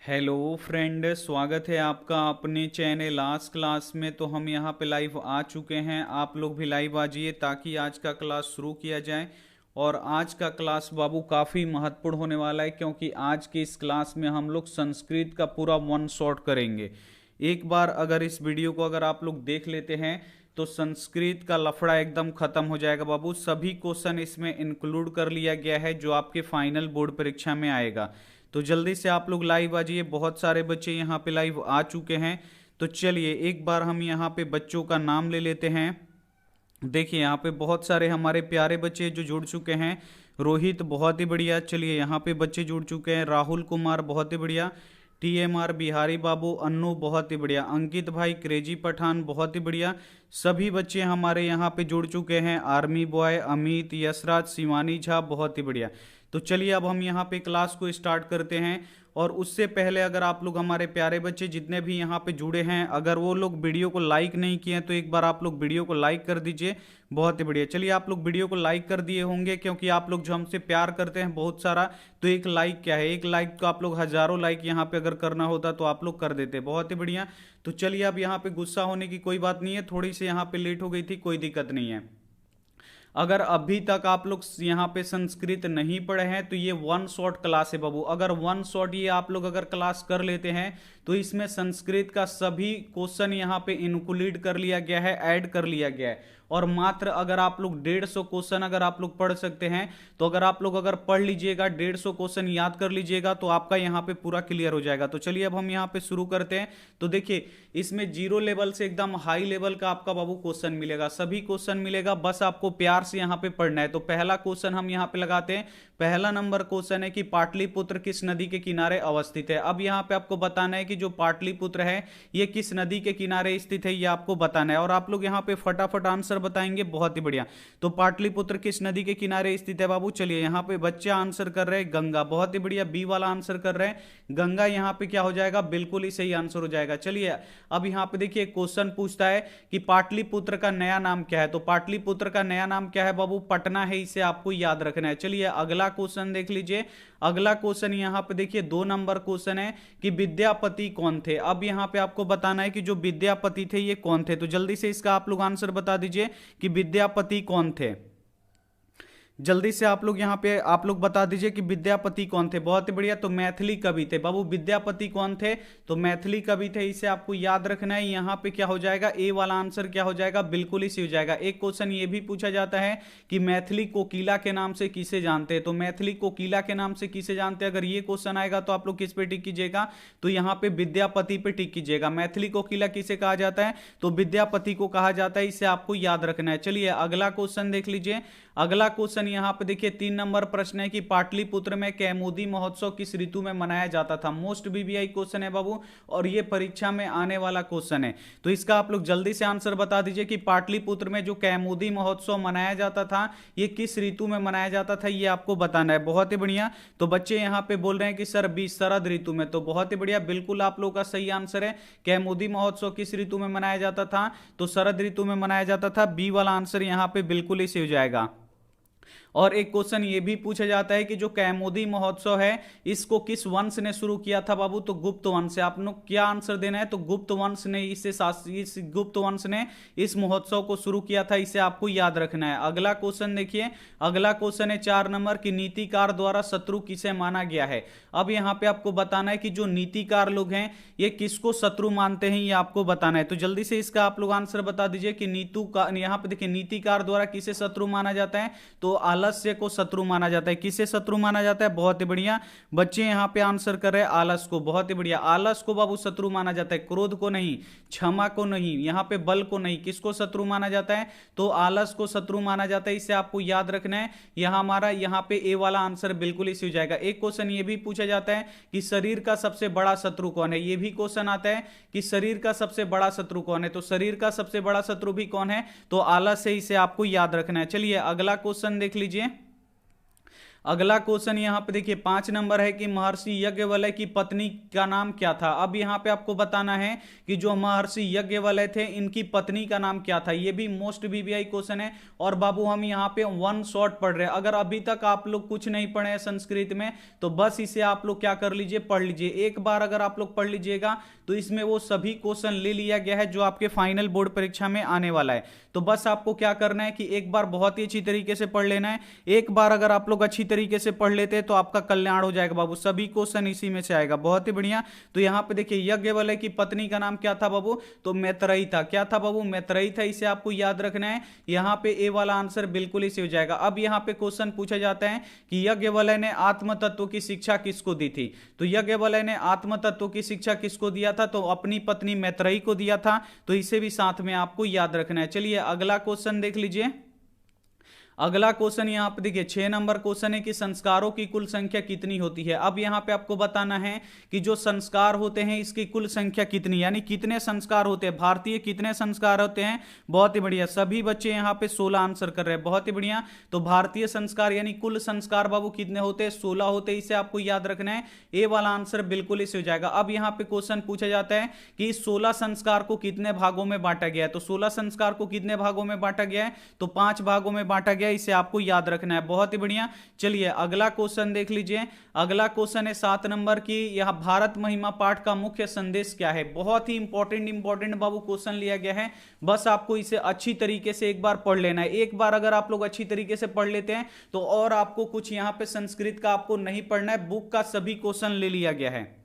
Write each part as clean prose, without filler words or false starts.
Hello friend, स्वागत है आपका अपने चैनल लास्ट क्लास में। तो हम यहाँ पे लाइव आ चुके हैं। आप लोग भी लाइव आ जाइए ताकि आज का क्लास शुरू किया जाए। और आज का क्लास बाबू काफ़ी महत्वपूर्ण होने वाला है, क्योंकि आज की इस क्लास में हम लोग संस्कृत का पूरा वन शॉट करेंगे। एक बार अगर इस वीडियो को अगर आप लोग देख लेते हैं तो संस्कृत का लफड़ा एकदम खत्म हो जाएगा बाबू। सभी क्वेश्चन इसमें इंक्लूड कर लिया गया है जो आपके फाइनल बोर्ड परीक्षा में आएगा। तो जल्दी से आप लोग लाइव आ जाइए। बहुत सारे बच्चे यहाँ पे लाइव आ चुके हैं। तो चलिए एक बार हम यहाँ पे बच्चों का नाम ले लेते हैं। देखिए यहाँ पे बहुत सारे हमारे प्यारे बच्चे जो जुड़ चुके हैं। रोहित बहुत ही बढ़िया। चलिए यहाँ पे बच्चे जुड़ चुके हैं। राहुल कुमार बहुत ही बढ़िया। TMR बिहारी बाबू अन्नू बहुत ही बढ़िया। अंकित भाई क्रेजी पठान बहुत ही बढ़िया। सभी बच्चे हमारे यहाँ पे जुड़ चुके हैं। आर्मी बॉय अमित यशराज शिवानी झा बहुत ही बढ़िया। तो चलिए अब हम यहाँ पे क्लास को स्टार्ट करते हैं। और उससे पहले अगर आप लोग हमारे प्यारे बच्चे जितने भी यहाँ पे जुड़े हैं, अगर वो लोग वीडियो को लाइक नहीं किए हैं तो एक बार आप लोग वीडियो को लाइक कर दीजिए। बहुत ही बढ़िया। चलिए आप लोग वीडियो को लाइक कर दिए होंगे, क्योंकि आप लोग जो हमसे प्यार करते हैं बहुत सारा। तो एक लाइक क्या है, एक लाइक तो आप लोग हजारों लाइक यहाँ पे अगर करना होता तो आप लोग कर देते। बहुत ही बढ़िया। तो चलिए अब यहाँ पे गुस्सा होने की कोई बात नहीं है। थोड़ी सी यहाँ पे लेट हो गई थी, कोई दिक्कत नहीं है। अगर अभी तक आप लोग यहाँ पे संस्कृत नहीं पढ़े हैं तो ये वन शॉट क्लास है बाबू। अगर वन शॉट ये आप लोग अगर क्लास कर लेते हैं तो इसमें संस्कृत का सभी क्वेश्चन यहाँ पे इंक्लूड कर लिया गया है, ऐड कर लिया गया है। और मात्र अगर आप लोग 150 क्वेश्चन अगर आप लोग पढ़ सकते हैं तो अगर आप लोग अगर पढ़ लीजिएगा 150 क्वेश्चन याद कर लीजिएगा तो आपका यहाँ पे पूरा क्लियर हो जाएगा। तो चलिए अब हम यहाँ पे शुरू करते हैं। तो देखिए इसमें जीरो लेवल से एकदम हाई लेवल का आपका बाबू क्वेश्चन मिलेगा, सभी क्वेश्चन मिलेगा। बस आपको प्यार से यहाँ पे पढ़ना है। तो पहला क्वेश्चन हम यहाँ पे लगाते हैं। पहला नंबर क्वेश्चन है कि पाटलिपुत्र किस नदी के किनारे अवस्थित है। अब यहाँ पे आपको बताना है कि जो पाटलिपुत्र है ये किस नदी के किनारे स्थित है, ये आपको बताना है। और आप लोग यहाँ पे फटाफट आंसर बताएंगे। बहुत ही बढ़िया। तो पाटलिपुत्र किस नदी के किनारे स्थित है बाबू। चलिए यहाँ पे बच्चे आंसर कर रहे हैं गंगा। बहुत ही बढ़िया। बी वाला आंसर कर रहे हैं गंगा। यहाँ पे क्या हो जाएगा, बिल्कुल ही सही आंसर हो जाएगा। चलिए अब यहाँ पे देखिए क्वेश्चन पूछता है कि पाटलिपुत्र का नया नाम क्या है। तो पाटलिपुत्र का नया नाम क्या है बाबू, पटना है। इसे आपको याद रखना है। चलिए अगला क्वेश्चन देख लीजिए। अगला क्वेश्चन यहाँ पे देखिए 2 नंबर क्वेश्चन है कि विद्यापति कौन थे। अब यहाँ पे आपको बताना है कि जो विद्यापति थे ये कौन थे। तो जल्दी से इसका आप लोग आंसर बता दीजिए कि विद्यापति कौन थे। जल्दी से आप लोग यहाँ पे आप लोग बता दीजिए कि विद्यापति कौन थे। बहुत ही बढ़िया। तो मैथिली कवि थे बाबू। विद्यापति कौन थे, तो मैथिली कवि थे। इसे आपको याद रखना है। यहाँ पे क्या हो जाएगा, ए वाला आंसर क्या हो जाएगा, बिल्कुल ही सही हो जाएगा। एक क्वेश्चन ये भी पूछा जाता है कि मैथिली कोकिला के नाम से किसे जानते हैं। तो मैथिली कोकिला के नाम से किसे जानते हैं, अगर ये क्वेश्चन आएगा तो आप लोग किस पे टिक कीजिएगा, तो यहाँ पे विद्यापति पे टिक कीजिएगा। मैथिली कोकिला किसे कहा जाता है, तो विद्यापति को कहा जाता है। इसे आपको याद रखना है। चलिए अगला क्वेश्चन देख लीजिए। अगला क्वेश्चन यहाँ पे देखिए 3 नंबर प्रश्न है कि पाटलिपुत्र में कैमुदी महोत्सव किस ऋतु में मनाया जाता था। मोस्ट बीबीआई क्वेश्चन है बाबू, और ये परीक्षा में आने वाला क्वेश्चन है। तो इसका आप लोग जल्दी से आंसर बता दीजिए कि पाटलिपुत्र में जो कैमुदी महोत्सव मनाया जाता था ये किस ऋतु में मनाया जाता था, ये आपको बताना है। बहुत ही बढ़िया। तो बच्चे यहाँ पे बोल रहे हैं कि सर शरद ऋतु में। तो बहुत ही बढ़िया, बिल्कुल आप लोग का सही आंसर है। कैमुदी महोत्सव किस ऋतु में मनाया जाता था, तो शरद ऋतु में मनाया जाता था। बी वाला आंसर यहाँ पे बिल्कुल ही सही हो जाएगा। और एक क्वेश्चन ये भी पूछा जाता है कि जो कैमुदी महोत्सव है इसको किस वंश ने शुरू किया था बाबू, तो गुप्त वंश से। आप लोग क्या आंसर देना है, तो गुप्त वंश ने इस गुप्त वंश ने इस महोत्सव को शुरू किया था। इसे आपको याद रखना है। अगला क्वेश्चन देखिए। अगला क्वेश्चन है 4 नंबर की नीतिकार द्वारा शत्रु किसे माना गया है। अब यहाँ पे आपको बताना है कि जो नीतिकार लोग हैं ये किसको शत्रु मानते हैं, ये आपको बताना है। तो जल्दी से इसका आप लोग आंसर बता दीजिए कि नीतू का यहाँ पे देखिए नीतिकार द्वारा किसे शत्रु माना जाता है, तो आलस्य को शत्रु माना जाता है। किसे शत्रु माना जाता है, बहुत ही बढ़िया। बच्चे यहां पे आंसर कर रहे हैं आलस को। बहुत ही बढ़िया। आलस को बाबू शत्रु माना जाता है, क्रोध को नहीं, क्षमा को नहीं, यहां पे बल को नहीं। किसको शत्रु माना जाता है, तो आलस को शत्रु माना जाता है। इसे आपको याद रखना है। यहां हमारा यहां पे ए वाला आंसर बिल्कुल ही सही हो जाएगा। एक क्वेश्चन ये भी पूछा जाता है कि शरीर का सबसे बड़ा शत्रु कौन है। ये भी क्वेश्चन आता है कि शरीर का सबसे बड़ा शत्रु कौन है। तो शरीर का सबसे बड़ा शत्रु भी कौन है, तो आलस है। इसे आपको याद रखना है। चलिए अगला क्वेश्चन देख लीजिए। अगला क्वेश्चन यहाँ पे देखिए 5 नंबर है कि महर्षि याज्ञवल्क्य की पत्नी का नाम क्या था। अब यहाँ पे आपको बताना है कि जो महर्षि याज्ञवल्क्य थे इनकी पत्नी का नाम क्या था। ये भी मोस्ट वीवीआई क्वेश्चन है और बाबू हम यहाँ पे वन शॉट पढ़ रहे हैं। अगर अभी तक आप लोग कुछ नहीं पढ़े हैं संस्कृत में तो बस इसे आप लोग क्या कर लीजिए, पढ़ लीजिए। एक बार अगर आप लोग पढ़ लीजिएगा तो इसमें वो सभी क्वेश्चन ले लिया गया है जो आपके फाइनल बोर्ड परीक्षा में आने वाला है। तो बस आपको क्या करना है कि एक बार बहुत ही अच्छी तरीके से पढ़ लेना है। एक बार अगर आप लोग अच्छी तरीके से पढ़ लेते हैं तो आपका कल्याण हो जाएगा बाबू, सभी क्वेश्चन इसी में से आएगा। बहुत ही बढ़िया। तो यहाँ पे देखिए याज्ञवल्क्य की पत्नी का नाम क्या था बाबू, तो मैत्रेयी था। क्या था बाबू, मैत्रेयी था। इसे आपको याद रखना है। यहाँ पे ए वाला आंसर बिल्कुल इसे हो जाएगा। अब यहाँ पे क्वेश्चन पूछा जाता है कि याज्ञवल्क्य ने आत्म तत्व की शिक्षा किसको दी थी। तो याज्ञवल्क्य ने आत्म तत्व की शिक्षा किसको दिया था, तो अपनी पत्नी मैत्रेयी को दिया था। तो इसे भी साथ में आपको याद रखना है। चलिए अगला क्वेश्चन देख लीजिए। अगला क्वेश्चन यहाँ पे देखिए 6 नंबर क्वेश्चन है कि संस्कारों की कुल संख्या कितनी होती है। अब यहाँ पे आपको बताना है कि जो संस्कार होते हैं इसकी कुल संख्या कितनी, यानी कितने संस्कार होते हैं, भारतीय कितने संस्कार होते हैं। बहुत ही बढ़िया, सभी बच्चे यहाँ पे 16 आंसर कर रहे हैं। बहुत ही बढ़िया। तो भारतीय संस्कार यानी कुल संस्कार बाबू कितने होते हैं, 16 होते हैं। इसे आपको याद रखना है। ए वाला आंसर बिल्कुल इसे हो जाएगा। अब यहाँ पे क्वेश्चन पूछा जाता है कि 16 संस्कार को कितने भागों में बांटा गया है। तो 16 संस्कार को कितने भागों में बांटा गया है, तो 5 भागों में बांटा गया। इसे आपको याद रखना है। बहुत ही बढ़िया। चलिए अगला क्वेश्चन देख लीजिए। अगला क्वेश्चन है 7 नंबर की, यह भारत महिमा पाठ का मुख्य संदेश क्या है। बहुत ही इंपॉर्टेंट बाबू क्वेश्चन लिया गया है। बस आपको इसे अच्छी तरीके से एक बार पढ़ लेना है। एक बार अगर आप लोग अच्छी तरीके से पढ़ लेते हैं तो और आपको कुछ यहां पे संस्कृत का आपको नहीं पढ़ना है, बुक का सभी क्वेश्चन ले लिया गया है।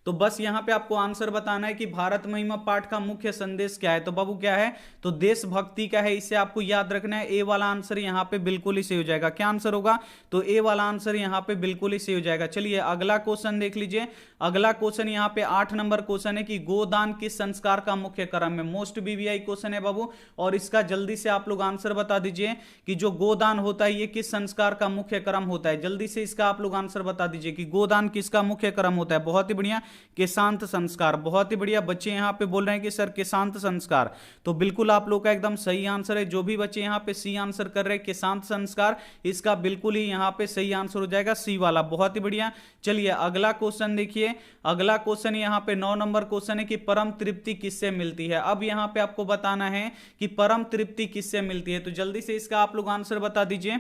तो बस यहां पे आपको आंसर बताना है कि भारत महिमा पाठ का मुख्य संदेश क्या है। तो बाबू क्या है, तो देशभक्ति का है। इसे आपको याद रखना है। ए वाला आंसर यहां पे बिल्कुल ही सही हो जाएगा। क्या आंसर होगा, तो ए वाला आंसर यहां पे बिल्कुल ही सही हो जाएगा। चलिए अगला क्वेश्चन देख लीजिए। अगला क्वेश्चन यहां पे 8 नंबर क्वेश्चन है कि गोदान किस संस्कार का मुख्य क्रम है। मोस्ट वीवीआई क्वेश्चन है बाबू और इसका जल्दी से आप लोग आंसर बता दीजिए कि जो गोदान होता है ये किस संस्कार का मुख्य क्रम होता है। जल्दी से इसका आप लोग आंसर बता दीजिए कि गोदान किसका मुख्य क्रम होता है। बहुत ही बढ़िया, केशांत संस्कार। बहुत ही बढ़िया। बच्चे यहां पे बोल रहे हैं कि सर केशांत संस्कार, तो बिल्कुल आप लोग का एकदम सही आंसर है। जो भी बच्चे यहां पे सी आंसर कर रहे हैं केशांत संस्कार, इसका बिल्कुल ही यहां पे सही आंसर हो जाएगा सी वाला। बहुत ही बढ़िया। चलिए अगला क्वेश्चन देखिए। अगला क्वेश्चन यहां पे 9 नंबर क्वेश्चन है कि परम तृप्ति किससे मिलती है। अब यहां पे आपको बताना है कि परम तृप्ति किससे मिलती है। तो जल्दी से इसका आप लोग आंसर बता दीजिए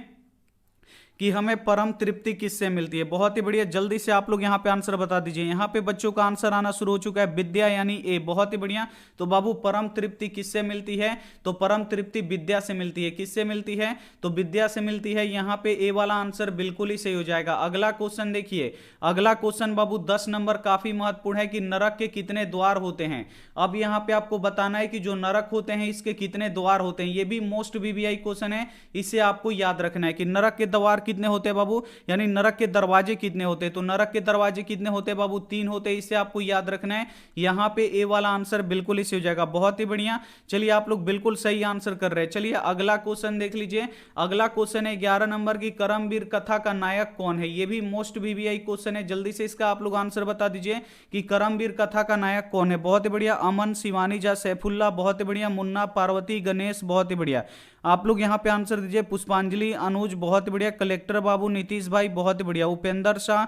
कि हमें परम तृप्ति किससे मिलती है। बहुत ही बढ़िया। जल्दी से आप लोग यहां पे आंसर बता दीजिए। यहां पे बच्चों का आंसर आना शुरू हो चुका है, विद्या यानी ए। बहुत ही बढ़िया। तो बाबू परम तृप्ति किससे मिलती है, तो परम तृप्ति विद्या से मिलती है। किससे मिलती है, तो विद्या से मिलती है। यहां पे ए वाला आंसर बिल्कुल ही सही हो जाएगा। अगला क्वेश्चन देखिए। अगला क्वेश्चन बाबू 10 नंबर काफी महत्वपूर्ण है कि नरक के कितने द्वार होते हैं। अब यहां पे आपको बताना है कि जो नरक होते हैं इसके कितने द्वार होते हैं। ये भी मोस्ट वीवीआई क्वेश्चन है। इसे आपको याद रखना है कि नरक के द्वार कितने होते हैं बाबू, यानी नरक के दरवाजे कितने होते हैं। तो नरक के दरवाजे कितने होते हैं बाबू, 3 होते हैं। इसे आपको याद रखना है। यहां पे ए वाला आंसर बिल्कुल ही सही हो जाएगा। बहुत ही बढ़िया। चलिए आप लोग बिल्कुल सही आंसर कर रहे हैं। चलिए अगला क्वेश्चन देख लीजिए। अगला क्वेश्चन है 11 नंबर की, करमवीर कथा का नायक कौन है। ये भी मोस्ट वीवीआई क्वेश्चन है। जल्दी से इसका आप लोग आंसर बता दीजिए कि करमवीर कथा का नायक कौन है। बहुत ही बढ़िया। अमन, शिवानी जा, सैफुल्ला। बहुत ही बढ़िया। मुन्ना, पार्वती, गणेश। बहुत ही बढ़िया। आप लोग यहां पे आंसर दीजिए। पुष्पांजलि, अनुज। बहुत ही बढ़िया। कलेक्टर बाबू, नीतीश भाई। बहुत ही बढ़िया। उपेंद्र शाह।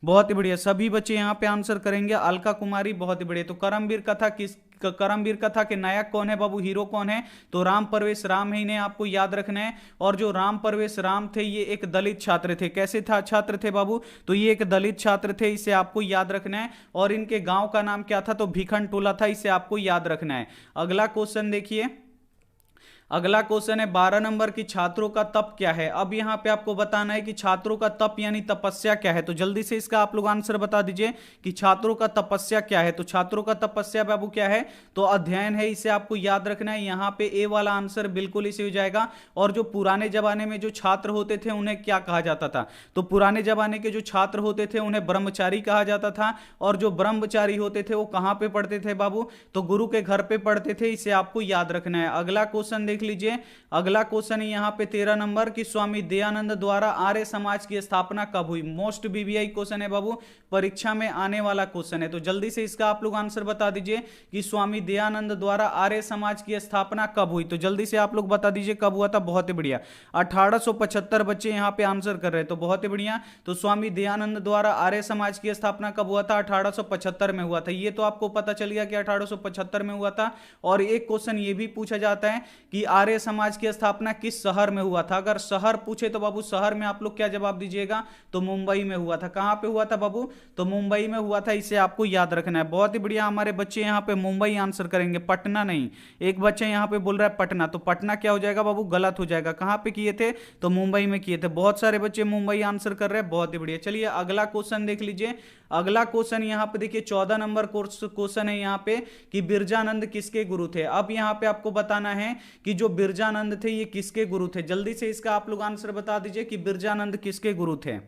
बहुत ही बढ़िया। सभी बच्चे यहां पे आंसर करेंगे। अलका कुमारी। बहुत ही बढ़िया। तो करमवीर कथा के नायक कौन है बाबू, हीरो कौन है, तो राम प्रवेश राम है। इन्हें आपको याद रखना है। और जो राम प्रवेश राम थे ये एक दलित छात्र थे। कैसे था छात्र थे बाबू, तो ये एक दलित छात्र थे। इसे आपको याद रखना है। और इनके गांव का नाम क्या था, तो भिखन टोला था। इसे आपको याद रखना है। अगला क्वेश्चन देखिए। अगला क्वेश्चन है 12 नंबर की, छात्रों का तप क्या है। अब यहां पे आपको बताना है कि छात्रों का तप यानी तपस्या क्या है। तो जल्दी से इसका आप लोग आंसर बता दीजिए कि छात्रों का तपस्या क्या है। तो छात्रों का तपस्या बाबू क्या है, तो अध्ययन है। इसे आपको याद रखना है। यहां पे ए वाला आंसर बिल्कुल इसे हो जाएगा। और जो पुराने जमाने में जो छात्र होते थे उन्हें क्या कहा जाता था, तो पुराने जमाने के जो छात्र होते थे उन्हें ब्रह्मचारी कहा जाता था। और जो ब्रह्मचारी होते थे वो कहां पे पढ़ते थे बाबू, तो गुरु के घर पे पढ़ते थे। इसे आपको याद रखना है। अगला क्वेश्चन देख देख लीजिए, अगला क्वेश्चन है यहाँ पे 13 नंबर की स्वामी दयानंद द्वारा आर्य समाज की स्थापना कब हुई। मोस्ट बीबीआई क्वेश्चन है बाबू, परीक्षा में आने वाला क्वेश्चन है, तो जल्दी से इसका आप लोग आंसर बता दीजिए कि स्वामी दयानंद द्वारा आर्य समाज की स्थापना कब हुई। तो जल्दी से आप लोग बता दीजिए कब हुआ था। बहुत ही बढ़िया, 1875 बच्चे यहाँ पे आंसर कर रहे हैं, तो बहुत ही बढ़िया। तो स्वामी दयानंद द्वारा आर्य समाज की स्थापना कब हुआ था, 1875 में हुआ था। ये तो आपको पता चल गया कि 1875 में हुआ था। और एक क्वेश्चन ये भी पूछा जाता है कि आर्य समाज की स्थापना किस शहर में हुआ था। अगर शहर पूछे तो बाबू शहर में आप लोग क्या जवाब दीजिएगा, तो मुंबई में हुआ था। कहां पे हुआ था बाबू, तो मुंबई में हुआ था, इसे आपको याद रखना है। बहुत ही बढ़िया, हमारे बच्चे यहाँ पे मुंबई आंसर करेंगे, पटना नहीं। एक बच्चा यहाँ पे बोल रहा है पटना, तो पटना क्या हो जाएगा बाबू, गलत हो जाएगा। कहां पे किए थे, तो मुंबई में किए थे। बहुत सारे बच्चे मुंबई आंसर कर रहे हैं, बहुत ही बढ़िया। चलिए अगला क्वेश्चन देख लीजिए। अगला क्वेश्चन यहाँ पे देखिए 14 नंबर क्वेश्चन है यहाँ पे कि बिरजानंद किसके गुरु थे। अब यहाँ पे आपको बताना है कि जो बिरजानंद थे ये किसके गुरु थे। जल्दी से इसका आप लोग आंसर बता दीजिए कि बिरजानंद किसके गुरु थे।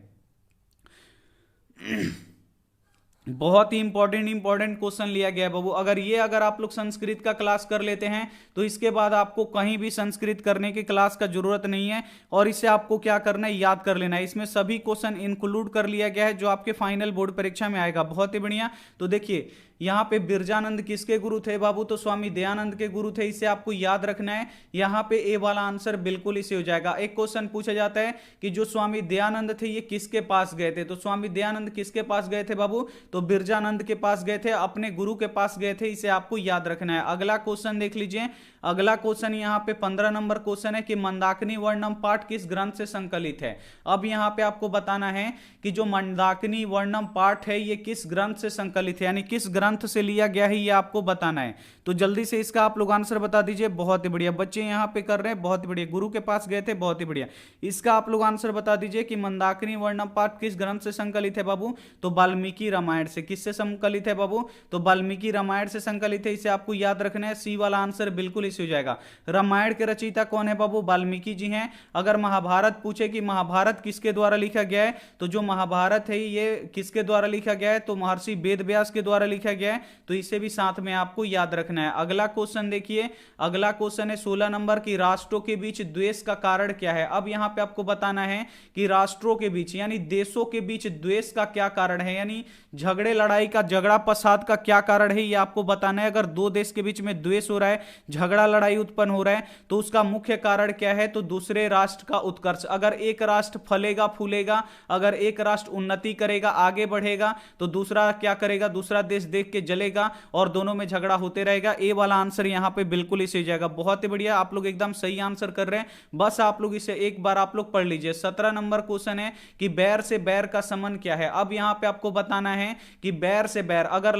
बहुत ही इंपॉर्टेंट क्वेश्चन लिया गया है बाबू। अगर आप लोग संस्कृत का क्लास कर लेते हैं तो इसके बाद आपको कहीं भी संस्कृत करने की क्लास का जरूरत नहीं है, और इसे आपको क्या करना है, याद कर लेना है। इसमें सभी क्वेश्चन इंक्लूड कर लिया गया है जो आपके फाइनल बोर्ड परीक्षा में आएगा। बहुत ही बढ़िया। तो देखिए यहाँ पे बिरजानंद किसके गुरु थे बाबू, तो स्वामी दयानंद के गुरु थे, इसे आपको याद रखना है। यहाँ पे ए वाला आंसर बिल्कुल इसे हो जाएगा। एक क्वेश्चन पूछा जाता है कि जो स्वामी दयानंद थे ये किसके पास गए थे, तो स्वामी दयानंद किसके पास गए थे बाबू, तो बिरजानंद के पास गए थे, अपने गुरु के पास गए थे, इसे आपको याद रखना है। अगला क्वेश्चन देख लीजिए। अगला क्वेश्चन यहाँ पे 15 नंबर क्वेश्चन है कि मंदाकिनी वर्णम पाठ किस ग्रंथ से संकलित है। अब यहाँ पे आपको बताना है कि जो मंदाकिनी वर्णम पाठ है ये किस ग्रंथ से संकलित है, यानी किस ग्रंथ से लिया गया है, ये आपको बताना है। तो जल्दी से इसका आप लोग आंसर बता दीजिए। बहुत ही बढ़िया, बच्चे यहाँ पे कर रहे हैं, बहुत ही बढ़िया। गुरु के पास गए थे, बहुत ही बढ़िया। इसका आप लोग आंसर बता दीजिए कि मंदाकिनी वर्णम पाठ किस ग्रंथ से संकलित है बाबू, तो वाल्मीकि रामायण से। किससे संकलित है बाबू, तो वाल्मीकि रामायण से संकलित है, इसे आपको याद रखना है। सी वाला आंसर बिल्कुल इसे हो जाएगा। रामायण के रचयिता कौन है बाबू, वाल्मीकि जी हैं। अगर महाभारत पूछे कि महाभारत किसके द्वारा लिखा गया है, तो जो महाभारत है ये किसके द्वारा लिखा गया है, तो महर्षि वेदव्यास के द्वारा लिखा गया है, तो इसे भी साथ में आपको याद रखना है। अगला क्वेश्चन देखिए, अगला क्वेश्चन है 16 नंबर की राष्ट्रों के बीच द्वेष का कारण क्या है। अब यहां पे आपको बताना है कि राष्ट्रों के बीच यानी देशों के बीच द्वेष का क्या कारण है, यानी झगड़े लड़ाई का, झगड़ा फसाद का क्या कारण है, ये आपको बताना है। अगर दो देश के बीच में द्वेष हो रहा है, झगड़ा लड़ाई उत्पन्न हो रहा है, तो उसका मुख्य कारण क्या है, तो दूसरे राष्ट्र का उत्कर्ष। अगर एक राष्ट्र फलेगा फूलेगा, अगर एक राष्ट्र उन्नति करेगा, आगे बढ़ेगा, तो दूसरा क्या करेगा, दूसरा देश देख के जलेगा और दोनों में झगड़ा होते रहेगा। ए वाला आंसर यहां पे बिल्कुल इसे हो जाएगा। बहुत ही बढ़िया, आप लोग एकदम सही आंसर कर रहे हैं। बस आप लोग इसे एक बार आप लोग पढ़ लीजिए। 17 नंबर क्वेश्चन है कि बैर से बैर का संबंध क्या है। अब यहां पे आपको बताना है कि बैर से बैर, अगर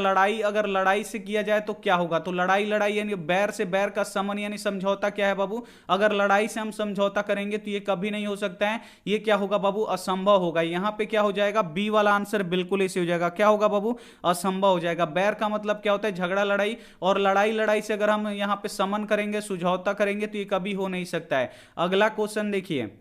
लड़ाई से किया जाए तो क्या होगा, तो लड़ाई यानी बैर से बैर का संबंध यानी समझौता क्या है बाबू, अगर लड़ाई से हम समझौता करेंगे तो ये कभी नहीं हो सकता है, ये क्या होगा बाबू, असंभव होगा। यहां पे क्या हो जाएगा, बी वाला आंसर बिल्कुल इसे हो जाएगा। क्या होगा बाबू, असंभव हो जाएगा। बैर का मतलब क्या होता है, झगड़ा लड़ाई, और लड़ाई से अगर हम यहां पे समन करेंगे, समझौता करेंगे, तो ये कभी हो नहीं सकता है। अगला क्वेश्चन देखिए,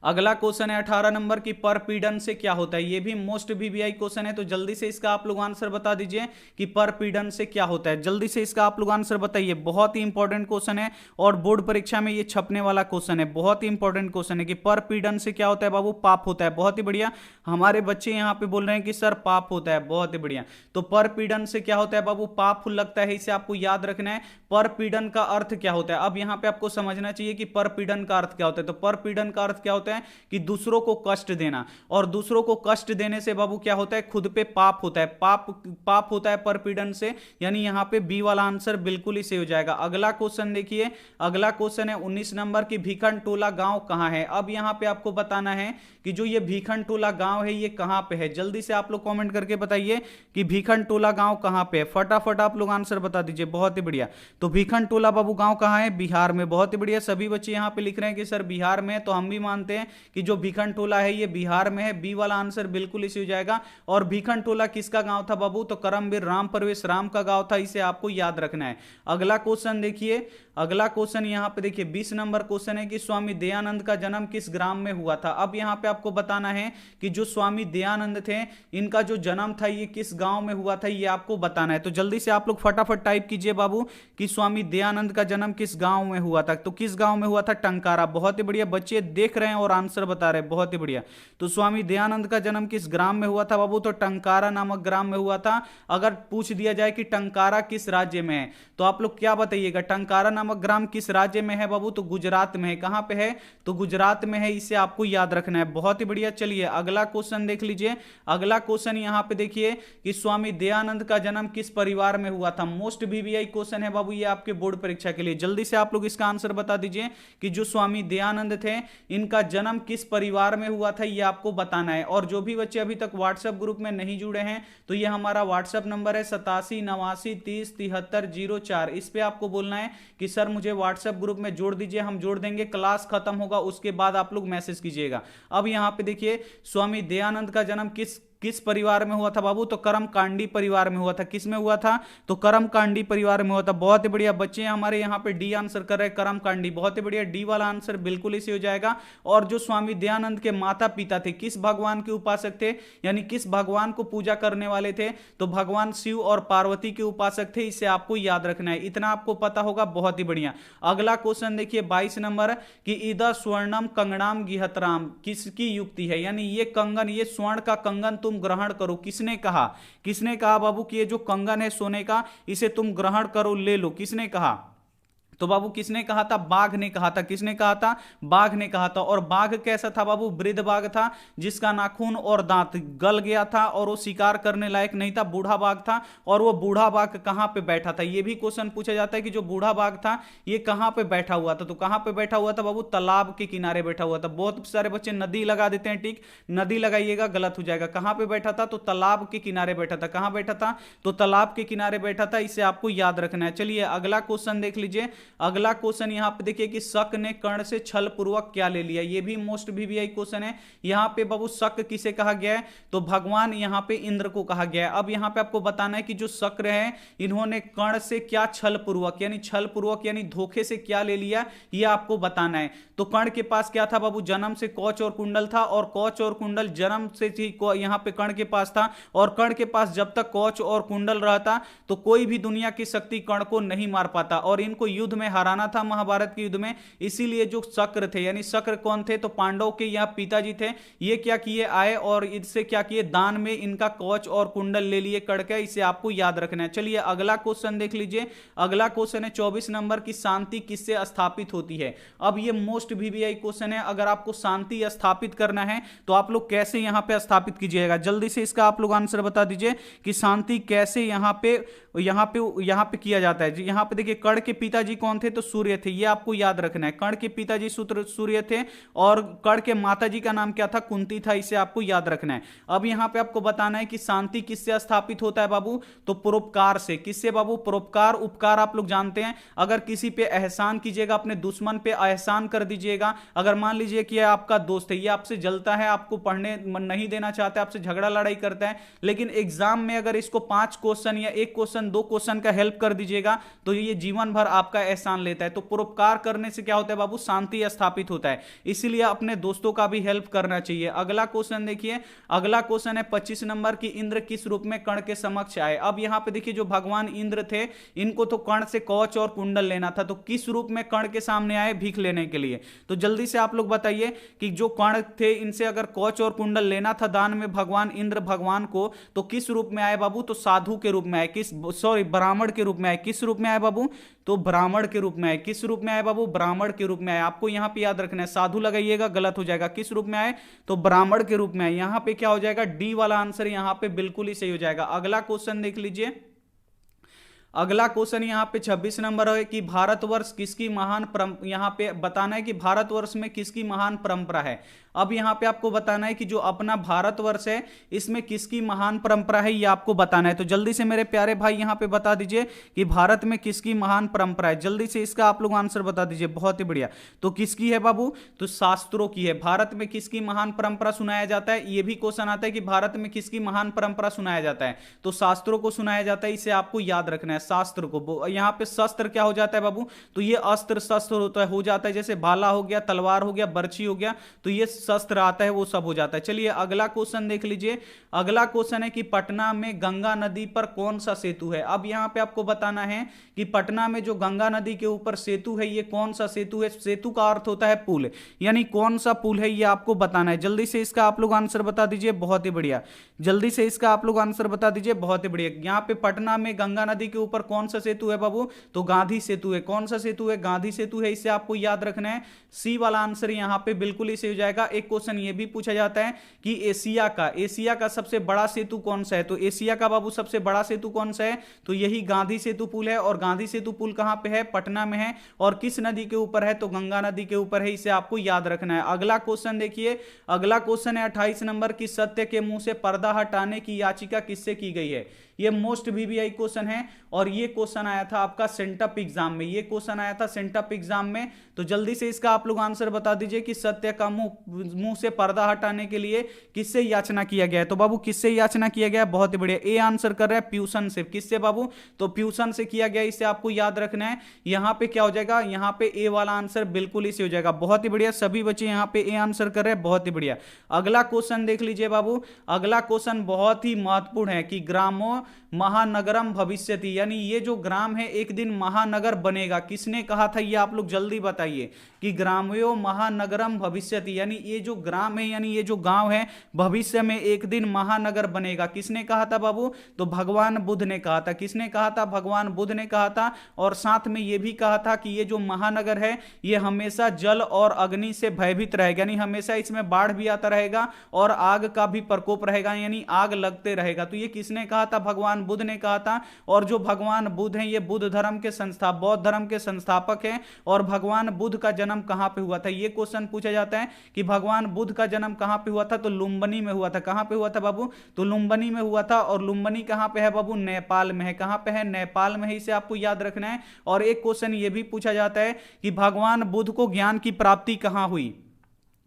अगला क्वेश्चन है 18 नंबर की परपीड़न से क्या होता है। ये भी मोस्ट बीबीआई क्वेश्चन है, तो जल्दी से इसका आप लोग आंसर बता दीजिए कि परपीड़न से क्या होता है। जल्दी से इसका आप लोग आंसर बताइए। बहुत ही इंपॉर्टेंट क्वेश्चन है और बोर्ड परीक्षा में ये छपने वाला क्वेश्चन है। बहुत ही इंपॉर्टेंट क्वेश्चन है कि परपीड़न से क्या होता है बाबू, पाप होता है। बहुत ही बढ़िया, हमारे बच्चे यहाँ पे बोल रहे हैं कि सर पाप होता है। बहुत ही बढ़िया, तो परपीड़न से क्या होता है बाबू, पाप लगता है, इसे आपको याद रखना है। परपीड़न का अर्थ क्या होता है, अब यहाँ पे आपको समझना चाहिए कि परपीड़न का अर्थ क्या होता है। तो परपीड़न का अर्थ क्या होता है कि दूसरों को कष्ट देना, और दूसरों को कष्ट देने से बाबू क्या होता है, खुद पे पाप होता है। पाप होता है परपीड़न से, यानी यहां पे बी वाला आंसर बिल्कुल ही सही हो जाएगा। अगला क्वेश्चन देखिए, अगला क्वेश्चन है 19 नंबर की भीखन टोला गांव कहां है। अब यहां पे आपको बताना है कि जो ये भीखन टोला गांव है ये कहां पे है। जल्दी से आप लोग कमेंट करके बताइए कि भीखन टोला गांव कहां पे है। फटाफट आप लोग आंसर बता दीजिए। बहुत ही बढ़िया, तो भीखन टोला बाबू गांव कहां है, बिहार में। बहुत ही बढ़िया, सभी बच्चे यहां पे लिख रहे हैं कि सर बिहार में, तो हम भी मानते हैं हैं कि जो भिखनटोला है ये बिहार में है, बी वाला आंसर बिल्कुल इसी हो जाएगा। और भिखनटोला किसका गांव था बाबू, तो करमवीर राम परवेश राम का गांव था, इसे आपको याद रखना है। अगला क्वेश्चन देखिए, अगला क्वेश्चन यहां पे देखिए 20 नंबर क्वेश्चन है कि स्वामी दयानंद का जन्म किस ग्राम में हुआ था। अब यहां पे आपको बताना है कि जो स्वामी दयानंद थे इनका जो जन्म था ये किस गांव में हुआ था, ये आपको बताना है। तो जल्दी से आप लोग फटाफट टाइप कीजिए बाबू कि स्वामी दयानंद का जन्म किस गांव में हुआ था। तो किस गांव में हुआ था, टंकारा। बहुत ही बढ़िया, बच्चे देख रहे हैं और आंसर बता रहे हैं, बहुत ही बढ़िया। तो स्वामी दयानंद का जन्म किस ग्राम में हुआ था बाबू, तो टंकारा नामक ग्राम में हुआ था। अगर पूछ दिया जाए कि टंकारा किस राज्य में है तो आप लोग क्या बताइएगा, टंकारा नामक ग्राम किस राज्य में है बाबू, तो गुजरात में है। कहां पे है, तो गुजरात में है, इसे आपको याद रखना है। बहुत ही बढ़िया। चलिए अगला क्वेश्चन देख लीजिए। अगला क्वेश्चन यहां पे देखिए कि स्वामी दयानंद का जन्म किस परिवार में हुआ था। मोस्ट वीवीआई क्वेश्चन है बाबू ये आपके बोर्ड परीक्षा के लिए। जल्दी से आप लोग इसका आंसर बता दीजिए कि जो स्वामी दयानंद थे इनका जन्म किस परिवार में हुआ था, ये आपको बताना है। और जो भी बच्चे अभी तक व्हाट्सएप ग्रुप में नहीं जुड़े हैं तो ये हमारा व्हाट्सएप नंबर है 8789307304। इस पे आपको बोलना है कि सर मुझे व्हाट्सएप ग्रुप में जोड़ दीजिए, हम जोड़ देंगे। क्लास खत्म होगा उसके बाद आप लोग मैसेज कीजिएगा। अब यहां पे देखिए स्वामी दयानंद का जन्म किस परिवार में हुआ था बाबू, तो कर्मकांडी परिवार में हुआ था। किस में हुआ था, तो कर्मकांडी परिवार में हुआ था। बहुत ही बढ़िया, बच्चे हमारे यहाँ पे डी आंसर कर रहे हैं, कर्मकांडी। बहुत ही बढ़िया, डी वाला आंसर बिल्कुल इसी हो जाएगा। और जो स्वामी दयानंद के माता पिता थे किस भगवान के उपासक थे, यानी किस भगवान को पूजा करने वाले थे, तो भगवान शिव और पार्वती के उपासक थे, इसे आपको याद रखना है। इतना आपको पता होगा, बहुत ही बढ़िया। अगला क्वेश्चन देखिए 22 नंबर कि इदा स्वर्णम कंगणाम गिहतराम किसकी युक्ति है, यानी ये कंगन, ये स्वर्ण का कंगन तुम ग्रहण करो। किसने कहा, किसने कहा बाबू कि ये जो कंगन है सोने का इसे तुम ग्रहण करो, ले लो, किसने कहा, तो बाबू किसने कहा था, बाघ ने कहा था। किसने कहा था, बाघ ने कहा था। और बाघ कैसा था बाबू, वृद्ध बाघ था जिसका नाखून और दांत गल गया था और वो शिकार करने लायक नहीं था, बूढ़ा बाघ था। और वो बूढ़ा बाघ कहां पे बैठा था, ये भी क्वेश्चन पूछा जाता है कि जो बूढ़ा बाघ था ये कहां पे बैठा हुआ था। तो कहां पे बैठा हुआ था बाबू, तालाब के किनारे बैठा हुआ था। बहुत सारे बच्चे नदी लगा देते हैं, ठीक, नदी लगाइएगा, गलत हो जाएगा। कहां पे बैठा था, तो तालाब के किनारे बैठा था। कहां बैठा था, तो तालाब के किनारे बैठा था, इसे आपको याद रखना है। चलिए अगला क्वेश्चन देख लीजिए। अगला क्वेश्चन यहां पे देखिए कि शक ने कर्ण से छल पूर्वक क्या ले लिया। ये भी मोस्ट वीवीआई क्वेश्चन है। यहां पे बाबू शक किसे कहा गया है, तो भगवान यहां पे इंद्र को कहा गया है। अब यहां पे आपको बताना है कि जो शक्र है इन्होंने कर्ण से क्या छल पूर्वक, यानी छल पूर्वक यानी धोखे से क्या ले लिया, ये आपको बताना है। तो कर्ण के पास क्या था बाबू, जन्म से कौच और कुंडल था, और कौच और कुंडल जन्म से यहां पे कर्ण के पास था। और कर्ण के पास जब तक कौच और कुंडल रहता तो कोई भी दुनिया की शक्ति कर्ण को नहीं मार पाता, और इनको युद्ध में हराना था, महाभारत के युद्ध में। इसीलिए जो शक्र थे, यानी शक्र कौन थे, तो पांडव के यहां पिताजी थे, ये क्या किए, आए और इससे क्या किए, दान में इनका कवच और कुंडल ले लिए कड़के, इसे आपको याद रखना है। चलिए अगला क्वेश्चन देख लीजिए। अगला क्वेश्चन है 24 नंबर की शांति किससे स्थापित होती है। अब ये मोस्ट वीवीआई क्वेश्चन है। अगर आपको शांति स्थापित करना है तो आप लोग कैसे यहां पे स्थापित कीजिएगा, जल्दी से इसका आप लोग आंसर बता दीजिए कि शांति कैसे यहां पे किया जाता है। यहां पे देखिए कर्ण के पिताजी कौन थे, तो सूर्य थे, ये आपको याद रखना है। कर्ण के पिताजी सूर्य थे और कर्ण के माताजी का नाम क्या था, कुंती था, इसे आपको याद रखना है। अब यहां पे आपको बताना है कि शांति किससे स्थापित होता है बाबू, तो परोपकार से। किससे बाबू, परोपकार, उपकार आप लोग जानते हैं। अगर किसी पे एहसान कीजिएगा, अपने दुश्मन पे एहसान कर दीजिएगा। अगर मान लीजिए कि आपका दोस्त है, ये आपसे जलता है, आपको पढ़ने नहीं देना चाहता है, आपसे झगड़ा लड़ाई करता है, लेकिन एग्जाम में अगर इसको 5 क्वेश्चन या 1 क्वेश्चन 2 क्वेश्चन का हेल्प कर दीजिएगा तो ये जीवन भर आपका एहसान लेता है। तो परोपकार करने से क्या होता है बाबू, शांति स्थापित होता है। इसीलिए अपने दोस्तों का भी हेल्प करना चाहिए। अगला क्वेश्चन देखिए। अगला क्वेश्चन है 25 नंबर की इंद्र किस रूप में कर्ण के समक्ष आए। अब यहां पे देखिए जो भगवान इंद्र थे इनको तो कर्ण से कवच और कुंडल लेना था, तो किस रूप में कर्ण के सामने आए, भीख लेने के लिए। तो जल्दी से आप लोग बताइए कि जो कर्ण थे इनसे अगर कवच और कुंडल लेना था दान में भगवान इंद्र भगवान को, तो किस रूप में आए बाबू, तो साधु के रूप में आए, ब्राह्मण के रूप में आए। किस रूप में आए बाबू, तो ब्राह्मण के रूप में आए। किस रूप में आए बाबू, ब्राह्मण के रूप में आए। आपको यहां पे याद रखना है, साधु लगाइएगा, गलत हो जाएगा। किस रूप में आए, तो ब्राह्मण के रूप में आए। यहां पे क्या हो जाएगा, डी वाला आंसर यहां पे बिल्कुल ही सही हो जाएगा। अगला क्वेश्चन देख लीजिए। अगला क्वेश्चन यहाँ पे 26 नंबर है कि भारतवर्ष किसकी महान यहाँ पे बताना है कि भारतवर्ष में किसकी महान परंपरा है। अब यहाँ पे आपको बताना है कि जो अपना भारतवर्ष है इसमें किसकी महान परंपरा है, ये आपको बताना है। तो जल्दी से मेरे प्यारे भाई यहाँ पे बता दीजिए कि भारत में किसकी महान परंपरा है, जल्दी से इसका आप लोग आंसर बता दीजिए। बहुत ही बढ़िया, तो किसकी है बाबू, तो शास्त्रों की है। भारत में किसकी महान परंपरा सुनाया जाता है, ये भी क्वेश्चन आता है कि भारत में किसकी महान परंपरा सुनाया जाता है, तो शास्त्रों को सुनाया जाता है। इसे आपको याद रखना है, शास्त्र को। यहाँ पे शस्त्र क्या हो जाता है बाबू, तो ये अस्त्र शस्त्र होता है, हो जाता है, जैसे भाला हो गया, तलवार हो गया, बर्छी हो गया, तो ये शस्त्र आता है, वो सब हो जाता है। चलिए अगला क्वेश्चन देख लीजिए। अगला क्वेश्चन है कि पटना में गंगा नदी पर कौन सा सेतु है। अब यहां पे आपको बताना है कि पटना में जो गंगा नदी के ऊपर सेतु है ये कौन सा सेतु है। सेतु का अर्थ होता है पुल, यानी कौन सा पुल है ये आपको बताना है। जल्दी से इसका आप लोग आंसर बता दीजिए। बहुत ही बढ़िया, जल्दी से इसका आप लोग आंसर बता दीजिए। बहुत ही बढ़िया, यहां पे पटना में गंगा नदी के ऊपर कौन सा सेतु है बाबू, तो गांधी सेतु है। कौन सा सेतु है, गांधी सेतु है, इसे आपको याद रखना है। सी वाला आंसर यहां पे बिल्कुल इसे हो जाएगा। एक क्वेश्चन ये भी पूछा जाता है कि एशिया का सबसे बड़ा सेतु कौन सा है, तो एशिया का बाबू सबसे बड़ा सेतु कौन सा है, तो यही गांधी सेतु पुल है। और गांधी सेतु पुल कहां पे है, पटना में है। और किस नदी के ऊपर है, तो गंगा नदी के ऊपर है, इसे आपको याद रखना है। अगला क्वेश्चन देखिए, अगला क्वेश्चन है 28 नंबर की सत्य के मुंह से पर्दा हटाने की याचिका किससे की गई है। ये मोस्ट वीवीआई क्वेश्चन है और ये क्वेश्चन आया था आपका सेंटअप एग्जाम में, ये क्वेश्चन आया था सेंटअप एग्जाम में। तो जल्दी से इसका आप लोग आंसर बता दीजिए कि सत्य का मुंह से पर्दा हटाने के लिए किससे याचना किया गया है। तो बाबू किससे याचना किया गया है, बहुत ही बढ़िया, ए आंसर कर रहा है प्यूसन से। किससे बाबू, तो प्यूसन से किया गया, इसे आपको याद रखना है। यहां पे क्या हो जाएगा, यहां पे ए वाला आंसर बिल्कुल इसे हो जाएगा। बहुत ही बढ़िया, सभी बच्चे यहां पे ए आंसर कर रहे हैं, बहुत ही बढ़िया। अगला क्वेश्चन देख लीजिए बाबू, अगला क्वेश्चन बहुत ही महत्वपूर्ण है कि ग्रामो महानगरम भविष्यति, यानी ये जो ग्राम है एक दिन महानगर बनेगा, किसने कहा था, ये आप लोग जल्दी बताइए कि ग्राम्यो महानगरम भविष्यति, यानी ये जो ग्राम है, यानी ये जो गांव है, भविष्य में एक दिन महानगर बनेगा, किसने कहा था बाबू, तो भगवान बुद्ध ने कहा था। किसने कहा था, भगवान बुद्ध ने कहा था। और साथ में ये भी कहा था कि ये जो महानगर है ये हमेशा जल और अग्नि से भयभीत रहेगा, यानी हमेशा इसमें बाढ़ भी आता रहेगा और आग का भी प्रकोप रहेगा, यानी आग लगते रहेगा। तो ये किसने कहा था, भगवान बुद्ध ने कहा था। और जो भगवान बुद्ध हैं ये बुद्ध धर्म के बौद्ध धर्म के संस्थापक हैं। और भगवान बुद्ध का जन्म कहां पे हुआ था, ये क्वेश्चन पूछा जाता है कि भगवान बुद्ध का जन्म कहां पे हुआ था, तो लुम्बिनी में हुआ था। कहां पे हुआ था बाबू, तो लुम्बिनी में हुआ था। और लुम्बिनी कहां पे है बाबू, नेपाल में है। कहां पे है, नेपाल में है, इसे आपको याद रखना है। और एक क्वेश्चन ये भी पूछा जाता है कि भगवान बुद्ध को ज्ञान की प्राप्ति कहां हुई।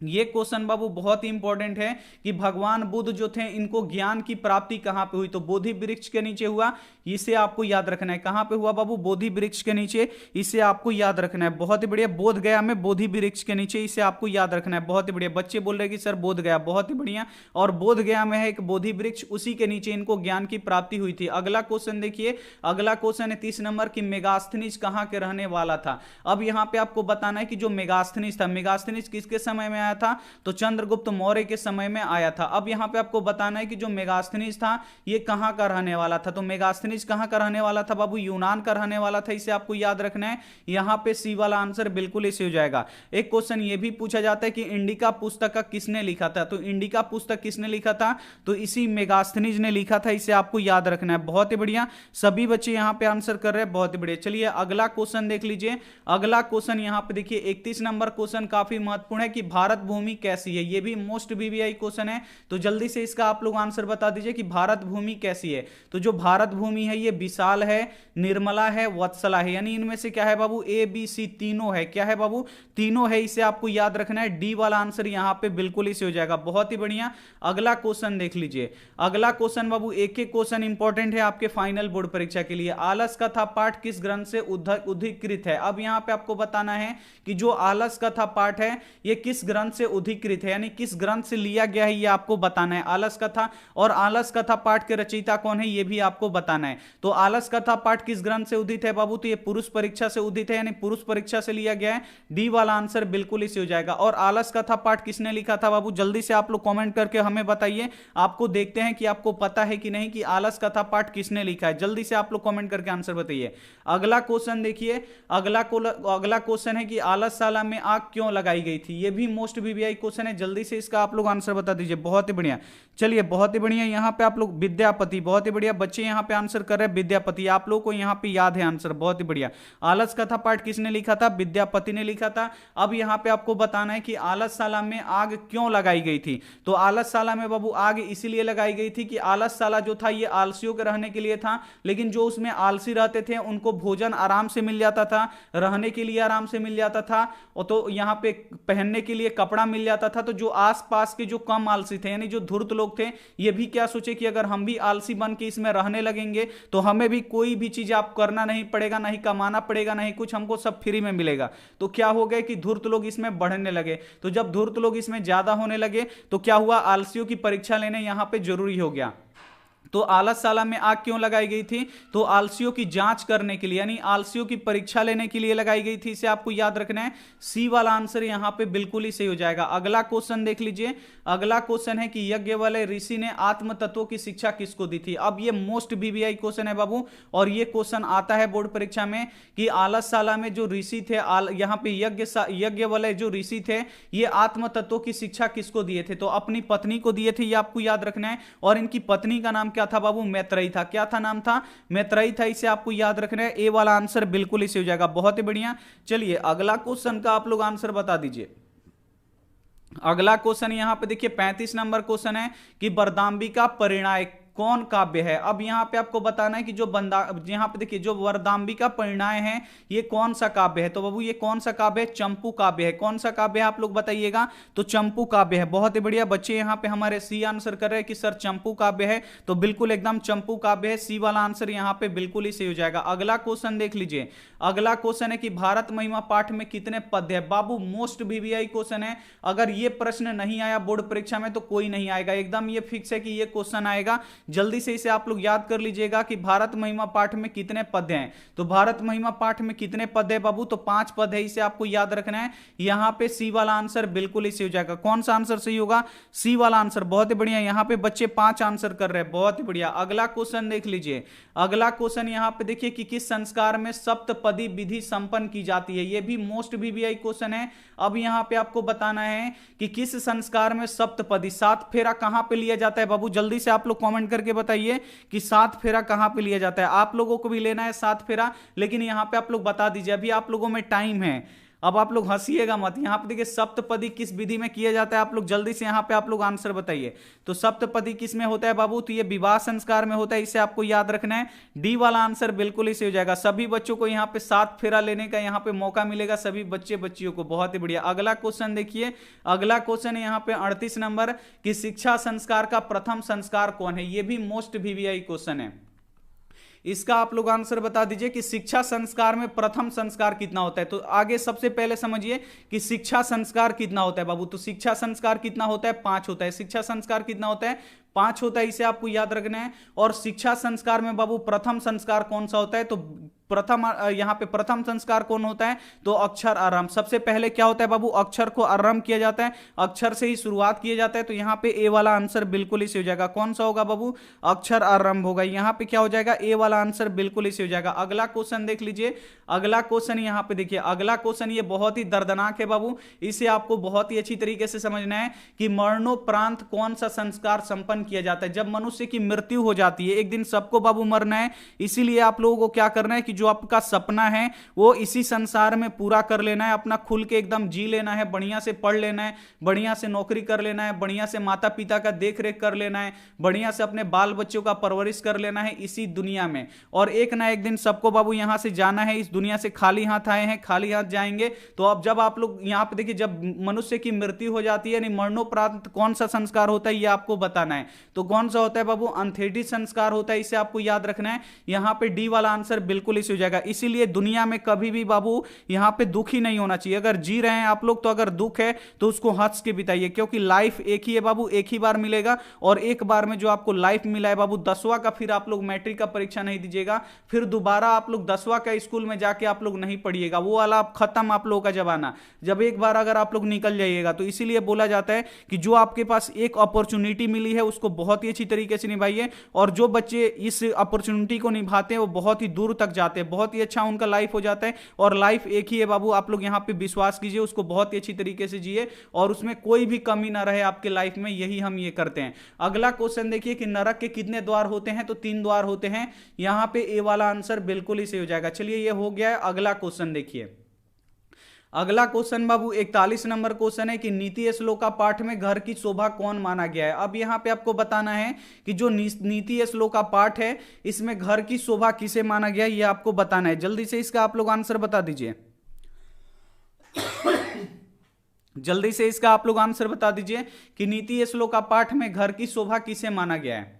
ये क्वेश्चन बाबू बहुत ही इंपॉर्टेंट है कि भगवान बुद्ध जो थे इनको ज्ञान की प्राप्ति कहां पे हुई, तो बोधि वृक्ष के नीचे हुआ, इसे आपको याद रखना है। कहां पे हुआ बाबू, बोधि वृक्ष के नीचे, इसे आपको याद रखना है। बहुत ही बढ़िया, बोध गया में बोधि वृक्ष के नीचे, इसे आपको याद रखना है। बहुत ही बढ़िया, बच्चे बोल रहे हैं कि सर बोध गया, बहुत ही बढ़िया। और बोध गया में है एक बोधि वृक्ष, उसी के नीचे इनको ज्ञान की प्राप्ति हुई थी। अगला क्वेश्चन देखिए, अगला क्वेश्चन है 30 नंबर की मेगास्थनीज कहां के रहने वाला था। अब यहां पे आपको बताना है कि जो मेगास्थनीज था, मेगास्थनीज किसके समय में आया था, तो चंद्रगुप्त मौर्य के समय में आया था। अब यहां पे आपको बताना है कि जो मेगास्थनीज था ये कहां का रहने वाला था, तो मेगास्थनीज कहां का रहने वाला था बाबू, यूनान का रहने वाला था, इसे आपको याद रखना है। यहां पे सी वाला आंसर बिल्कुल इसे हो जाएगा। एक क्वेश्चन ये भी पूछा जाता है कि इंडिका पुस्तक का किसने लिखा था, तो इंडिका पुस्तक किसने लिखा था, तो इसी मेगास्थनीज ने लिखा था, इसे आपको याद रखना है। बहुत ही बढ़िया, सभी बच्चे यहां पे आंसर कर रहे हैं, बहुत ही बढ़िया। चलिए अगला क्वेश्चन देख लीजिए। अगला क्वेश्चन यहां पे देखिए 31 नंबर क्वेश्चन काफी महत्वपूर्ण है कि भारत भूमि कैसी है, ये भी मोस्ट वीवीआई क्वेश्चन है। तो जल्दी से इसका आप लोग आंसर बता दीजिए कि भारत भूमि कैसी है। तो जो भारत भूमि है ये विशाल है, निर्मला है, वत्सला है, यानी इनमें से क्या है बाबू, ए बी सी तीनों है। क्या है बाबू, तीनों है, इसे आपको याद रखना है। डी वाला आंसर यहां पे बिल्कुल इसे हो जाएगा। बहुत ही बढ़िया, अगला क्वेश्चन देख लीजिए। अगला क्वेश्चन बाबू एक एक क्वेश्चन इंपॉर्टेंट है आपके फाइनल बोर्ड परीक्षा के लिए। आलस कथा पाठ किस ग्रंथ से उद्धृत है। अब यहां पे आपको बताना है कि जो आलस कथा पाठ है ये किस ग्रंथ से उद्धृत है, यानी किस ग्रंथ से लिया गया है, ये आपको बताना है। आलस कथा, और आलस कथा पाठ के रचयिता कौन है ये भी आपको बताना है। तो आलस कथा पाठ किस ग्रंथ से उद्धृत है बाबू, तो ये पुरुष परीक्षा से उद्धृत है, यानी पुरुष परीक्षा से लिया गया है। डी वाला आंसर बिल्कुल इसे हो जाएगा। और आलस कथा पाठ किसने लिखा था बाबू, जल्दी से आप लोग कमेंट करके हमें बताइए। आपको देखते हैं कि आपको पता है कि नहीं कि आलस कथा पाठ किसने लिखा है। जल्दी से आप लोग कमेंट करके आंसर बताइए। अगला क्वेश्चन देखिए, अगला क्वेश्चन है कि आलसशाला में आग क्यों लगाई गई थी। ये भी मोस्ट वीवीआई क्वेश्चन है, जल्दी से इसका आप लोग आंसर बता दीजिए। बहुत ही बढ़िया, चलिए बहुत ही बढ़िया। यहाँ पे आप लोग विद्यापति, बहुत ही बढ़िया बच्चे यहाँ पे आंसर कर रहे हैं विद्यापति, आप लोगों को यहाँ पे याद है आंसर, बहुत ही बढ़िया। आलस कथा पाठ किसने लिखा था? विद्यापति ने लिखा था। अब यहाँ पे आपको बताना है कि आलसशाला में आग क्यों लगाई गई थी। तो आलसशाला में बाबू आग इसीलिए लगाई गई थी कि आलसशाला जो था ये आलसियों के रहने के लिए था, लेकिन जो उसमें आलसी रहते थे उनको भोजन आराम से मिल जाता था, रहने के लिए आराम से मिल जाता था, और तो यहाँ पे पहनने के लिए कपड़ा मिल जाता था। तो जो आसपास के जो कम आलसी थे यानी जो धूर्त लोग थे, ये भी क्या सोचे कि अगर हम भी आलसी बन के इसमें रहने लगेंगे तो हमें भी कोई भी चीज आप करना नहीं पड़ेगा, नहीं कमाना पड़ेगा, नहीं कुछ, हमको सब फ्री में मिलेगा। तो क्या हो गया कि धूर्त लोग इसमें बढ़ने लगे। तो जब धूर्त लोग इसमें ज्यादा होने लगे तो क्या हुआ, आलसियों की परीक्षा लेने यहां पे जरूरी हो गया। तो आलसशाला में आग क्यों लगाई गई थी? तो आलसियों की जांच करने के लिए, यानी आलसियों की परीक्षा लेने के लिए लगाई गई थी। इसे आपको याद रखना है। सी वाला आंसर यहां पे बिल्कुल ही सही हो जाएगा। अगला क्वेश्चन देख लीजिए। अगला क्वेश्चन है कि यज्ञ वाले ऋषि ने आत्म तत्वों की शिक्षा किसको दी थी? अब ये मोस्ट बीबीआई क्वेश्चन है बाबू, और ये क्वेश्चन आता है बोर्ड परीक्षा में कि आलसशाला में जो ऋषि थे, यहां पे यज्ञ वाले जो ऋषि थे, ये आत्म तत्वों की शिक्षा किसको दिए थे? तो अपनी पत्नी को दिए थे, ये आपको याद रखना है। और इनकी पत्नी का नाम क्या था बाबू? मैत्रेयी था। क्या था नाम था? मैत्रेयी था। इसे आपको याद रखना है। ए वाला आंसर बिल्कुल इसे हो जाएगा। बहुत ही बढ़िया। चलिए अगला क्वेश्चन का आप लोग आंसर बता दीजिए। अगला क्वेश्चन यहां पे देखिए 35 नंबर क्वेश्चन है कि वरदांबिका परिणय कौन काव्य है? अब यहां पे आपको बताना है कि जो यहां पे देखिए जो वरदांबिका परिणय है ये कौन सा काव्य है? तो बाबू ये कौन सा काव्य है? चंपू काव्य है। कौन सा काव्य है आप लोग बताइएगा? तो चंपू काव्य है। बहुत ही बढ़िया बच्चे यहां पे हमारे सी आंसर कर रहे हैं कि सर चंपू काव्य है, तो बिल्कुल एकदम चंपू काव्य है। सी वाला आंसर यहां पे बिल्कुल ही सही हो जाएगा। अगला क्वेश्चन देख लीजिए। अगला क्वेश्चन है कि भारत महिमा पाठ में कितने पद है? बाबू मोस्ट बीबीआई क्वेश्चन है। अगर ये प्रश्न नहीं आया बोर्ड परीक्षा में तो कोई नहीं आएगा, एकदम ये फिक्स है कि ये क्वेश्चन आएगा। जल्दी से इसे आप लोग याद कर लीजिएगा कि भारत महिमा पाठ में कितने पद हैं। तो भारत महिमा पाठ में कितने पद है बाबू? तो 5 पद है। इसे आपको याद रखना है। यहां पे सी वाला आंसर बिल्कुल ही सही हो जाएगा। कौन सा आंसर सही होगा? सी वाला आंसर। बहुत ही बढ़िया। यहां पे बच्चे 5 आंसर कर रहे हैं। बहुत ही बढ़िया। अगला क्वेश्चन देख लीजिए। अगला क्वेश्चन यहां पे देखिए कि किस संस्कार में सप्तपदी विधि संपन्न की जाती है? यह भी मोस्ट बीबीआई क्वेश्चन है। अब यहां पे आपको बताना है कि किस संस्कार में सप्तपदी, 7 फेरा कहां पे लिया जाता है बाबू? जल्दी से आप लोग कमेंट करके बताइए कि 7 फेरा कहां पे लिया जाता है। आप लोगों को भी लेना है 7 फेरा, लेकिन यहां पे आप लोग बता दीजिए, अभी आप लोगों में टाइम है। अब आप लोग हंसिएगा मत। यहां पे देखिए सप्तपदी किस विधि में किया जाता है? आप लोग जल्दी से यहां पे आप लोग आंसर बताइए। तो सप्तपदी किस में होता है बाबू? तो ये विवाह संस्कार में होता है। इसे आपको याद रखना है। डी वाला आंसर बिल्कुल ही सही हो जाएगा। सभी बच्चों को यहां पे 7 फेरा लेने का यहां पे मौका मिलेगा, सभी बच्चे बच्चियों को। बहुत ही बढ़िया। अगला क्वेश्चन देखिए। अगला क्वेश्चन है यहां पे 38 नंबर कि शिक्षा संस्कार का प्रथम संस्कार कौन है? यह भी मोस्ट बीबीआई क्वेश्चन है। इसका आप लोग आंसर बता दीजिए कि शिक्षा संस्कार में प्रथम संस्कार कितना होता है। तो आगे सबसे पहले समझिए कि शिक्षा संस्कार कितना होता है बाबू। तो शिक्षा संस्कार कितना होता है? 5 होता है। शिक्षा संस्कार कितना होता है? 5 होता है। इसे आपको याद रखना है। और शिक्षा संस्कार में बाबू प्रथम संस्कार कौन सा होता है? तो प्रथम यहां पे प्रथम संस्कार कौन होता है? तो अक्षर आरंभ। सबसे पहले क्या होता है बाबू? अक्षर को आरंभ किया जाता है, अक्षर से ही शुरुआत किया जाता है। तो यहां पे ए वाला आंसर बिल्कुल ही सही हो जाएगा। कौन सा होगा बाबू? अक्षर आरंभ होगा। यहां पे क्या हो जाएगा? ए वाला आंसर बिल्कुल ही सही हो जाएगा। अगला क्वेश्चन देख लीजिए। अगला क्वेश्चन यहां पे देखिए। अगला क्वेश्चन ये बहुत ही दर्दनाक है बाबू। इसे आपको बहुत ही अच्छी तरीके से समझना है कि मरणोपरांत कौन सा संस्कार संपन्न किया जाता है? जब मनुष्य की मृत्यु हो जाती है, एक दिन सबको बाबू मरना है, इसीलिए आप लोगों को क्या करना है कि जो आपका सपना है वो इसी संसार में पूरा कर लेना है। अपना खुल के एकदम जी लेना है, बढ़िया से पढ़ लेना है, बढ़िया से नौकरी कर लेना है, बढ़िया से माता पिता का देख रेख कर लेना है, बढ़िया से अपने बाल बच्चों का परवरिश कर लेना है इसी दुनिया में। और एक ना एक दिन सबको बाबू यहां से जाना है। इस दुनिया से खाली हाथ आए हैं, खाली हाथ जाएंगे। तो अब जब आप लोग यहां पे देखिए, जब मनुष्य की मृत्यु हो जाती है, यानी मरणोपरांत कौन सा संस्कार होता है ये आपको बताना है। तो कौन सा होता है बाबू? अंत्येष्टि संस्कार होता है। इसे आपको याद रखना है। यहां पे डी वाला आंसर बिल्कुल इसी हो जाएगा। इसीलिए दुनिया में कभी भी बाबू यहां पे दुखी नहीं होना चाहिए। अगर जी रहे हैं आप लोग तो अगर दुख है तो उसको हंस के बिताइए, क्योंकि लाइफ एक ही है बाबू, एक ही बार मिलेगा। और एक बार में जो आपको लाइफ मिला है बाबू 10वां का, फिर आप लोग मैट्रिक का परीक्षा नहीं दीजिएगा, फिर दोबारा आप लोग 10वां का स्कूल में जाके आप लोग नहीं पढ़िएगा। वो वाला खत्म आप लोगों का जमाना, जब एक बार अगर आप लोग निकल जाइएगा। तो इसीलिए बोला जाता है कि जो आपके पास एक अपॉर्चुनिटी मिली है उसको बहुत ही अच्छी तरीके से निभाइए। और जो बच्चे इस अपॉर्चुनिटी को निभाते हैं वो बहुत ही दूर तक जाते हैं। जाते हैं, बहुत ही अच्छा उनका लाइफ हो जाता है। और लाइफ एक ही है बाबू, आप लोग यहाँ पे विश्वास कीजिए, उसको बहुत ही अच्छी तरीके से जिए और उसमें कोई भी कमी ना रहे आपके लाइफ में, यही हम ये करते हैं। अगला क्वेश्चन देखिए कि नरक के कितने द्वार होते हैं, तो 3 द्वार होते हैं। यहां पे ए वाला आंसर बिल्कुल ही सही हो जाएगा। चलिए ये हो गया है। अगला क्वेश्चन देखिए, अगला क्वेश्चन बाबू 41 नंबर क्वेश्चन है कि नीति श्लोका पाठ में घर की शोभा कौन माना गया है। अब यहां पे आपको बताना है कि जो नीति श्लोका पाठ है इसमें घर की शोभा किसे माना गया है, ये आपको बताना है। जल्दी से इसका आप लोग आंसर बता दीजिए, जल्दी से इसका आप लोग आंसर बता दीजिए कि नीति श्लोका पाठ में घर की शोभा किसे माना गया है।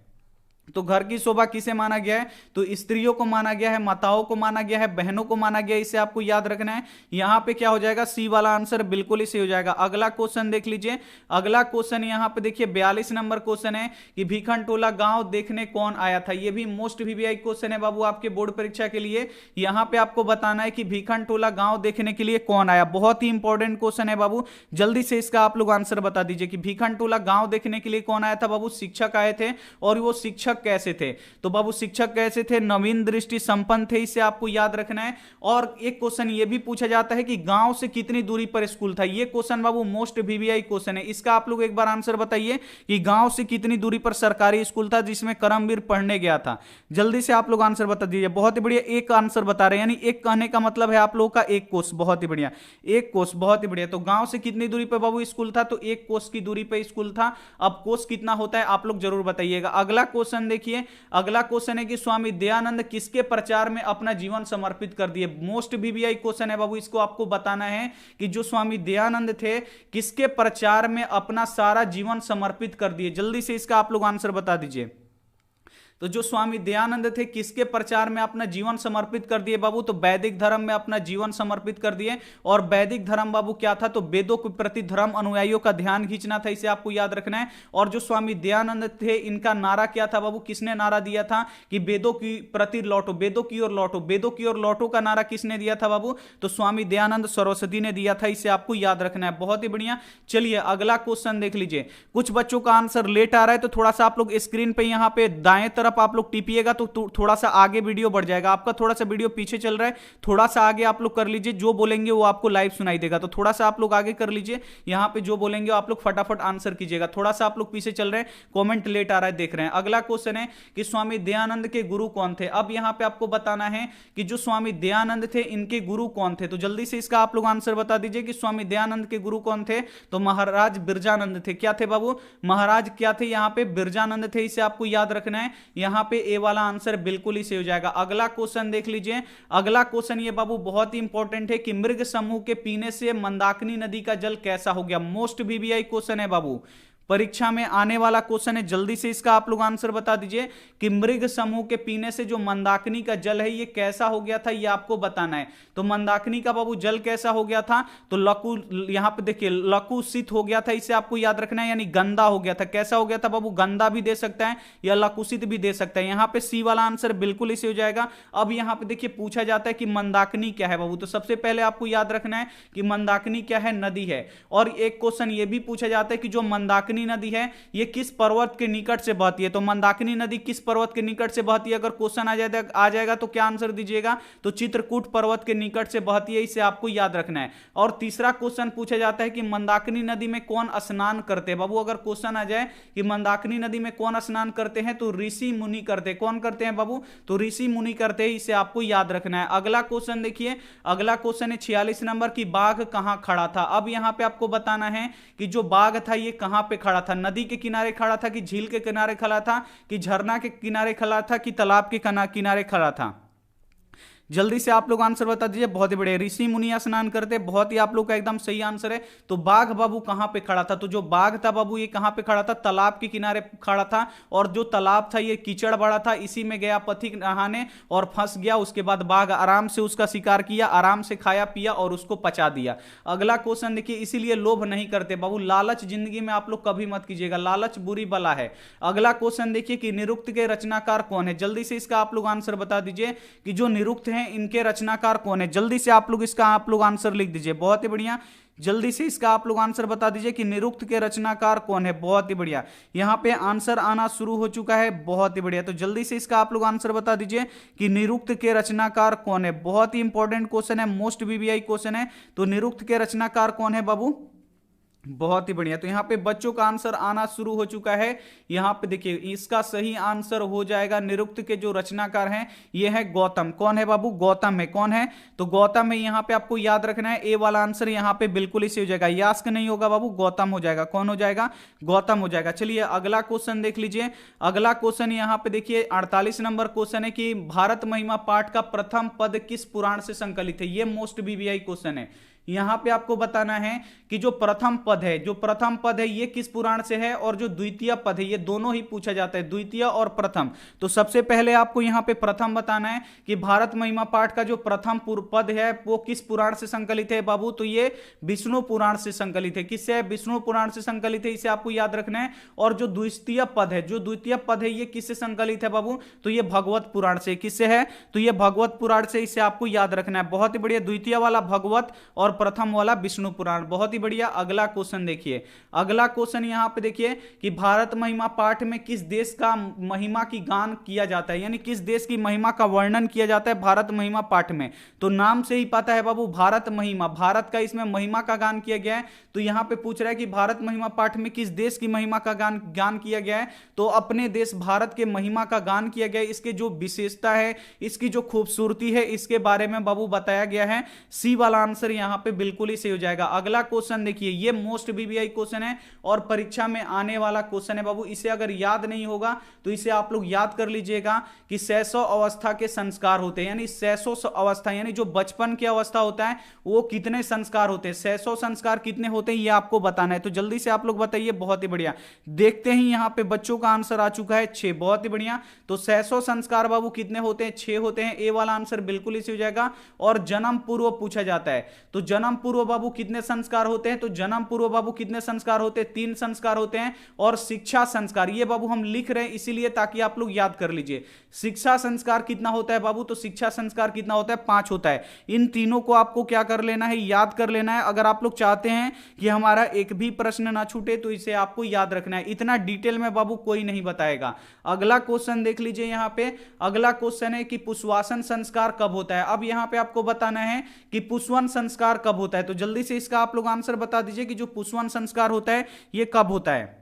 तो घर की शोभा किसे माना गया है, तो स्त्रियों को माना गया है, माताओं को माना गया है, बहनों को माना गया है। इसे आपको याद रखना है। यहां पे क्या हो जाएगा, सी वाला आंसर बिल्कुल ही सही हो जाएगा। अगला क्वेश्चन देख लीजिए, अगला क्वेश्चन यहां पे देखिए 42 नंबर क्वेश्चन है कि भीखनटोला गांव देखने कौन आया था। यह भी मोस्ट वीवीआई क्वेश्चन है बाबू आपके बोर्ड परीक्षा के लिए। यहां पे आपको बताना है कि भीखनटोला गांव देखने के लिए कौन आया। बहुत ही इंपॉर्टेंट क्वेश्चन है बाबू, जल्दी से इसका आप लोग आंसर बता दीजिए कि भीखनटोला गांव देखने के लिए कौन आया था। बाबू शिक्षक आए थे, और वो शिक्षक कैसे थे, तो बाबू शिक्षक कैसे थे, नवीन दृष्टि संपन्न थे, इसे आपको याद रखना है। और एक क्वेश्चन ये भी पूछा जाता है कि गांव से कितनी दूरी पर स्कूल था। ये क्वेश्चन बाबू मोस्ट वीवीआई क्वेश्चन है। इसका आप लोग एक बार आंसर बताइए कि गांव से कितनी दूरी पर सरकारी स्कूल था जिसमें करमवीर पढ़ने गया था। जल्दी से आप लोग आंसर बता दीजिए। बहुत ही बढ़िया, एक आंसर बता रहे हैं, यानी एक कहने का मतलब है आप लोगों का एक कोस। बहुत ही बढ़िया, एक कोस, बहुत ही बढ़िया। तो गांव से कितनी दूरी पर बाबू स्कूल था, तो एक कोस की दूरी पर स्कूल था। अब कोस कितना होता है आप लोग जरूर बताइएगा। अगला क्वेश्चन देखिए, अगला क्वेश्चन है कि स्वामी दयानंद किसके प्रचार में अपना जीवन समर्पित कर दिए। मोस्ट वीवीआई क्वेश्चन है बाबू, इसको आपको बताना है कि जो स्वामी दयानंद थे किसके प्रचार में अपना सारा जीवन समर्पित कर दिए। जल्दी से इसका आप लोग आंसर बता दीजिए। तो जो स्वामी दयानंद थे किसके प्रचार में अपना जीवन समर्पित कर दिए बाबू, तो वैदिक धर्म में अपना जीवन समर्पित कर दिए। और वैदिक धर्म बाबू क्या था, तो वेदों के प्रति धर्म अनुयायियों का ध्यान खींचना था, इसे आपको याद रखना है। और जो स्वामी दयानंद थे इनका नारा क्या था बाबू, किसने नारा दिया था कि वेदों की प्रति लौटो, वेदों की ओर लौटो, वेदों की ओर लौटो का नारा किसने दिया था बाबू, तो स्वामी दयानंद सरस्वती ने दिया था, इसे आपको याद रखना है। बहुत ही बढ़िया। चलिए अगला क्वेश्चन देख लीजिए। कुछ बच्चों का आंसर लेट आ रहा है, तो थोड़ा सा आप लोग स्क्रीन पे यहां पे दाएं तरफ आप लोग टिपिएगा तो थोड़ा सा आगे वीडियो बढ़ जाएगा। आपका थोड़ा सा वीडियो पीछे चल रहा है, थोड़ा सा आगे आप लोग कर लीजिए, जो बोलेंगे वो आपको लाइव सुनाई देगा। तो थोड़ा सा आप लोग आगे कर लीजिए, यहां पे जो बोलेंगे आप लोग फटाफट आंसर कीजिएगा। थोड़ा सा आप लोग पीछे चल रहे हैं, कमेंट लेट आ रहा है, देख रहे हैं। अगला क्वेश्चन है कि स्वामी दयानंद के गुरु कौन थे। अब यहां पे आपको बताना है कि जो स्वामी दयानंद थे इनके गुरु कौन थे। तो जल्दी से इसका आप लोग आंसर बता दीजिए कि स्वामी दयानंद के गुरु कौन थे, तो महाराज बिरजानंद थे। क्या थे बाबू, महाराज क्या थे, यहां पे बिरजानंद थे, इसे आपको याद रखना है। यहां पे ए वाला आंसर बिल्कुल ही सही हो जाएगा। अगला क्वेश्चन देख लीजिए। अगला क्वेश्चन ये बाबू बहुत ही इंपॉर्टेंट है कि मृग समूह के पीने से मंदाकिनी नदी का जल कैसा हो गया। मोस्ट वीवीआई क्वेश्चन है बाबू, परीक्षा में आने वाला क्वेश्चन है। जल्दी से इसका आप लोग आंसर बता दीजिए कि मृग समूह के पीने से जो मंदाकिनी का जल है ये कैसा हो गया था, ये आपको बताना है। तो मंदाकिनी का बाबू जल कैसा हो गया था, तो लकु, यहां पे देखिए लकुसित हो गया था, इसे आपको याद रखना है, यानी गंदा हो गया था। कैसा हो गया था बाबू, गंदा भी दे सकता है या लकुसित भी दे सकता है। यहां पे सी वाला आंसर बिल्कुल ही सही हो जाएगा। अब यहां पे देखिए पूछा जाता है कि मंदाकिनी क्या है बाबू, तो सबसे पहले आपको याद रखना है कि मंदाकिनी क्या है, नदी है। और एक क्वेश्चन ये भी पूछा जाता है कि जो मंदाकिनी नदी है ये किस पर्वत के निकट से बहती है। तो मंदाकिनी नदी किस पर्वत के निकट से बहती है, अगर क्वेश्चन आ जाएगा तो क्या आंसर दीजिएगा, तो चित्रकूट पर्वत के निकट से बहती है, इसे आपको याद रखना है। और तीसरा क्वेश्चन पूछा जाता है कि मंदाकिनी नदी में कौन स्नान करते हैं बाबू। अगर क्वेश्चन आ जाए कि मंदाकिनी नदी में कौन स्नान करते हैं, तो ऋषि मुनि करते हैं। कौन करते हैं बाबू, तो ऋषि मुनि करते हैं, इसे आपको याद रखना है। अगला क्वेश्चन देखिए, अगला क्वेश्चन है 46 नंबर की बाघ कहां खड़ा था। अब यहां पे आपको बताना है कि जो बाघ था ये कहां पे खड़ा था, नदी के किनारे खड़ा था कि झील के किनारे खड़ा था कि झरना के किनारे खड़ा था कि तालाब के किनारे खड़ा था। जल्दी से आप लोग आंसर बता दीजिए। बहुत ही बढ़िया, ऋषि मुनि स्नान करते, बहुत ही आप लोग का एकदम सही आंसर है। तो बाघ बाबू कहां पे खड़ा था, तो जो बाघ था बाबू ये कहां पे खड़ा था, तालाब के किनारे खड़ा था। और जो तालाब था ये कीचड़ बड़ा था, इसी में गया पथिक नहाने और फंस गया। उसके बाद बाघ आराम से उसका शिकार किया, आराम से खाया पिया और उसको पचा दिया। अगला क्वेश्चन देखिए, इसीलिए लोभ नहीं करते बाबू, लालच जिंदगी में आप लोग कभी मत कीजिएगा, लालच बुरी बला है। अगला क्वेश्चन देखिए कि निरुक्त के रचनाकार कौन है। जल्दी से इसका आप लोग आंसर बता दीजिए कि जो निरुक्त है हैं, इनके रचनाकार कौन है? जल्दी से आप लोग इसका आंसर लिख दीजिए। बहुत ही बढ़िया, जल्दी से इसका आप लोग आंसर बता दीजिए कि निरुक्त के रचनाकार कौन है। बहुत ही बढ़िया, यहां पे आंसर आना शुरू हो चुका है। बहुत ही बढ़िया, तो जल्दी से इसका आप लोग आंसर बता दीजिए कि निरुक्त के रचनाकार कौन है। बहुत ही इंपॉर्टेंट क्वेश्चन है, मोस्ट वीवीआई क्वेश्चन है। तो निरुक्त के रचनाकार कौन है बाबू? बहुत ही बढ़िया, तो यहां पे बच्चों का आंसर आना शुरू हो चुका है। यहां पे देखिए इसका सही आंसर हो जाएगा, निरुक्त के जो रचनाकार हैं ये है गौतम। कौन है बाबू? गौतम है। कौन है? तो गौतम है। यहां पे आपको याद रखना है, ए वाला आंसर यहां पे बिल्कुल इसी हो जाएगा। यास्क नहीं होगा बाबू, गौतम हो जाएगा। कौन हो जाएगा? गौतम हो जाएगा। चलिए अगला क्वेश्चन देख लीजिए। अगला क्वेश्चन यहां पे देखिए 48 नंबर क्वेश्चन है कि भारत महिमा पाठ का प्रथम पद किस पुराण से संकलित है? ये मोस्ट वीवीआई क्वेश्चन है। यहां पे आपको बताना है कि जो प्रथम पद है ये किस पुराण से है, और जो द्वितीय पद है ये दोनों ही पूछा जाता है, द्वितीय और प्रथम। तो सबसे पहले आपको यहां पे प्रथम बताना है कि भारत महिमा पाठ का जो प्रथम पद है वो किस पुराण से संकलित है बाबू? तो ये विष्णु पुराण से संकलित है। किससे है? विष्णु पुराण से संकलित है, इसे आपको याद रखना है। और जो द्वितीय पद है ये किससे संकलित है बाबू? तो ये भगवत पुराण से। किससे है? तो ये भगवत पुराण से, इसे आपको याद रखना है। बहुत ही बढ़िया, द्वितीय वाला भगवत और प्रथम वाला विष्णु पुराण। बहुत ही बढ़िया। अगला क्वेश्चन देखिए, अगला क्वेश्चन यहां पे देखिए कि भारत महिमा पाठ में किस देश का महिमा की गान किया जाता है, यानी किस देश की महिमा का वर्णन किया जाता है भारत महिमा पाठ में? तो नाम से ही पता है बाबू, भारत महिमा, भारत का इसमें महिमा का गान किया गया है। तो यहां पे पूछ रहा है कि भारत महिमा पाठ में किस देश की महिमा का गान किया गया है? तो अपने देश भारत के महिमा का गान किया गया है। इसके जो विशेषता है, इसकी जो खूबसूरती है, इसके बारे में बाबू बताया गया है। सी वाला आंसर यहां पे बिल्कुल ही सही हो जाएगा। अगला क्वेश्चन देखिए, ये मोस्ट वीवीआई क्वेश्चन है और परीक्षा में आने वाला क्वेश्चन है बाबू। इसे अगर याद नहीं होगा तो इसे आप लोग याद कर लीजिएगा कि शैशव अवस्था के संस्कार होते हैं, यानी शैशव अवस्था यानी जो बचपन की अवस्था होता है वो कितने संस्कार होते हैं, शैशव संस्कार कितने होते हैं ये आपको बताना है। तो जल्दी से आप लोग बताइए। बहुत ही बढ़िया, देखते ही यहां पे बच्चों का आंसर आ चुका है 6। बहुत ही बढ़िया, तो शैशव संस्कार बाबू कितने होते हैं? 6 होते हैं। ए वाला आंसर बिल्कुल इसी हो जाएगा। और जन्म पूर्व पूछा जाता है, तो जन्म पूर्व बाबू कितने संस्कार होते हैं? तो जन्म पूर्व बाबू कितने संस्कार होते हैं? 3 संस्कार होते हैं। और शिक्षा संस्कार, ये बाबू हम लिख रहे हैं इसीलिए ताकि आप लोग याद कर लीजिए। शिक्षा संस्कार कितना होता है बाबू? तो शिक्षा संस्कार कितना होता है? 5 होता है। इन तीनों को आपको क्या कर लेना है? याद कर लेना है। अगर आप लोग चाहते हैं कि हमारा एक भी प्रश्न ना छूटे तो इसे आपको याद रखना है। इतना डिटेल में बाबू कोई नहीं बताएगा। अगला क्वेश्चन देख लीजिए। यहां पे अगला क्वेश्चन है कि पुष्पवासन संस्कार कब होता है? अब यहां पे आपको बताना है कि पुष्पवन संस्कार कब होता है। तो जल्दी से इसका आप लोग आंसर बता दीजिए कि जो पुष्पवन संस्कार होता है ये कब होता है।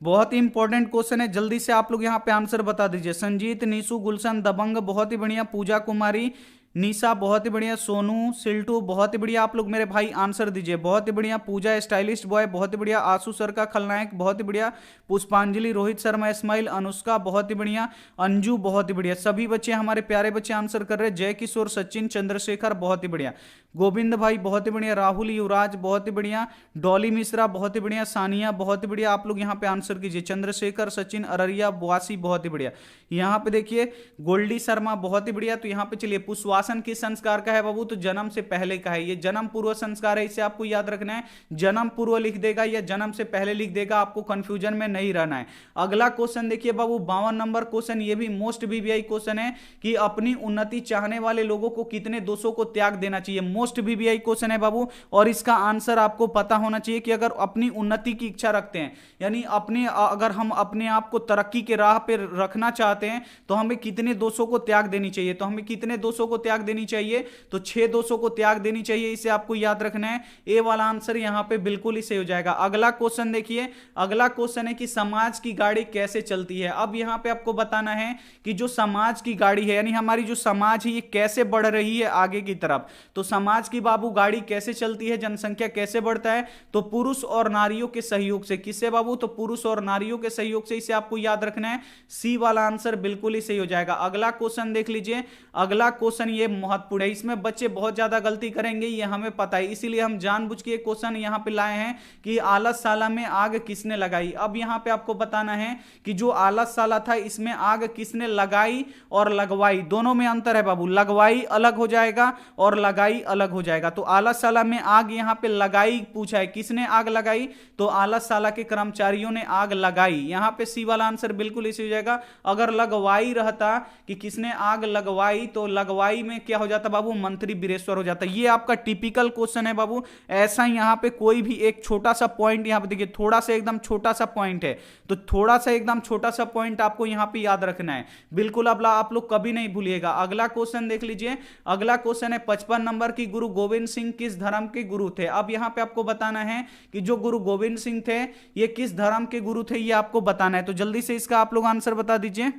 बहुत ही इंपॉर्टेंट क्वेश्चन है, जल्दी से आप लोग यहां पे आंसर बता दीजिए। संजीत, निशु, गुलशन, दबंग, बहुत ही बढ़िया। पूजा कुमारी, निशा, बहुत ही बढ़िया। सोनू, सिल्टू, बहुत ही बढ़िया। आप लोग मेरे भाई आंसर दीजिए। बहुत ही बढ़िया। पूजा, स्टाइलिस्ट बॉय, बहुत ही बढ़िया। आशु सर का खलनायक, बहुत ही बढ़िया। पुष्पांजलि, रोहित शर्मा, इस्माइल, अनुष्का, बहुत ही बढ़िया। अंजू, बहुत ही बढ़िया। सभी बच्चे हमारे प्यारे बच्चे आंसर कर रहे हैं। जय किशोर, सचिन, चंद्रशेखर, बहुत ही बढ़िया। गोविंद भाई, बहुत ही बढ़िया। राहुल, युवराज, बहुत ही बढ़िया। डॉली मिश्रा, बहुत ही बढ़िया। सानिया, बहुत ही बढ़िया। आप लोग यहाँ पे आंसर कीजिए। चंद्रशेखर, सचिन, अररिया, बुआसी, बहुत ही बढ़िया। यहाँ पे देखिए गोल्डी शर्मा, बहुत ही बढ़िया। तो यहाँ पे चलिए पुष्पवासन किस संस्कार का है बाबू? तो जन्म से पहले का है। ये जन्म पूर्व संस्कार है, इसे आपको याद रखना है। जन्म पूर्व लिख देगा या जन्म से पहले लिख देगा, आपको कंफ्यूजन में नहीं रहना है। अगला क्वेश्चन देखिए बाबू, 52 नंबर क्वेश्चन, ये भी मोस्ट वीवीआई क्वेश्चन है कि अपनी उन्नति चाहने वाले लोगों को कितने दोषों को त्याग देना चाहिए। मोस्ट वीवीआई क्वेश्चन है बाबू, और इसका आंसर आपको पता होना चाहिए कि अगर अपनी उन्नति की इच्छा रखते हैं, यानी अगर हम अपने आप को तरक्की के राह पे रखना चाहते हैं तो हमें कितने दोषों को त्याग देनी चाहिए। तो हमें कितने दोषों को त्याग देनी चाहिए? तो 6 दोषों को त्याग देनी चाहिए, इसे आपको याद रखना है। ए वाला आंसर यहां पे बिल्कुल ही सही हो जाएगा। अगला क्वेश्चन देखिए, अगला क्वेश्चन है कि समाज की गाड़ी कैसे चलती है। अब यहां पे आपको बताना है कि जो समाज की गाड़ी है, यानी हमारी जो समाज है ये कैसे बढ़ रही है आगे की तरफ। तो समाज की बाबू गाड़ी कैसे चलती है, जनसंख्या कैसे बढ़ता है? तो पुरुष और नारियों के सहयोग से। किससे बाबू? तो पुरुष और नारियों के सहयोग से, इसे आपको याद रखना है। सी वाला आंसर बिल्कुल ही सही हो जाएगा। अगला क्वेश्चन देख लीजिए। अगला क्वेश्चन ये महत्वपूर्ण है, इसमें बच्चे बहुत ज्यादा गलती करेंगे, ये हमें पता है, इसीलिए हम जानबूझ के क्वेश्चन यहां पे लाए हैं कि आलसशाला में आग किसने लगाई। अब यहां पे आपको बताना है कि जो आलसशाला था इसमें आग किसने लगाई और लगवाई, दोनों में अंतर है बाबू। लगवाई अलग हो जाएगा और लगाई अलग हो जाएगा। तो आलसशाला में आग यहां पे लगाई पूछा है, किसने आग लगाई, तो आलसशाला के कर्मचारियों ने आग लगाई। यहां पे सी वाला आंसर बिल्कुल इसी हो जाएगा। अगर लगवाई रहता कि किसने आग लगवाई, तो लगवाई में क्या हो जाता बाबू, मंत्री बीरेश्वर हो जाता। ये आपका टिपिकल क्वेश्चन है बाबू। ऐसा यहां पे कोई भी एक छोटा सा पॉइंट, यहां पे देखिए थोड़ा सा एकदम छोटा सा पॉइंट है, तो थोड़ा सा एकदम छोटा सा पॉइंट आपको यहां पे याद रखना है बिल्कुल। अब आप लोग कभी नहीं भूलिएगा। अगला क्वेश्चन देख लीजिए। अगला क्वेश्चन है 55 नंबर की, गुरु गोविंद सिंह किस धर्म के गुरु थे। अब यहां पे आपको बताना है कि जो गुरु गोविंद सिंह थे ये किस धर्म के गुरु थे, ये आपको बताना है। तो जल्दी से इसका आप लोग आंसर बता दीजिए।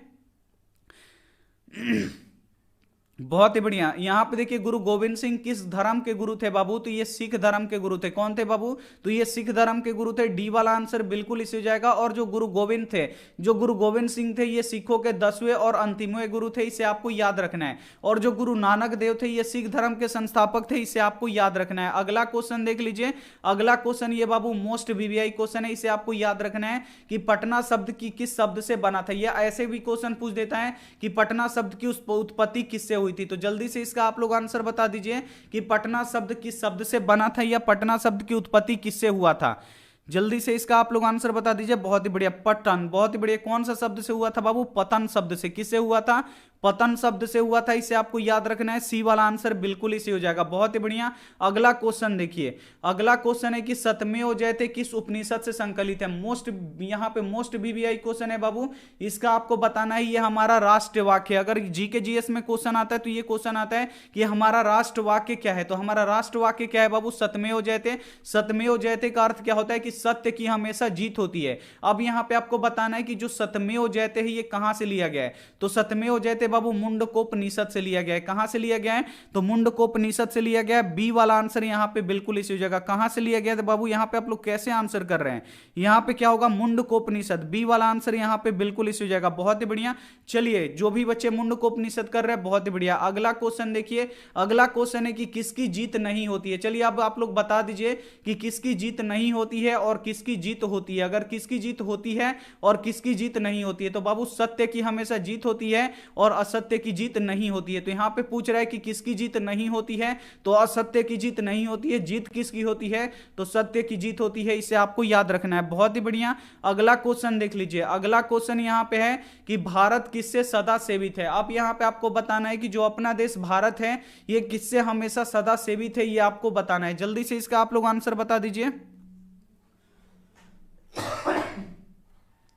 बहुत ही बढ़िया। यहां पे देखिए गुरु गोविंद सिंह किस धर्म के गुरु थे बाबू, तो ये सिख धर्म के गुरु थे। कौन थे बाबू, तो ये सिख धर्म के गुरु थे। डी वाला आंसर बिल्कुल इसे हो जाएगा। और जो गुरु गोविंद थे, जो गुरु गोविंद सिंह थे, ये सिखों के 10वें और अंतिमवें गुरु थे, इसे आपको याद रखना है। और जो गुरु नानक देव थे, ये सिख धर्म के संस्थापक थे, इसे आपको याद रखना है। अगला क्वेश्चन देख लीजिए। अगला क्वेश्चन ये बाबू मोस्ट वीवीआई क्वेश्चन है, इसे आपको याद रखना है कि पटना शब्द की किस शब्द से बना था। यह ऐसे भी क्वेश्चन पूछ देता है कि पटना शब्द की उत्पत्ति किससे हुई थी। तो जल्दी से इसका आप लोग आंसर बता दीजिए कि पटना शब्द किस शब्द से बना था, या पटना शब्द की उत्पत्ति किससे हुआ था। जल्दी से इसका आप लोग आंसर बता दीजिए। बहुत ही बढ़िया, पतन। बहुत ही बढ़िया। कौन सा शब्द से हुआ था बाबू, पतन शब्द से। किससे हुआ था, पतन शब्द से हुआ था, इसे आपको याद रखना है। सी वाला आंसर बिल्कुल इसी हो जाएगा। बहुत ही बढ़िया। अगला क्वेश्चन देखिए। अगला क्वेश्चन है कि सतमेव जयते किस उपनिषद से संकलित है। मोस्ट, यहां पे मोस्ट वीवीआई क्वेश्चन है बाबू। इसका आपको बताना है, ये हमारा राष्ट्र वाक्य। अगर जीके जीएस में क्वेश्चन आता है तो ये क्वेश्चन आता है कि हमारा राष्ट्र वाक्य क्या है। तो हमारा राष्ट्र वाक्य क्या है बाबू, सतमेव जयते। सतमेव जयते का अर्थ क्या होता है कि सत्य की हमेशा जीत होती है। अब यहां पे आपको बताना है कि जो सतमेव जयते है ये कहां से लिया गया है। तो सतमेव जयते बाबू मुंडकोपनिषद से लिया गया है। कहां से लिया गया है, तो मुंडकोपनिषद से लिया गया है। बी वाला आंसर यहां पे बिल्कुल इसी जगह। कहां से लिया गया है बाबू, यहां पे आप लोग कैसे आंसर कर रहे हैं, यहां पे क्या होगा, मुंडकोपनिषद। बी वाला आंसर यहां पे बिल्कुल इसी जगह। बहुत ही बढ़िया। चलिए, जो भी बच्चे मुंडकोपनिषद कर रहे हैं, बहुत ही बढ़िया। अगला क्वेश्चन देखिए। अगला क्वेश्चन है कि किसकी जीत नहीं होती है। चलिए अब आप लोग बता दीजिए कि किसकी जीत नहीं होती है और किसकी जीत होती है। अगर किसकी जीत होती है और किसकी जीत नहीं होती है, तो बाबू सत्य की हमेशा जीत होती है और असत्य की जीत नहीं होती है। तो यहां पे पूछ रहा है कि किसकी जीत नहीं होती है, तो असत्य की जीत नहीं होती है। जीत किसकी होती है, तो सत्य की जीत होती है। इसे आपको याद रखना है। बहुत ही बढ़िया। अगला क्वेश्चन देख लीजिए। अगला क्वेश्चन यहां पे है कि भारत किससे सदा सेवित है। अब यहां पे आपको बताना है कि जो अपना देश भारत है ये किससे हमेशा सदा सेवित है, ये आपको बताना है। जल्दी से इसका आप लोग आंसर बता दीजिए।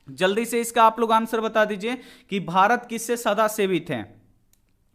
जल्दी से इसका आप लोग आंसर बता दीजिए कि भारत किससे सदा सेवित है।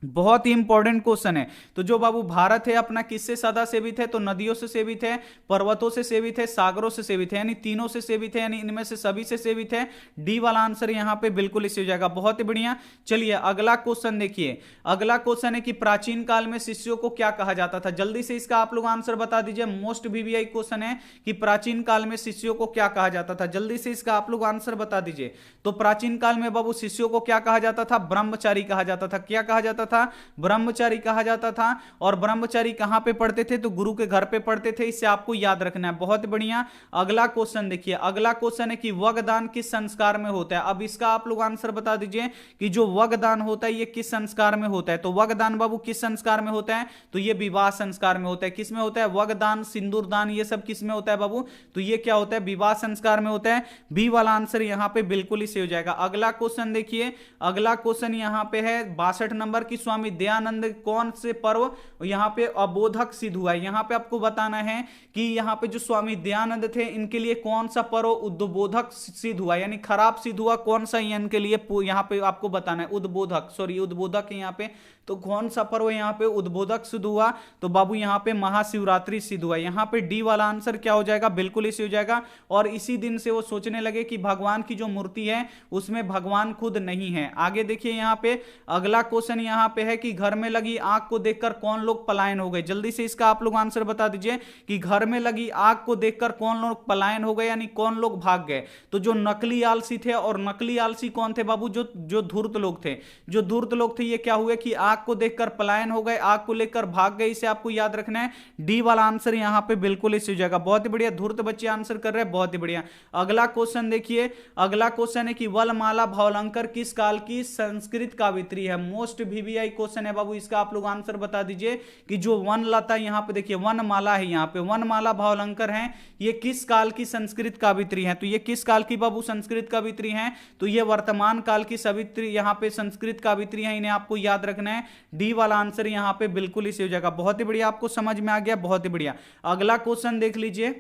बहुत ही इंपॉर्टेंट क्वेश्चन है। तो जो बाबू भारत है अपना किससे सदा सेवित है, तो नदियों से सेवित है, पर्वतों से सेवित है, सागरों से सेवित है, यानी तीनों से सेवित है, यानी इनमें से सभी से सेवित है। डी वाला आंसर यहां पे बिल्कुल इसी हो जाएगा। बहुत ही बढ़िया। चलिए अगला क्वेश्चन देखिए। अगला क्वेश्चन है कि प्राचीन काल में शिष्यों को क्या कहा जाता था। जल्दी से इसका आप लोग आंसर बता दीजिए। मोस्ट वीवीआई क्वेश्चन है कि प्राचीन काल में शिष्यों को क्या कहा जाता था। जल्दी से इसका आप लोग आंसर बता दीजिए। तो प्राचीन काल में बाबू शिष्यों को क्या कहा जाता था, ब्रह्मचारी कहा जाता था। क्या कहा जाता था, ब्रह्मचारी कहा जाता था। और ब्रह्मचारी कहां पे पढ़ते थे, तो गुरु के घर पे पढ़ते थे। इसे आपको याद रखना है। बहुत बढ़िया। अगला क्वेश्चन देखिए। अगला क्वेश्चन है कि वगदान किस संस्कार में होता है। अब इसका आप लोग आंसर बता दीजिए कि जो वगदान होता है ये किस संस्कार में होता है। तो वगदान बाबू किस संस्कार में होता है, तो ये विवाह संस्कार में होता है। किस में होता है, वगदान, सिंदूरदान, ये सब किस में होता है बाबू, तो ये क्या होता है, विवाह संस्कार में होता है। बी वाला आंसर यहां पे बिल्कुल ही सही हो जाएगा। अगला क्वेश्चन देखिए। अगला क्वेश्चन यहां पे है 62 नंबर की, स्वामी दयानंद कौन से पर्व यहां पे अबोधक सिद्ध हुआ है। यहां पे आपको बताना है कि यहां पे जो स्वामी दयानंद थे इनके लिए कौन सा पर्व उद्बोधक सिद्ध हुआ, यानी खराब सिद्ध हुआ कौन सा, इनके लिए यहां पे आपको बताना है। उद्बोधक, सॉरी उद्बोधक है यहां पे, तो कौन सा पर्व यहां पे उद्बोधक सिद्ध हुआ, तो बाबू यहां पे महाशिवरात्रि सिद्ध हुआ। यहां पे डी वाला आंसर क्या हो जाएगा, बिल्कुल इसी हो जाएगा। और इसी दिन से वो सोचने लगे कि भगवान की जो मूर्ति है उसमें भगवान खुद नहीं है। आगे देखिए यहां पे अगला क्वेश्चन यहां यहाँ पे है कि घर में लगी आग को देखकर कौन लोग पलायन हो गए। जल्दी से इसका आप लोग आंसर बता दीजिए कि घर में लगी आग को देखकर कौन लोग पलायन हो गए, यानी कौन लोग भाग गए। तो जो नकली आलसी थे, और नकली आलसी कौन थे बाबू, जो जो धूर्त लोग थे। जो धूर्त लोग थे ये क्या हुए कि आग को देखकर पलायन हो गए, आग को लेकर भाग गए। इसे आपको याद रखना है, डी वाला आंसर यहां पे बिल्कुल इसी हो जाएगा। बहुत ही बढ़िया, धूर्त बच्चे आंसर कर रहे हैं, बहुत ही बढ़िया। अगला क्वेश्चन देखिए, अगला क्वेश्चन है कि वनमाला भावलंकर किस काल की संस्कृत कावित्री है। मोस्ट वीवीआई क्वेश्चन है बाबू, इसका आप लोग आंसर बता दीजिए कि जो वनलता, यहां पे देखिए वनमाला है, यहां पे वनमाला भावलंकर है, ये किस काल की संस्कृत कावित्री है। तो ये किस काल की बाबू संस्कृत कावित्री हैं, तो ये वर्तमान काल की सवित्री यहां पे संस्कृत कावित्री हैं, इन्हें आपको याद रखना है। डी वाला आंसर यहां पे बिल्कुल इसी हो जाएगा। बहुत ही बढ़िया, आपको समझ में आ गया, बहुत ही बढ़िया। अगला क्वेश्चन देख लीजिए,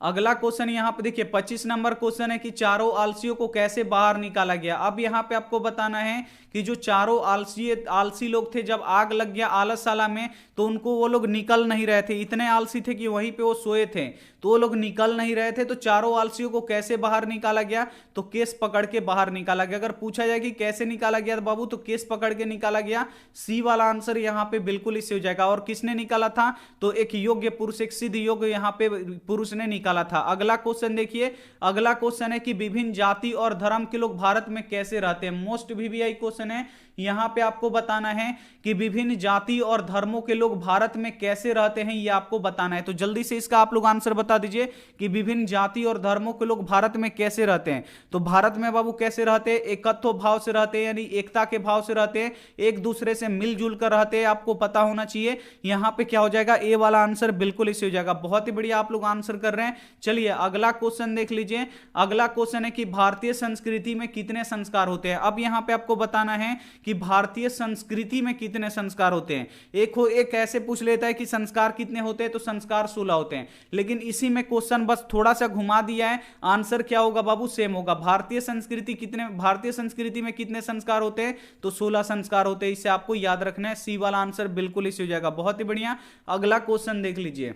अगला क्वेश्चन यहां पे देखिए 25 नंबर क्वेश्चन है कि चारों आलसियों को कैसे बाहर निकाला गया। अब यहां पे आपको बताना है कि जो चारों आलसी लोग थे, जब आग लग गया आलसशाला में तो उनको, वो लोग निकल नहीं रहे थे, इतने आलसी थे कि वहीं पे वो सोए थे, तो वो लोग निकल नहीं रहे थे। तो चारों आलसियों को कैसे बाहर निकाला गया, तो केस पकड़ के बाहर निकाला गया। अगर पूछा जाए कि कैसे निकाला गया तो बाबू, तो केस पकड़ के निकाला गया। सी वाला आंसर यहां पे बिल्कुल इससे हो जाएगा। और किसने निकाला था, तो एक योग्य पुरुष, एक सिद्ध योग्य यहां पे पुरुष ने निकाला था। अगला क्वेश्चन देखिए, अगला क्वेश्चन है कि विभिन्न जाति और धर्म के लोग भारत में कैसे रहते हैं। मोस्ट वीवीआई क्वेश्चन है, यहां पे आपको बताना है कि विभिन्न जाति और धर्मों के लोग भारत में कैसे रहते हैं, ये आपको बताना है। तो जल्दी से इसका आप लोग आंसर बता दीजिए कि विभिन्न जाति और धर्मों के लोग भारत में कैसे रहते हैं। तो भारत में बाबू कैसे रहते हैं, एकत्व भाव से रहते हैं, यानी एकता के भाव से रहते हैं, एक दूसरे से मिलजुल कर रहते हैं, आपको पता होना चाहिए। यहां पे क्या हो जाएगा, ए वाला आंसर बिल्कुल इसे हो जाएगा। बहुत ही बढ़िया, आप लोग आंसर कर रहे हैं। चलिए अगला क्वेश्चन देख लीजिए, अगला क्वेश्चन है कि भारतीय संस्कृति में कितने संस्कार होते हैं। अब यहां पे आपको बताना है कि भारतीय संस्कृति में कितने संस्कार होते हैं। एक ऐसे पूछ लेता है कि संस्कार कितने होते हैं, तो संस्कार 16 होते हैं, लेकिन इसी में क्वेश्चन बस थोड़ा सा घुमा दिया है। आंसर क्या होगा बाबू, सेम होगा। भारतीय संस्कृति में कितने संस्कार होते हैं, तो 16 संस्कार होते हैं। इसे आपको याद रखना है, सी वाला आंसर बिल्कुल इसी हो जाएगा। बहुत ही बढ़िया, अगला क्वेश्चन देख लीजिए।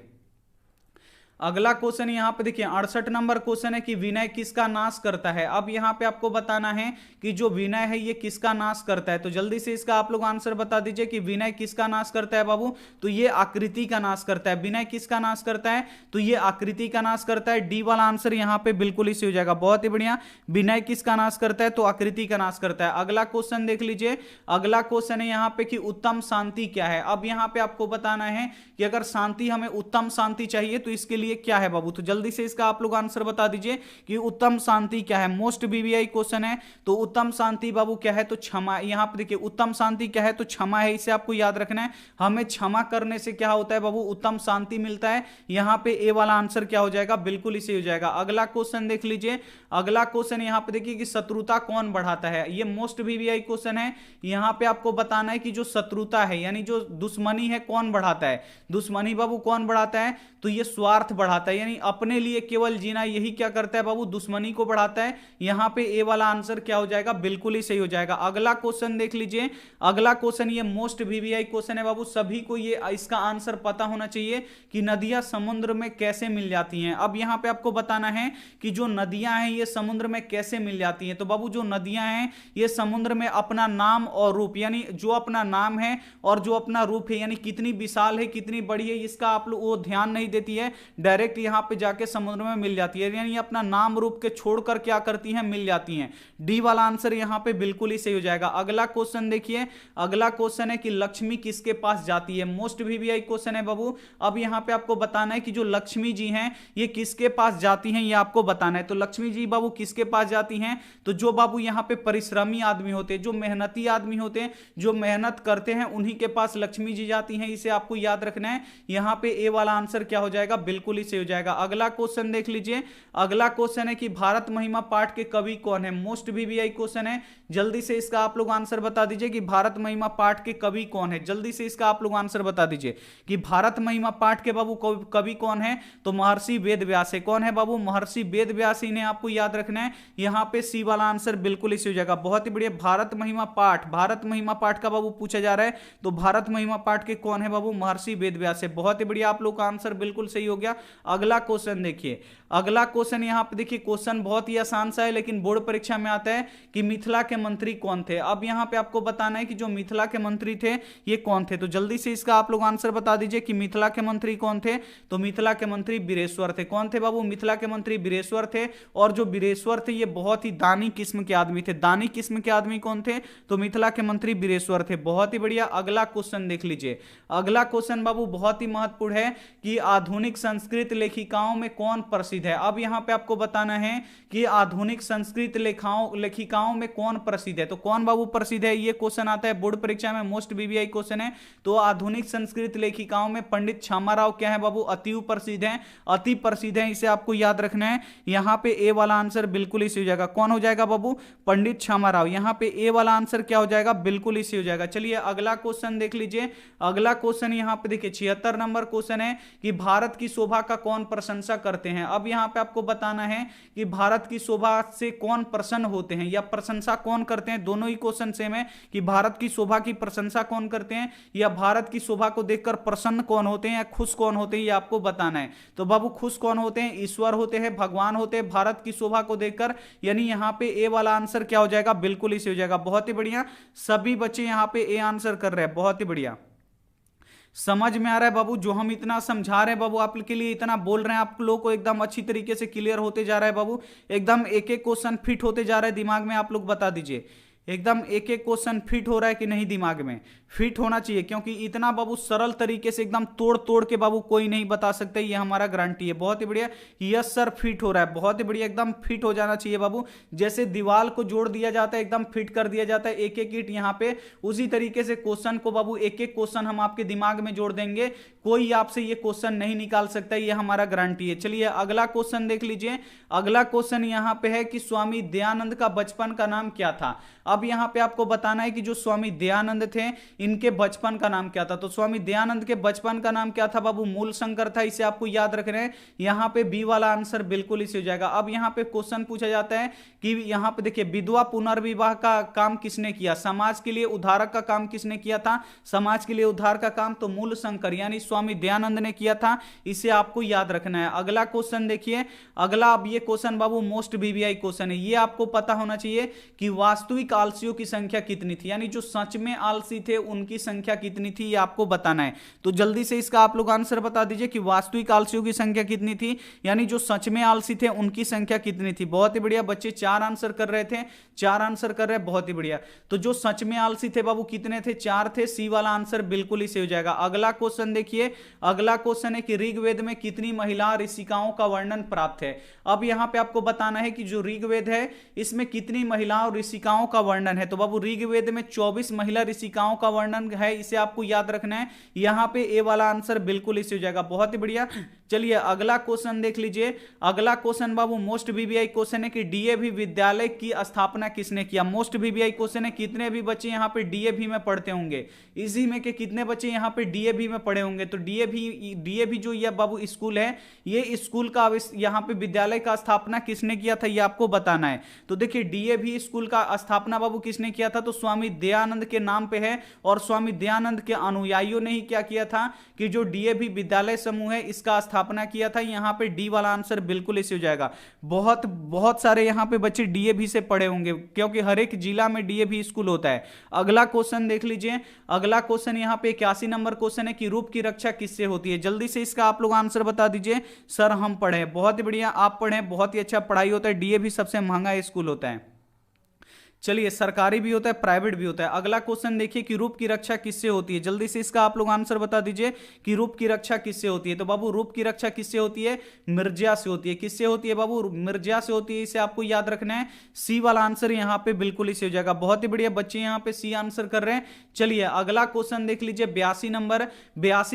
अगला क्वेश्चन यहां पे देखिए 68 नंबर क्वेश्चन है कि विनय किसका नाश करता है। अब यहां पे आपको बताना है कि जो विनय है ये किसका नाश करता है। तो जल्दी से इसका आप लोग आंसर बता दीजिए कि विनय किसका नाश करता है बाबू, तो ये आकृति का नाश करता है। विनय किसका नाश करता है, तो ये आकृति का नाश करता है। डी वाला आंसर यहां पे बिल्कुल इसी हो जाएगा। बहुत ही बढ़िया, विनय किसका नाश करता है, तो आकृति का नाश करता है। अगला क्वेश्चन देख लीजिए, अगला क्वेश्चन है यहां पे कि उत्तम शांति क्या है। अब यहां पे आपको बताना है कि अगर शांति, हमें उत्तम शांति चाहिए तो इसके लिए क्या है बाबू, तो जल्दी से इसका आप लोग आंसर बता दीजिए कि उत्तम शांति क्या है। मोस्ट वीवीआई क्वेश्चन है, तो उत्तम शांति बाबू क्या है, तो क्षमा। यहां पर देखिए उत्तम शांति क्या है, तो क्षमा है। इसे आपको याद रखना है, हमें क्षमा करने से क्या होता है बाबू, उत्तम शांति मिलता है। यहां पे ए वाला आंसर क्या हो जाएगा, बिल्कुल इसे हो जाएगा। अगला क्वेश्चन देख लीजिए, अगला क्वेश्चन यहां पे देखिए कि शत्रुता कौन बढ़ाता है। ये मोस्ट वीवीआई क्वेश्चन है। यहां पे आपको बताना है कि जो शत्रुता है, यानी जो दुश्मनी है, कौन बढ़ाता है। दुश्मनी बाबू कौन बढ़ाता है, तो ये स्वार्थ बढ़ाता है, यानी अपने लिए केवल जीना, यही क्या करता है बाबू, दुश्मनी को बढ़ाता है। यहां पे ए वाला आंसर क्या हो जाएगा, बिल्कुल ही सही हो जाएगा। अगला क्वेश्चन देख लीजिए, अगला क्वेश्चन ये मोस्ट वीवीआई क्वेश्चन है बाबू, सभी को ये इसका आंसर पता होना चाहिए कि नदियां समुद्र में कैसे मिल जाती हैं। अब यहां पे आपको बताना है कि जो नदियां हैं ये समुद्र में कैसे मिल जाती हैं। तो बाबू जो नदियां हैं ये समुद्र में अपना नाम और रूप, यानी जो अपना नाम है और जो अपना रूप है, यानी कितनी विशाल है, कितनी बड़ी है, इसका आप लोग वो ध्यान नहीं देती है, डायरेक्ट यहां पे जाके समुद्र में मिल जाती है, यानी अपना नाम रूप के छोड़कर क्या करती हैं, मिल जाती हैं। डी वाला आंसर यहां पे बिल्कुल ही सही हो जाएगा। अगला क्वेश्चन देखिए, अगला क्वेश्चन है कि लक्ष्मी किसके पास जाती है। मोस्ट वीवीआई क्वेश्चन है बाबू। अब यहां पे आपको बताना है कि जो लक्ष्मी जी हैं ये किसके पास जाती हैं, ये आपको बताना है। तो लक्ष्मी जी बाबू किसके पास जाती हैं, तो जो बाबू यहां पे परिश्रमी आदमी होते हैं, जो मेहनती आदमी होते हैं, जो मेहनत करते हैं, उन्हीं के पास लक्ष्मी जी जाती हैं। इसे आपको याद रखना है। यहां पे ए वाला आंसर क्या हो जाएगा, बिल्कुल ही सही हो जाएगा। अगला क्वेश्चन देख लीजिए, अगला क्वेश्चन है कि भारत महिमा पाठ के कवि कौन है। मोस्ट वीवीआई क्वेश्चन है, जल्दी से इसका आप लोग आंसर बता दीजिए कि भारत महिमा पाठ के कवि कौन है। जल्दी से इसका आप लोग आंसर बता दीजिए कि भारत महिमा पाठ के बाबू कवि कौन है, तो महर्षि वेद व्यास है। कौन है बाबू, महर्षि वेद व्यास, इन्हें आपको याद रखना है। यहां पे सी वाला आंसर बिल्कुल इसी हो जाएगा। बहुत ही बढ़िया, भारत महिमा पाठ, भारत महिमा पाठ का बाबू पूछा जा रहा है, तो भारत महिमा पाठ के कौन है बाबू, महर्षि वेद व्यास है। बहुत ही बढ़िया, आप लोग का आंसर बिल्कुल सही हो गया। अगला क्वेश्चन देखिए, अगला क्वेश्चन यहाँ पे देखिए, क्वेश्चन बहुत ही आसान सा है लेकिन बोर्ड परीक्षा में आता है कि मिथिला के मंत्री कौन थे। अब यहाँ पे आपको बताना है कि जो मिथिला के मंत्री थे ये कौन थे, तो जल्दी से इसका आप लोग आंसर बता दीजिए कि मिथिला के मंत्री कौन थे। तो मिथिला के मंत्री बीरेश्वर थे। कौन थे बाबू? मिथिला के मंत्री बीरेश्वर थे। और जो बीरेश्वर थे ये बहुत ही दानी किस्म के आदमी थे। दानी किस्म के आदमी कौन थे? तो मिथिला के मंत्री बीरेश्वर थे। बहुत ही बढ़िया। अगला क्वेश्चन देख लीजिए, अगला क्वेश्चन बाबू बहुत ही महत्वपूर्ण है कि आधुनिक संस्कृत लेखिकाओं में कौन प्रसिद्ध है। अब यहां पे आपको बताना है कि आधुनिक संस्कृत लेखिकाओं में कौन प्रसिद्ध है। तो कौन बाबू प्रसिद्ध है, ये क्वेश्चन आता है बोर्ड परीक्षा में, मोस्ट बीबीआई क्वेश्चन है। तो आधुनिक संस्कृत लेखिकाओं में पंडित क्षमाराव क्या है बाबू? अति प्रसिद्ध है, अति प्रसिद्ध है, इसे आपको याद रखना है। यहां पे ए वाला आंसर बिल्कुल इसी हो जाएगा। कौन हो जाएगा बाबू? पंडित क्षमाराव। यहां पे ए वाला आंसर क्या हो जाएगा? बिल्कुल इसी हो जाएगा। चलिए अगला क्वेश्चन देख लीजिए, अगला क्वेश्चन यहां पे देखिए 76 नंबर क्वेश्चन है कि भारत की शोभा का कौन प्रशंसा करते हैं। अब यहां पे आपको बताना है कि भारत की शोभा से कौन प्रसन्न होते हैं या प्रशंसा कौन करते हैं। दोनों ही क्वेश्चन सेम है कि भारत की शोभा की प्रशंसा कौन करते हैं या भारत की शोभा को देखकर प्रसन्न कौन होते हैं या खुश कौन होते हैं, ये आपको बताना है। तो बाबू खुश कौन होते हैं? ईश्वर होते हैं, भगवान होते हैं भारत की शोभा को देखकर। यानी यहां पे ए वाला आंसर क्या हो जाएगा? बिल्कुल इसी हो जाएगा। बहुत ही बढ़िया, सभी बच्चे यहां पे ए आंसर कर रहे हैं। बहुत ही बढ़िया, समझ में आ रहा है बाबू? जो हम इतना समझा रहे हैं बाबू, आपके लिए इतना बोल रहे हैं, आप लोग को एकदम अच्छी तरीके से क्लियर होते जा रहा है बाबू। एकदम एक एक क्वेश्चन फिट होते जा रहा है दिमाग में। आप लोग बता दीजिए एकदम एक एक क्वेश्चन फिट हो रहा है कि नहीं? दिमाग में फिट होना चाहिए, क्योंकि इतना बाबू सरल तरीके से एकदम तोड़ तोड़ के बाबू कोई नहीं बता सकता, ये हमारा गारंटी है। बहुत ही बढ़िया, यस सर फिट हो रहा है। बहुत ही बढ़िया, एकदम फिट हो जाना चाहिए बाबू। जैसे दीवार को जोड़ दिया जाता है, एकदम फिट कर दिया जाता है एक एक ईंट यहाँ पे, उसी तरीके से क्वेश्चन को बाबू एक एक क्वेश्चन हम आपके दिमाग में जोड़ देंगे। कोई आपसे ये क्वेश्चन नहीं निकाल सकता, ये हमारा गारंटी है। चलिए अगला क्वेश्चन देख लीजिए, अगला क्वेश्चन यहाँ पे है कि स्वामी दयानंद का बचपन का नाम क्या था। अब यहाँ पे आपको बताना है कि जो स्वामी दयानंद थे इनके बचपन का नाम क्या था। तो स्वामी दयानंद के बचपन का नाम क्या था बाबू? मूल शंकर था, इसे आपको याद रखना है। यहाँ पे बी वाला आंसर बिल्कुल इसी हो जाएगा। अब यहाँ पे क्वेश्चन पूछा जाता है कि यहाँ पे देखिए विधवा पुनर्विवाह का काम किसने किया, समाज के लिए उद्धारक का काम किसने किया था, समाज के लिए उद्धार का काम तो मूल शंकर यानी स्वामी दयानंद ने किया था, इसे आपको याद रखना है। अगला क्वेश्चन देखिए, अगला अब ये क्वेश्चन बाबू मोस्ट बीबीआई क्वेश्चन है, ये आपको पता होना चाहिए कि वास्तविक आलसियों की संख्या कितनी थी, यानी जो सच में आलसी थे उनकी संख्या कितनी थी, ये आपको बताना है। तो जल्दी से इसका आप लोग आंसर बता दीजिए कि वास्तविक आलसियों की संख्या कितनी थी, यानी जो सच में आलसी थे उनकी संख्या कितनी थी। बहुत ही बढ़िया बच्चे, 4 आंसर कर रहे थे, 4 आंसर कर रहे हैं, बहुत ही बढ़िया। तो जो सच में आलसी थे बाबू कितने थे? 4 थे। सी वाला आंसर बिल्कुल ही सही हो जाएगा। अगला क्वेश्चन देखिए, अगला क्वेश्चन है कि ऋग्वेद में कितनी महिला ऋषिकाओं का वर्णन प्राप्त है। अब यहां पे आपको बताना है कि जो ऋग्वेद है इसमें कितनी महिलाओं ऋषिकाओं का वर्णन है। तो बाबू ऋग्वेद में 24 महिला ऋषिकाओं का वर्णन है, इसे आपको याद रखना है। यहां पे ए वाला आंसर बिल्कुल इसी हो जाएगा। बहुत ही बढ़िया। चलिए अगला क्वेश्चन देख लीजिए, अगला क्वेश्चन बाबू मोस्ट बीबीआई क्वेश्चन है कि डीएवी विद्यालय की स्थापना किसने किया। मोस्ट बीबीआई क्वेश्चन है, कितने भी बच्चे यहां पे डीएवी में पढ़ते होंगे, इसी में के कितने बच्चे यहां पे डीएवी में पढ़े होंगे। तो डीएवी जो ये बाबू स्कूल है, ये स्कूल का यहां पे विद्यालय का स्थापना किसने किया था, ये आपको बताना है। तो देखिए डीएवी स्कूल का स्थापना बाबू किसने किया था, तो स्वामी दयानंद के नाम पे है। और स्वामी दयानंद के अनुयायियों ने ही क्या किया था कि जो डीएवी विद्यालय समूह है इसका स्थापना किया था। यहां पे डी वाला आंसर बिल्कुल इसी हो जाएगा। बहुत बहुत सारे यहां पे बच्चे डीएवी से पढ़े होंगे, क्योंकि हर एक जिला में डीएवी स्कूल होता है। अगला क्वेश्चन देख लीजिए, अगला क्वेश्चन यहां पे 81 नंबर क्वेश्चन है कि रूप की रक्षा किससे होती है। जल्दी से इसका आप लोग आंसर बता दीजिए। सर हम पढ़े। बहुत ही बढ़िया, आप पढ़े, बहुत ही अच्छा पढ़ाई होता है। डीएवी सबसे महंगा स्कूल होता है। चलिए सरकारी भी होता है, प्राइवेट भी होता है। अगला क्वेश्चन देखिए कि रूप की रक्षा किससे होती है। जल्दी से इसका आप लोग आंसर बता दीजिए कि रूप की रक्षा किससे होती है। तो बाबू रूप की रक्षा किससे होती है? मिर्जा से होती है। किससे होती है बाबू? मिर्जा से होती है, इसे आपको याद रखना है। सी वाला आंसर यहाँ पे बिल्कुल इसे हो जाएगा। बहुत ही बढ़िया बच्चे यहाँ पे सी आंसर कर रहे हैं। चलिए अगला क्वेश्चन देख लीजिए, 82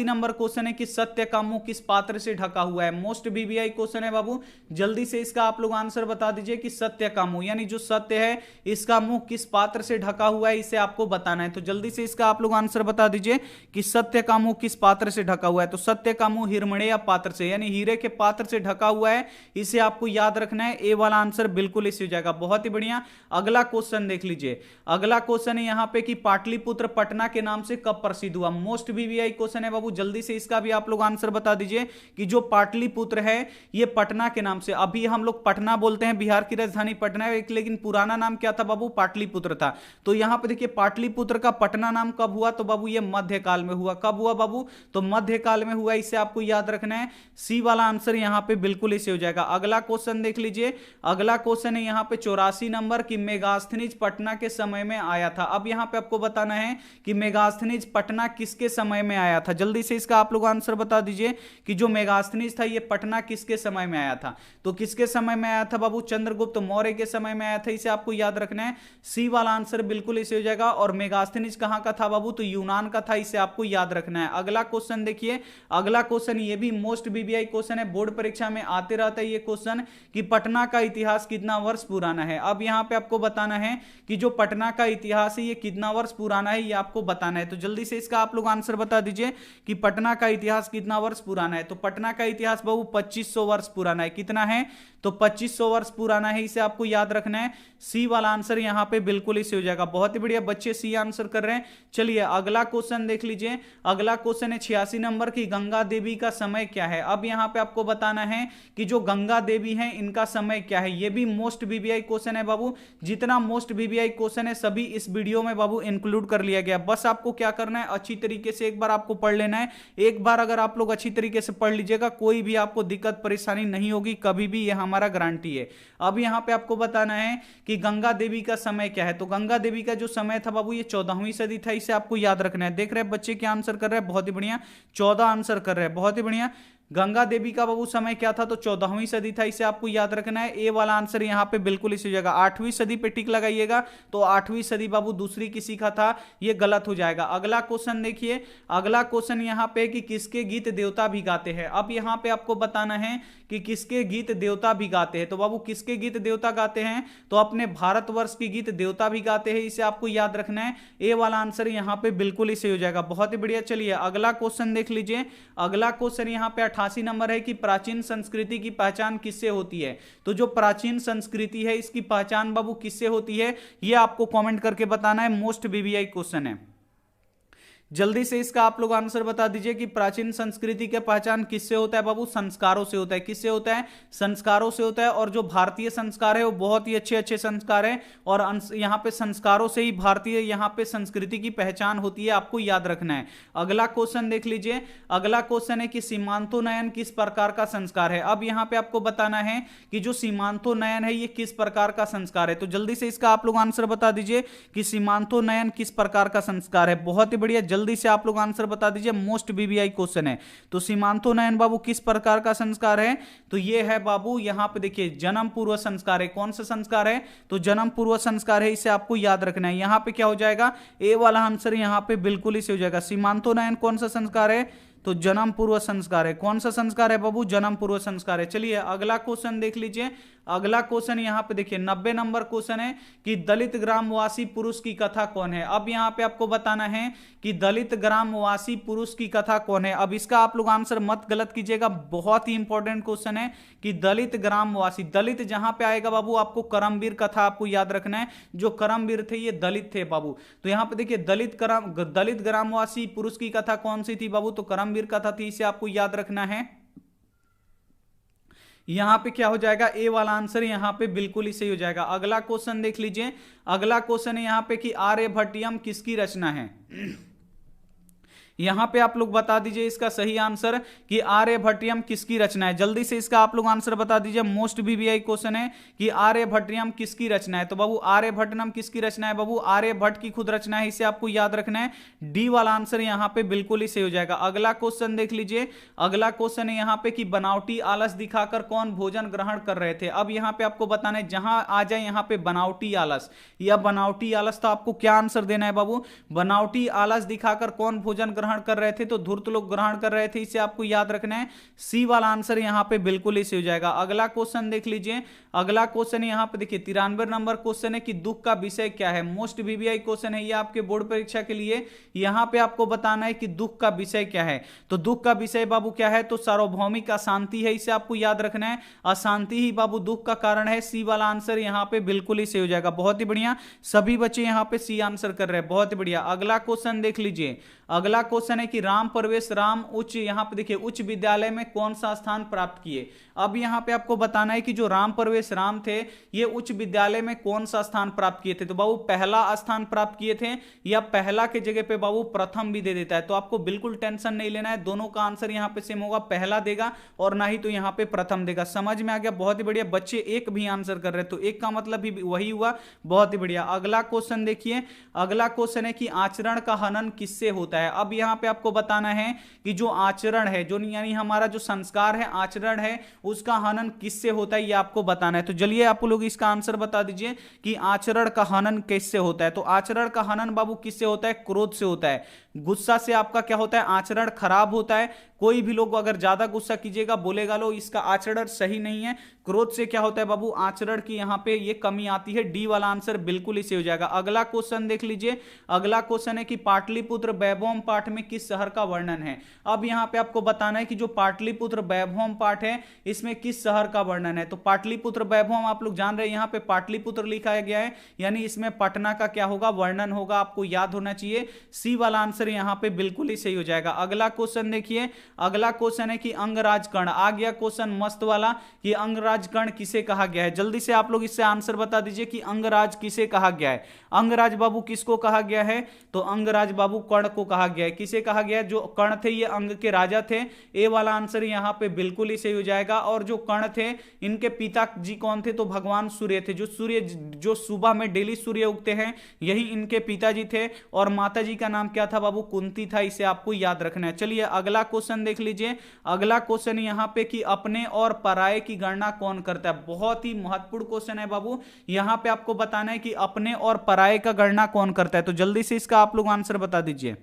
नंबर क्वेश्चन है कि सत्य का मुंह किस पात्र से ढका हुआ है। मोस्ट बीबीआई क्वेश्चन है बाबू, जल्दी से इसका आप लोग आंसर बता दीजिए कि सत्य का मुंह यानी जो सत्य है इसका मुंह किस पात्र से ढका हुआ है, इसे आपको बताना है। तो जल्दी से इसका आप लोग आंसर बता दीजिए कि सत्य का मुंह किस पात्र से ढका हुआ है। तो सत्य का मुंह हिरमणेय पात्र से, यानी हीरे के पात्र से ढका हुआ है, इसे आपको याद रखना है। ए वाला आंसर बिल्कुल इसी हो जाएगा। बहुत ही बढ़िया। अगला क्वेश्चन देख लीजिए। अगला क्वेश्चन है यहां पे कि पाटलिपुत्र पटना के नाम से कब प्रसिद्ध हुआ। मोस्ट वीवीआई क्वेश्चन है बाबू, जल्दी से इसका भी आप लोग आंसर बता दीजिए कि जो पाटलिपुत्र है ये पटना के नाम से, अभी हम लोग पटना बोलते हैं, बिहार की राजधानी पटना है, लेकिन पुराना नाम क्या था बाबू, पाटलिपुत्र था। तो यहां पे देखिए पाटलिपुत्र का पटना नाम कब हुआ, तो बाबू ये मध्यकाल में हुआ। कब हुआ बाबू, तो मध्यकाल में हुआ, इसे आपको याद रखना है। सी वाला आंसर यहां पे बिल्कुल इसे हो जाएगा। अगला क्वेश्चन देख लीजिए। अगला क्वेश्चन है यहां पे 84 नंबर की मेगास्थनीज पटना के समय में आया था। अब यहां पे आपको बताना है कि मेगास्थनीज पटना किसके समय में आया था। जल्दी से इसका आप लोग आंसर बता दीजिए कि जो मेगास्थनीज था ये पटना किसके समय में आया था। तो किसके समय में आया था बाबू, चंद्रगुप्त मौर्य के समय में आया था, इसे आपको याद रखना है। सी वाला आंसर बिल्कुल इसे हो जाएगा। और मेगास्थनीज कहां का था बाबू, तो यूनान का था, इसे आपको याद रखना है। अगला क्वेश्चन देखिए। अगला क्वेश्चन ये भी मोस्ट बीबीआई क्वेश्चन है, बोर्ड परीक्षा में आते रहता है ये क्वेश्चन कि पटना का इतिहास कितना वर्ष पुराना है। अब यहां पे आपको बताना है कि जो पटना का इतिहास है ये कितना वर्ष पुराना है, ये आपको बताना है। तो जल्दी से इसका आप लोग आंसर बता दीजिए कि पटना का इतिहास कितना वर्ष पुराना है। तो पटना का इतिहास बाबू 2500 वर्ष पुराना है। कितना है, तो 2500 वर्ष पुराना है, इसे आपको याद रखना है। सी वाला आंसर यहां पे बिल्कुल इसे हो जाएगा। बहुत ही बढ़िया, बच्चे सी आंसर कर रहे हैं। चलिए अगला क्वेश्चन देख लीजिए। अगला क्वेश्चन है 86 नंबर की गंगा देवी का समय क्या है। अब यहां पे आपको बताना है कि जो गंगा देवी है इनका समय क्या है। ये भी मोस्ट बीबीआई क्वेश्चन है बाबू। जितना मोस्ट बीबीआई क्वेश्चन है सभी इस वीडियो में बाबू इंक्लूड कर लिया गया। बस आपको क्या करना है, अच्छी तरीके से एक बार आपको पढ़ लेना है। एक बार अगर आप लोग अच्छी तरीके से पढ़ लीजिएगा, कोई भी आपको दिक्कत परेशानी नहीं होगी कभी भी, यह हमारा गारंटी है। अब यहां पे आपको बताना है कि गंगा देवी का समय क्या है। तो गंगा देवी का जो समय था बाबू ये 14वीं सदी था, इसे आपको याद रखना है। देख रहे हैं बच्चे क्या आंसर कर रहे हैं, बहुत ही बढ़िया, 14 आंसर कर रहे हैं, बहुत ही बढ़िया। गंगा देवी का बाबू समय क्या था, तो 14वीं सदी था, इसे आपको याद रखना है। ए वाला आंसर यहां पे बिल्कुल इसी जगह 8वीं सदी पे टिक लगाइएगा। तो 8वीं सदी बाबू दूसरी किसी का था, ये गलत हो जाएगा। अगला क्वेश्चन देखिए। अगला क्वेश्चन यहां पे कि किसके गीत देवता भी गाते हैं। अब यहां पे आपको बताना है कि किसके गीत देवता भी गाते हैं। तो बाबू किसके गीत देवता गाते हैं, तो अपने भारतवर्ष के गीत देवता भी गाते हैं, इसे आपको याद रखना है। ए वाला आंसर यहां पे बिल्कुल इसे हो जाएगा। बहुत ही बढ़िया। चलिए अगला क्वेश्चन देख लीजिए। अगला क्वेश्चन यहां पे 88 नंबर है कि प्राचीन संस्कृति की पहचान किससे होती है। तो जो प्राचीन संस्कृति है इसकी पहचान बाबू किससे होती है, यह आपको कमेंट करके बताना है। मोस्ट बीबीआई क्वेश्चन है, जल्दी से इसका आप लोग आंसर बता दीजिए कि प्राचीन संस्कृति की पहचान किससे होता है बाबू, संस्कारों से होता है। किससे होता है, संस्कारों से होता है। और जो भारतीय संस्कार है वो बहुत ही अच्छे अच्छे संस्कार है, और यहाँ पे संस्कारों से ही भारतीय यहाँ पे संस्कृति की पहचान होती है, आपको याद रखना है। अगला क्वेश्चन देख लीजिए। अगला क्वेश्चन है कि सीमांतोन्नयन किस प्रकार का संस्कार है। अब यहाँ पे आपको बताना है कि जो सीमांतोन्नयन है ये किस प्रकार का संस्कार है। तो जल्दी से इसका आप लोग आंसर बता दीजिए कि सीमांतोन्नयन किस प्रकार का संस्कार है। बहुत ही बढ़िया, जल्दी से आप लोग आंसर बता दीजिए। मोस्ट बीबीआई क्वेश्चन है। तो सीमांतोन्नयन बाबू किस प्रकार का संस्कार है, तो ये है बाबू यहां पे देखिए जन्म पूर्व संस्कार है। कौन सा संस्कार है, तो जन्म पूर्व संस्कार है, इसे आपको याद रखना है। यहां पे क्या हो जाएगा, ए वाला आंसर यहां पे बिल्कुल इसे हो जाएगा। सीमांतोन्नयन कौन सा संस्कार है, तो जन्म पूर्व संस्कार है। कौन सा संस्कार है बाबू, जन्म पूर्व संस्कार है। चलिए अगला क्वेश्चन देख लीजिए। अगला क्वेश्चन यहां पे देखिए 90 नंबर क्वेश्चन है कि दलित ग्रामवासी पुरुष की कथा कौन है। अब यहां पे आपको बताना है कि दलित ग्रामवासी पुरुष की कथा कौन है। अब इसका आप लोग आंसर मत गलत कीजिएगा, बहुत ही इंपॉर्टेंट क्वेश्चन है कि दलित ग्रामवासी, दलित जहां पे आएगा बाबू आपको करमवीर कथा आपको याद रखना है। जो करमवीर थे ये दलित थे बाबू। तो यहां पे देखिए दलित ग्रामवासी पुरुष की कथा कौन सी थी बाबू, तो करमवीर कथा थी, इसे आपको याद रखना है। यहां पे क्या हो जाएगा, ए वाला आंसर यहां पे बिल्कुल ही सही हो जाएगा। अगला क्वेश्चन देख लीजिए। अगला क्वेश्चन है यहां पे कि आर्यभट्टियम किसकी रचना है। यहां पे आप लोग बता दीजिए इसका सही आंसर कि आर्यभट्टियम किसकी रचना है। जल्दी से इसका आप लोग आंसर बता दीजिए। मोस्ट बीबीआई क्वेश्चन है कि आर्यभट्टियम किसकी रचना है। तो बाबू आर्यभट्टियम किसकी रचना है बाबू, आर्यभट्ट की खुद रचना है, इसे आपको याद रखना है। डी वाला आंसर यहां पे बिल्कुल ही सही हो जाएगा। अगला क्वेश्चन देख लीजिए। अगला क्वेश्चन है यहां पे कि बनावटी आलस दिखाकर कौन भोजन ग्रहण कर रहे थे। अब यहां पे आपको बताना है, जहां आ जाए यहां पे बनावटी आलस या बनावटी आलस, तो आपको क्या आंसर देना है बाबू, बनावटी आलस दिखाकर कौन भोजन ग्रहण ग्रहण कर रहे थे, तो धूर्त लोग ग्रहण कर रहे थे, इसे आपको याद रखना है। सी वाला आंसर यहाँ पे बिल्कुल ही सही हो जाएगा। अगला क्वेश्चन देख लीजिए। अगला क्वेश्चन यहाँ पे देखिए 93 नंबर क्वेश्चन है कि दुख का विषय क्या है। मोस्ट वीवीआई क्वेश्चन है ये आपके बोर्ड परीक्षा के लिए। यहाँ पे आपको बताना है कि दुख का विषय क्या है। तो दुख का विषय बाबू क्या है, तो सार्वभौमिक अशांति है, इसे आपको याद रखना है। अशांति ही बाबू दुख का कारण है। सी वाला आंसर यहाँ पे बिल्कुल ही सही हो जाएगा। बहुत ही बढ़िया, सभी बच्चे यहाँ पे सी आंसर कर रहे हैं, बहुत ही बढ़िया। अगला क्वेश्चन देख लीजिए। अगला क्वेश्चन है कि राम प्रवेश राम उच्च, यहाँ पे देखिए उच्च विद्यालय में कौन सा स्थान प्राप्त किए। अब यहाँ पे आपको बताना है कि जो राम प्रवेश राम थे ये उच्च विद्यालय में कौन सा स्थान प्राप्त किए थे। तो बाबू पहला स्थान प्राप्त किए थे, या पहला के जगह पे बाबू प्रथम भी दे देता है, तो आपको बिल्कुल टेंशन नहीं लेना है। दोनों का आंसर यहाँ पे सेम होगा, पहला देगा और ना ही तो यहाँ पे प्रथम देगा। समझ में आ गया, बहुत ही बढ़िया। बच्चे एक भी आंसर कर रहे हैं, तो एक का मतलब भी वही हुआ, बहुत ही बढ़िया। अगला क्वेश्चन देखिए। अगला क्वेश्चन है कि आचरण का हनन किससे होता है। अब यहाँ पे आपको बताना है कि जो आचरण है, जो यानी हमारा जो संस्कार है, आचरण है, उसका हनन किससे होता है, ये आपको बताना है। तो चलिए आप लोग इसका आंसर बता दीजिए कि आचरण का हनन किससे होता है। तो आचरण का हनन बाबू किससे होता है, क्रोध से होता है। गुस्सा से आपका क्या होता है, आचरण खराब होता है। कोई भी लोग अगर ज्यादा गुस्सा कीजिएगा, बोलेगा लो इसका आचरण सही नहीं है। क्रोध से क्या होता है बाबू, आचरण की यहाँ पे ये कमी आती है। डी वाला आंसर बिल्कुल ही सही हो जाएगा। अगला क्वेश्चन देख लीजिए। अगला क्वेश्चन है कि पाटलिपुत्र वैभवम पाठ में किस शहर का वर्णन है। अब यहाँ पे आपको बताना है कि जो पाटलिपुत्र वैभवम पाठ है इसमें किस शहर का वर्णन है। तो पाटलिपुत्र वैभवम आप लोग जान रहे हैं, यहाँ पे पाटलिपुत्र लिखा गया है, यानी इसमें पटना का क्या होगा, वर्णन होगा, आपको याद होना चाहिए। सी वाला आंसर यहाँ पे बिल्कुल ही सही हो जाएगा। अगला क्वेश्चन देखिए। अगला क्वेश्चन है कि अंगराज कर्ण। आ गया क्वेश्चन मस्त वाला, कि अंगराज कर्ण किसे कहा गया है। जल्दी से आप लोग इससे आंसर बता दीजिए कि अंगराज किसे कहा गया है। अंगराज बाबू किसको कहा गया है, तो अंगराज बाबू कर्ण को कहा गया है। किसे कहा गया है, जो कर्ण थे ये अंग के राजा थे। ए वाला आंसर यहाँ पे बिल्कुल ही सही हो जाएगा। और जो कर्ण थे इनके पिताजी कौन थे, तो भगवान सूर्य थे। जो सुबह में डेली सूर्य उगते हैं यही इनके पिताजी थे। और माता जी का नाम क्या था बाबू, कुंती था, इसे आपको याद रखना है। चलिए अगला क्वेश्चन देख लीजिए। अगला क्वेश्चन यहाँ पे कि अपने और पराये की गणना कौन करता है। बहुत ही महत्वपूर्ण क्वेश्चन है बाबू। यहाँ पे आपको बताना है कि अपने और पराये का गणना कौन करता है। तो जल्दी से इसका आप लोग आंसर बता दीजिए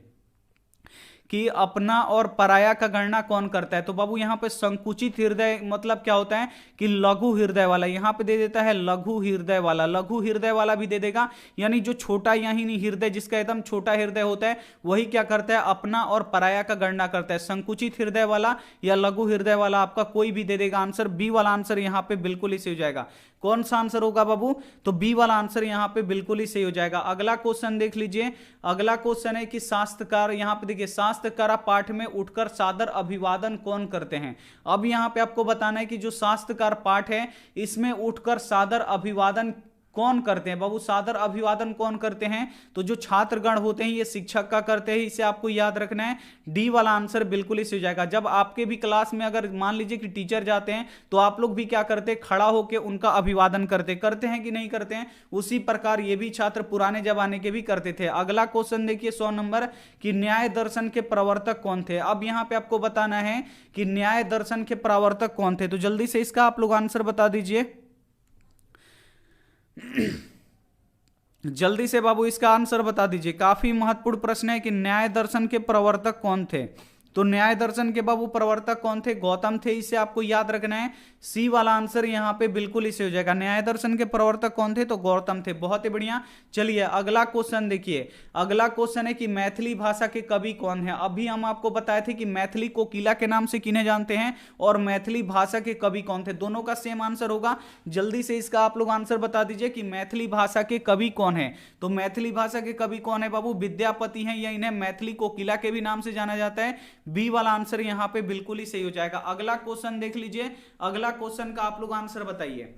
कि अपना और पराया का गणना कौन करता है। तो बाबू यहाँ पे संकुचित हृदय मतलब क्या होता है कि लघु हृदय वाला, यहाँ पे दे देता है लघु हृदय वाला। लघु हृदय वाला भी दे देगा, यानी जो छोटा यही नहीं हृदय, जिसका एकदम छोटा हृदय होता है वही क्या करता है, अपना और पराया का गणना करता है। संकुचित हृदय वाला या लघु हृदय वाला आपका कोई भी दे देगा आंसर। बी वाला आंसर यहाँ पे बिल्कुल ही सही हो जाएगा। कौन सा आंसर होगा बाबू, तो बी वाला आंसर यहाँ पे बिल्कुल ही सही हो जाएगा। अगला क्वेश्चन देख लीजिए। अगला क्वेश्चन है कि शास्त्रकार, यहाँ पे देखिए शास्त्रकार पाठ में उठकर सादर अभिवादन कौन करते हैं। अब यहाँ पे आपको बताना है कि जो शास्त्रकार पाठ है इसमें उठकर सादर अभिवादन कौन करते हैं। बाबू सादर अभिवादन कौन करते हैं, तो जो छात्रगण होते हैं ये शिक्षक का करते हैं, इसे आपको याद रखना है। डी वाला आंसर बिल्कुल ही सही हो जाएगा। जब आपके भी क्लास में अगर मान लीजिए कि टीचर जाते हैं तो आप लोग भी क्या करते हैं, खड़ा होकर उनका अभिवादन करते हैं कि नहीं करते हैं। उसी प्रकार ये भी छात्र पुराने जमाने के भी करते थे। अगला क्वेश्चन देखिए 100 नंबर कि न्याय दर्शन के प्रवर्तक कौन थे। अब यहां पे आपको बताना है कि न्याय दर्शन के प्रवर्तक कौन थे। तो जल्दी से इसका आप लोग आंसर बता दीजिए। जल्दी से बाबू इसका आंसर बता दीजिए। काफी महत्वपूर्ण प्रश्न है कि न्याय दर्शन के प्रवर्तक कौन थे। तो न्याय दर्शन के बाबू प्रवर्तक कौन थे, गौतम थे, इसे आपको याद रखना है। सी वाला आंसर यहां पे बिल्कुल ही सही हो जाएगा। न्याय दर्शन के प्रवर्तक कौन थे, तो गौतम थे। बहुत ही बढ़िया। चलिए अगला क्वेश्चन देखिए। अगला क्वेश्चन है कि मैथिली भाषा के कवि कौन है। अभी हम आपको बताए थे कि मैथिली कोकिला के नाम से किन्हें जानते हैं और मैथिली भाषा के कवि कौन थे, दोनों का सेम आंसर होगा। जल्दी से इसका आप लोग आंसर बता दीजिए कि मैथिली भाषा के कवि कौन है। तो मैथिली भाषा के कवि कौन है बाबू, विद्यापति हैं, या इन्हें मैथिली कोकिला के भी नाम से जाना जाता है। बी वाला आंसर यहां पे बिल्कुल ही सही हो जाएगा। अगला क्वेश्चन देख लीजिए। अगला क्वेश्चन का आप लोग आंसर बताइए।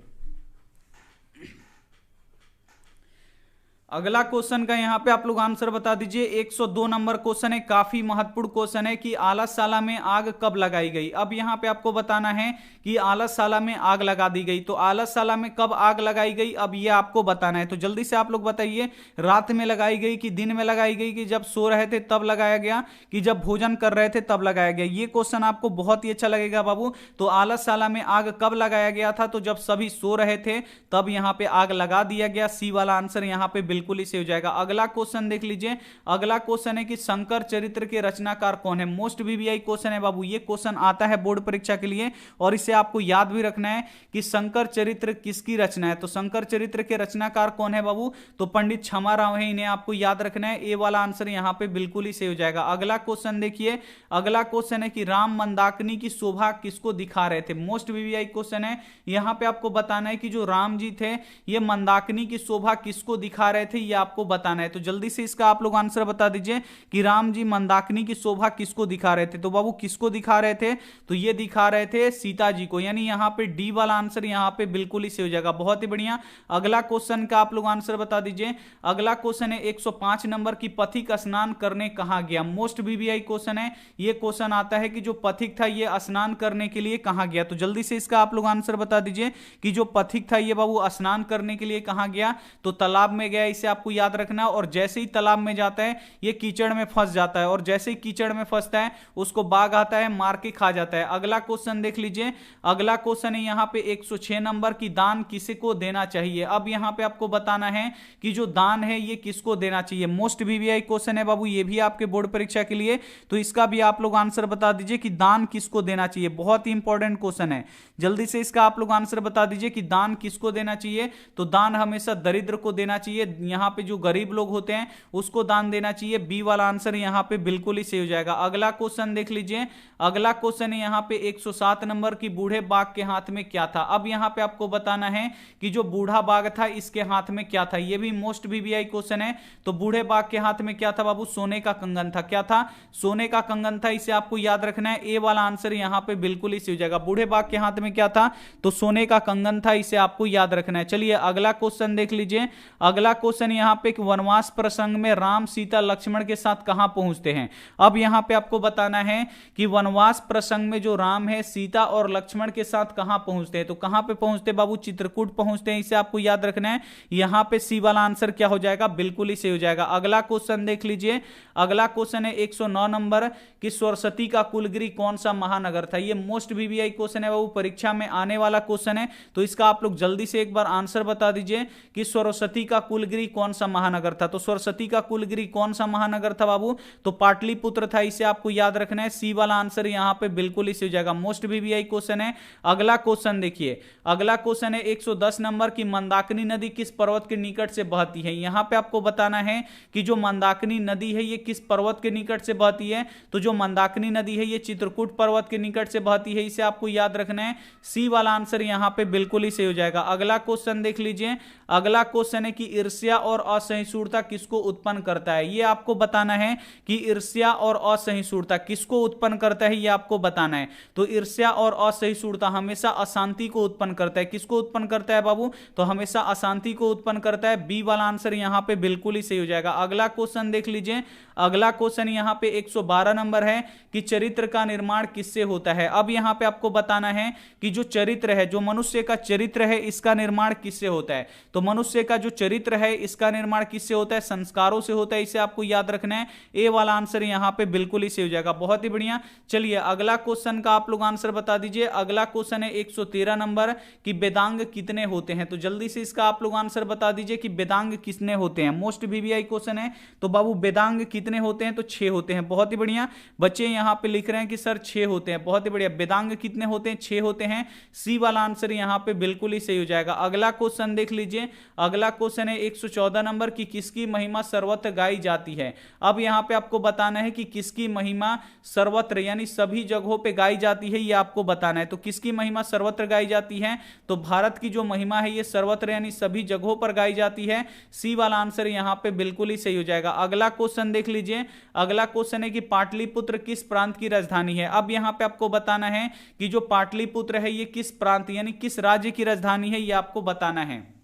अगला क्वेश्चन का यहां पे आप लोग आंसर बता दीजिए। 102 नंबर क्वेश्चन है, काफी महत्वपूर्ण क्वेश्चन है कि आलसशाला में आग कब लगाई गई। अब यहां पे आपको बताना है कि आलसशाला में आग लगा दी गई। तो आलसशाला में कब आग लगाई गई, अब ये आपको बताना है। तो जल्दी से आप लोग बताइए, रात में लगाई गई कि दिन में लगाई गई, कि जब सो रहे थे तब लगाया गया, कि जब भोजन कर रहे थे तब लगाया गया। ये क्वेश्चन आपको बहुत ही अच्छा लगेगा बाबू। तो आलसशाला में आग कब लगाया गया था, तो जब सभी सो रहे थे तब यहां पे आग लगा दिया गया। सी वाला आंसर यहां पे बिल्कुल ही सही हो जाएगा। अगला क्वेश्चन देख लीजिए। अगला क्वेश्चन है कि शंकर चरित्र के रचनाकार कौन है। मोस्ट वीवीआई क्वेश्चन है बाबू, ये क्वेश्चन आता है बोर्ड परीक्षा के लिए और इसे आपको याद भी रखना है कि शंकर चरित्र किसकी रचना है। तो शंकर चरित्र के रचनाकार कौन है बाबू, तो पंडित छमाराव है, इन्हें आपको याद रखना है। ए वाला आंसर यहां पे बिल्कुल ही सही हो जाएगा। अगला क्वेश्चन देखिए। अगला क्वेश्चन है कि राम मंदाकिनी की शोभा किसको दिखा रहे थे। मोस्ट वीवीआई क्वेश्चन है। यहां पे आपको बताना है कि जो राम जी थे ये मंदाकिनी की शोभा किसको दिखा रहे थे, ये आपको बताना है। तो जल्दी से इसका आप लोग आंसर बता दीजिए कि राम जी मंदाकिनी की शोभा किसको दिखा रहे थे। तो बाबू किसको दिखा रहे थे, तो ये दिखा रहे थे सीता जी को, यानी यहां पे डी वाला आंसर यहां पे बिल्कुल ही सही हो जाएगा। बहुत ही बढ़िया। अगला क्वेश्चन का आप लोग आंसर बता दीजिए। अगला क्वेश्चन है 105 नंबर की पथिक स्नान करने कहां गया। मोस्ट वीवीआई क्वेश्चन है। ये क्वेश्चन आता है कि जो पथिक था ये स्नान करने के लिए कहां गया। तो जल्दी से इसका आप लोग आंसर बता दीजिए कि जो पथिक था ये बाबू स्नान करने के लिए कहां गया, तो तालाब में गया, इसे आपको याद रखना। और जैसे ही तालाब में जाता है ये कीचड़ में फंस जाता है और जैसे ही कीचड़ में फंसता है उसको बाघ आता है, मार के खा जाता है। अगला क्वेश्चन देख लीजिए। अगला क्वेश्चन है यहां पे 106 नंबर की दान किसे को देना चाहिए। अब यहां पे आपको बताना है कि जो दान है ये किसको देना चाहिए। मोस्ट वीवीआई क्वेश्चन है बाबू, ये भी आपके बोर्ड परीक्षा के लिए, तो इसका भी आप लोग आंसर बता दीजिए कि दान किसको देना चाहिए। बहुत ही इंपॉर्टेंट क्वेश्चन है, जल्दी से इसका आप लोग आंसर बता दीजिए कि दान किसको देना चाहिए। तो दान हमेशा दरिद्र को देना चाहिए, यहां पे जो गरीब लोग होते हैं उसको दान देना चाहिए। बी वाला आंसर यहां पे बिल्कुल ही सही हो जाएगा। अगला क्वेश्चन देख लीजिए। अगला क्वेश्चन है यहां पे 107 नंबर की बूढ़े बाघ के हाथ में क्या था। अब यहां पे आपको बताना है कि जो बूढ़ा बाघ था इसके हाथ में क्या था। यह भी मोस्ट वीवीआई क्वेश्चन है। तो बूढ़े बाघ के हाथ में क्या था बाबू, सोने का कंगन था। क्या था, सोने का कंगन था, इसे आपको याद रखना है। ए वाला आंसर यहां पे बिल्कुल ही सही हो जाएगा। बूढ़े बाघ के हाथ में क्या था, तो सोने का कंगन था, इसे आपको याद रखना है। चलिए अगला क्वेश्चन देख लीजिए। अगला क्वेश्चन यहां पे वनवास प्रसंग में राम सीता लक्ष्मण के साथ कहां पहुंचते हैं। अब यहां पे आपको बताना है कि वनवास प्रसंग में जो राम है सीता और लक्ष्मण के साथ कहां पहुंचते हैं। तो कहां पे पहुंचते बाबू, चित्रकूट पहुंचते हैं, इसे आपको याद रखना है। यहां पे सी वाला आंसर क्या हो जाएगा, बिल्कुल ही सही हो जाएगा। अगला क्वेश्चन देख लीजिए। अगला क्वेश्चन है 109 नंबर कि सरस्वती का कुलगिरी कौन सा महानगर था। ये मोस्ट वीवीआई क्वेश्चन है, वो परीक्षा में आने वाला क्वेश्चन है। तो इसका आप लोग जल्दी से एक बार आंसर बता दीजिए कि सरस्वती का कुलगिरी कौन सा महानगर था। तो सरस्वती का कुलगिरी कौन सा महानगर था बाबू, तो पाटलिपुत्र था, इसे आपको याद रखना है। सी वाला आंसर यहां पे बिल्कुल ही सही हो जाएगा। मोस्ट वीवीआई क्वेश्चन है। अगला क्वेश्चन देखिए। अगला क्वेश्चन है 110 नंबर की मंदाकिनी नदी किस पर्वत के निकट से बहती है। यहां पे आपको बताना है कि जो मंदाकिनी नदी है ये किस पर्वत के निकट से बहती है। तो जो मंदाकिनी नदी है ये चित्रकूट पर्वत के निकट से बहती है, इसे आपको याद रखना है। सी वाला आंसर यहां पे बिल्कुल ही सही हो जाएगा। अगला क्वेश्चन देख लीजिए। अगला क्वेश्चन है कि ईर्ष्या और असहिष्णुता किसको उत्पन्न करता है। ये आपको बताना है कि ईर्ष्या और असहिष्णुता किसको उत्पन्न करता है, ये आपको बताना है। तो ईर्ष्या और असहिष्णुता हमेशा अशांति को उत्पन्न करता है। किसको उत्पन्न करता है बाबू, तो हमेशा अशांति को उत्पन्न करता है। बी वाला आंसर यहां पे बिल्कुल ही सही हो जाएगा। अगला क्वेश्चन देख लीजिए। अगला क्वेश्चन यहां पे 112 नंबर है कि चरित्र का निर्माण किससे होता है। अब यहां पे आपको बताना है कि जो चरित्र है, जो मनुष्य का चरित्र है, इसका निर्माण किससे होता है। तो मनुष्य का जो चरित्र है इसका निर्माण किससे होता है, संस्कारों से होता है, इसे आपको याद रखना है। ए वाला आंसर यहां पे बिल्कुल ही सही हो जाएगा। बहुत ही बढ़िया। चलिए अगला क्वेश्चन का आप लोग आंसर बता दीजिए। अगला क्वेश्चन है 113 नंबर कि वेदांग कितने होते हैं। तो जल्दी से इसका आप लोग आंसर बता दीजिए कि वेदांग कितने होते हैं। मोस्ट वीवीआई क्वेश्चन है। तो बाबू वेदांग कितने होते हैं, तो 6 होते हैं। बहुत ही बढ़िया। बच्चे यहां पे लिख रहे हैं कि सर 6 होते हैं। बहुत ही बढ़िया। वेदांग कितने होते हैं, 6 होते हैं। सी वाला आंसर यहां पे बिल्कुल ही सही हो जाएगा। अगला क्वेश्चन देख लीजिए। अगला क्वेश्चन है 114 नंबर की किसकी महिमा सर्वत्र गाई जाती है। अब यहां पे आपको बताना है कि किसकी महिमा सर्वत्र यानी सभी जगहों पे गाई जाती है, ये आपको बताना है। तो किसकी महिमा सर्वत्र गाई जाती है, तो भारत की जो महिमा है ये सर्वत्र यानी सभी जगहों पर गाई जाती है। सी वाला आंसर यहां पे बिल्कुल ही सही हो जाएगा। अगला क्वेश्चन देख लीजिए। अगला क्वेश्चन है कि पाटलिपुत्र किस प्रांत की राजधानी है। अब यहां पे आपको बताना है कि जो पाटलिपुत्र है ये किस प्रांत यानी किस राज्य की राजधानी है, ये आपको बताना है।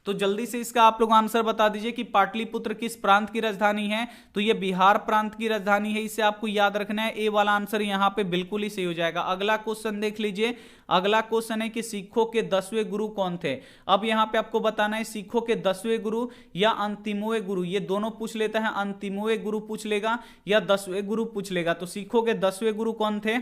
तो जल्दी से इसका आप लोग आंसर बता दीजिए कि पाटलिपुत्र किस प्रांत की राजधानी है। तो ये बिहार प्रांत की राजधानी है, इसे आपको याद रखना है। ए वाला आंसर यहां पे बिल्कुल ही सही हो जाएगा। अगला क्वेश्चन देख लीजिए। अगला क्वेश्चन है कि सिखों के 10वें गुरु कौन थे। अब यहां पे आपको बताना है सिखों के 10वें गुरु या अंतिमवें गुरु, ये दोनों पूछ लेता है। अंतिमवें गुरु पूछ लेगा या 10वें गुरु पूछ लेगा। तो सिखों के 10वें गुरु कौन थे,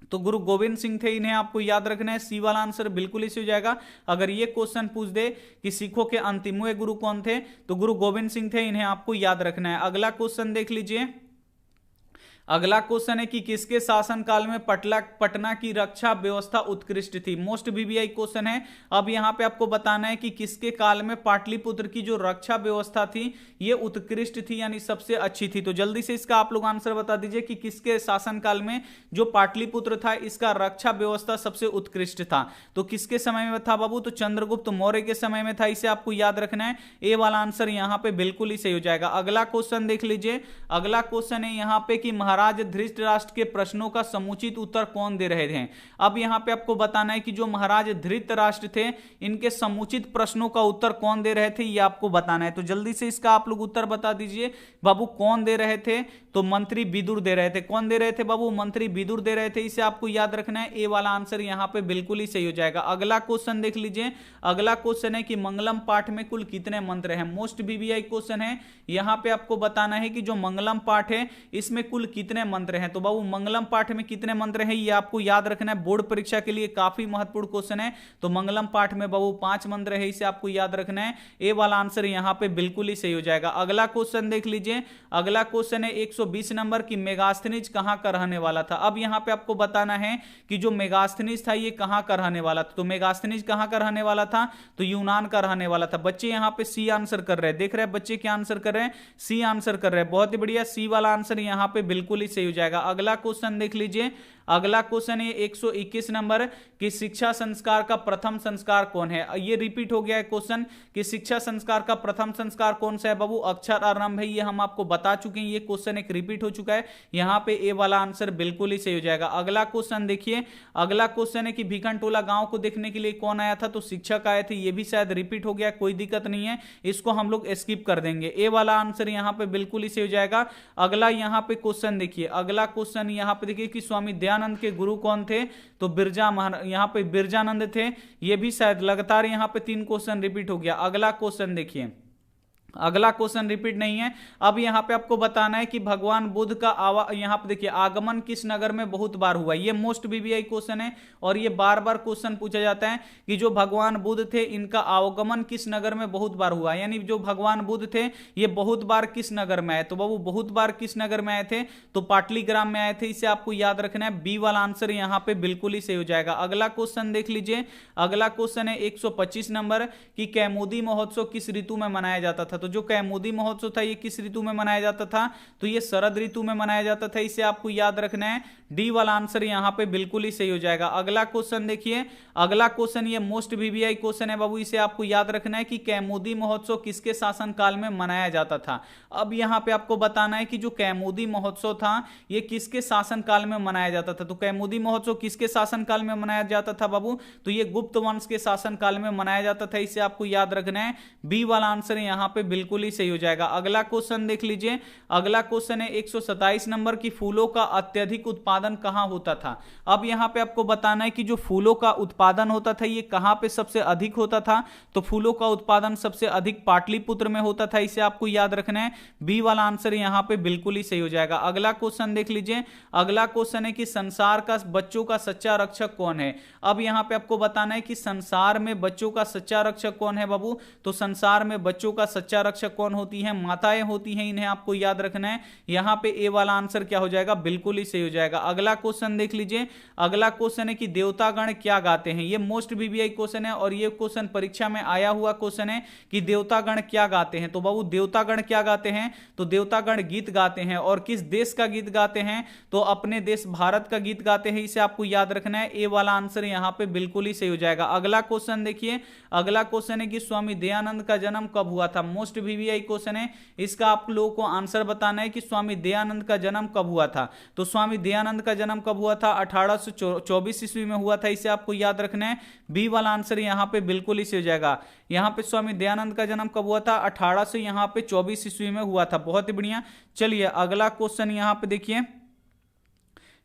तो गुरु गोविंद सिंह थे, इन्हें आपको याद रखना है। सी वाला आंसर बिल्कुल इसी हो जाएगा। अगर ये क्वेश्चन पूछ दे कि सिखों के अंतिमवें गुरु कौन थे, तो गुरु गोविंद सिंह थे, इन्हें आपको याद रखना है। अगला क्वेश्चन देख लीजिए। अगला क्वेश्चन है कि किसके शासनकाल में पटना की रक्षा व्यवस्था उत्कृष्ट थी। मोस्ट वीवीआई क्वेश्चन है। अब यहां पे आपको बताना है कि किसके काल में पाटलिपुत्र की जो रक्षा व्यवस्था थी ये उत्कृष्ट थी, यानी सबसे अच्छी थी। तो जल्दी से इसका आप लोग आंसर बता दीजिए कि किसके शासनकाल में जो पाटलिपुत्र था इसका रक्षा व्यवस्था सबसे उत्कृष्ट था। तो किसके समय में था बाबू, तो चंद्रगुप्त मौर्य के समय में था। इसे आपको याद रखना है। ए वाला आंसर यहां पे बिल्कुल ही सही हो जाएगा। अगला क्वेश्चन देख लीजिए। अगला क्वेश्चन है यहां पे कि महाराज धृतराष्ट्र के प्रश्नों का समुचित उत्तर कौन दे रहे थे। अब यहां पे आपको बताना है कि जो महाराज धृतराष्ट्र थे इनके समुचित प्रश्नों का उत्तर कौन दे रहे थे, ये आपको बताना है। तो जल्दी से इसका आप लोग उत्तर बता दीजिए बाबू, कौन दे रहे थे, तो मंत्री विदुर दे रहे थे। कौन दे रहे थे बाबू, मंत्री विदुर दे रहे थे। इसे आपको याद रखना है। ए वाला आंसर यहां पे बिल्कुल ही सही हो जाएगा। अगला क्वेश्चन देख लीजिए। अगला क्वेश्चन है कि मंगलम पाठ में कुल कितने मंत्र हैं। मोस्ट वीवीआई क्वेश्चन है। यहां पे आपको बताना है कि जो मंगलम पाठ है इसमें कुल कितने मंत्र हैं। तो बाबू मंगलम पाठ में कितने मंत्र हैं ये आपको याद रखना है। बोर्ड परीक्षा के लिए काफी महत्वपूर्ण क्वेश्चन है। तो मंगलम पाठ में बाबू 5 मंत्र है, इसे आपको याद रखना है। ए वाला आंसर यहां पे बिल्कुल ही सही हो जाएगा। अगला क्वेश्चन देख लीजिए। अगला क्वेश्चन है 120 नंबर की मेगास्थनीज कहां का रहने वाला था। अब यहां पे आपको बताना है कि जो मेगास्थनीज था ये कहां का रहने वाला था। तो मेगास्थनीज कहां का रहने वाला था, तो यूनान का रहने वाला था। बच्चे यहां पे सी आंसर कर रहे हैं, देख रहे हैं बच्चे क्या आंसर कर रहे हैं, सी आंसर कर रहे हैं। बहुत ही बढ़िया, सी वाला आंसर यहां पे बिल्कुल ही सही हो जाएगा। अगला क्वेश्चन देख लीजिए। अगला क्वेश्चन है 121 नंबर कि शिक्षा संस्कार का प्रथम संस्कार कौन है। ये रिपीट हो गया है क्वेश्चन कि शिक्षा संस्कार का प्रथम संस्कार कौन सा है बाबू, अक्षर आरंभ है। ये हम आपको बता चुके हैं, ये क्वेश्चन एक रिपीट हो चुका है। यहां पे ए वाला आंसर बिल्कुल ही सही हो जाएगा। अगला क्वेश्चन देखिए। अगला क्वेश्चन है कि भिखनटोला गांव को देखने के लिए कौन आया था, तो शिक्षक आए थे। ये भी शायद रिपीट हो गया, कोई दिक्कत नहीं है, इसको हम लोग स्किप कर देंगे। ए वाला आंसर यहां पे बिल्कुल ही सही हो जाएगा। अगला यहां पे क्वेश्चन देखिए। अगला क्वेश्चन यहां पे देखिए कि स्वामी दयानंद के गुरु कौन थे, तो यहां पे बिरजानंद थे। ये भी शायद लगातार यहां पे 3 क्वेश्चन रिपीट हो गया। अगला क्वेश्चन देखिए। अगला क्वेश्चन रिपीट नहीं है। अब यहां पे आपको बताना है कि भगवान बुद्ध का यहां पे देखिए आगमन किस नगर में बहुत बार हुआ। ये मोस्ट वीवीआई क्वेश्चन है और ये बार बार क्वेश्चन पूछा जाता है कि जो भगवान बुद्ध थे इनका आगमन किस नगर में बहुत बार हुआ, यानी जो भगवान बुद्ध थे ये बहुत बार किस नगर में आए। तो बाबू बहुत बार किस नगर में आए थे, तो पाटलीग्राम में आए थे। इसे आपको याद रखना है। बी वाला आंसर यहां पे बिल्कुल ही सही हो जाएगा। अगला क्वेश्चन देख लीजिए। अगला क्वेश्चन है 125 नंबर कि कैमुदी महोत्सव किस ऋतु में मनाया जाता था। तो जो कैमुदी महोत्सव था ये किस ऋतु में मनाया जाता था, तो ये शरद ऋतु में मनाया जाता था। इसे आपको याद रखना है। डी वाला आंसर यहां पे बिल्कुल ही सही हो जाएगा। अगला क्वेश्चन देखिए। अगला क्वेश्चन ये मोस्ट वीवीआई क्वेश्चन है बाबू, इसे आपको याद रखना है कि कैमुदी महोत्सव किसके शासनकाल में मनाया जाता था। अब यहां पे आपको बताना है कि जो कैमुदी महोत्सव था ये किसके शासनकाल में मनाया जाता था। तो कैमुदी महोत्सव किसके शासनकाल में मनाया जाता था बाबू, तो ये गुप्त वंश के शासनकाल में मनाया जाता था। इसे आपको याद रखना है। बी वाला आंसर यहां पे बिल्कुल ही सही हो जाएगा। अगला क्वेश्चन देख लीजिए। अगला क्वेश्चन है 127 नंबर की फूलों का अत्यधिक उत्पादन कहां होता था। अब यहां पे आपको बताना है कि जो फूलों का उत्पादन होता था ये कहां पे सबसे अधिक होता था। तो फूलों का उत्पादन सबसे अधिक पाटलिपुत्र में होता था। इसे आपको याद रखना है। बी वाला आंसर यहां पे बिल्कुल ही सही हो जाएगा। अगला क्वेश्चन देख लीजिए। अगला क्वेश्चन है कि संसार का बच्चों का सच्चा रक्षक कौन है। अब यहां पे आपको बताना है कि संसार में बच्चों का सच्चा रक्षक कौन है बाबू, तो संसार में बच्चों का सच्चा रक्षक कौन होती है, माताएं होती हैं। इन्हें आपको याद रखना है। यहां पे ए वाला आंसर क्या हो जाएगा, बिल्कुल ही सही हो जाएगा। अगला क्वेश्चन देख लीजिए। अगला क्वेश्चन है कि देवतागण क्या गाते हैं। ये मोस्ट वीवीआई क्वेश्चन है और ये क्वेश्चन परीक्षा में आया हुआ क्वेश्चन है कि देवतागण क्या गाते हैं। तो बाबू देवतागण क्या गाते हैं, तो देवतागण गीत गाते हैं। और किस देश का गीत गाते हैं, तो अपने देश भारत का गीत गाते हैं। इसे आपको याद रखना है। ए वाला आंसर यहां पे बिल्कुल ही सही हो जाएगा। अगला क्वेश्चन देखिए। अगला क्वेश्चन है कि स्वामी दयानंद का जन्म कब हुआ था। मोस्ट वीवीआई क्वेश्चन है, इसका आप लोगों को आंसर बताना है कि स्वामी दयानंद का जन्म कब हुआ था। तो स्वामी दयानंद का जन्म कब हुआ था, 1824 ईस्वी में हुआ था। इसे आपको याद रखना है। बी वाला आंसर यहां पे बिल्कुल ही सही हो जाएगा। यहां पे स्वामी दयानंद का जन्म कब हुआ था, 1824 ईस्वी में हुआ था। बहुत ही बढ़िया। चलिए अगला क्वेश्चन यहां पे देखिए।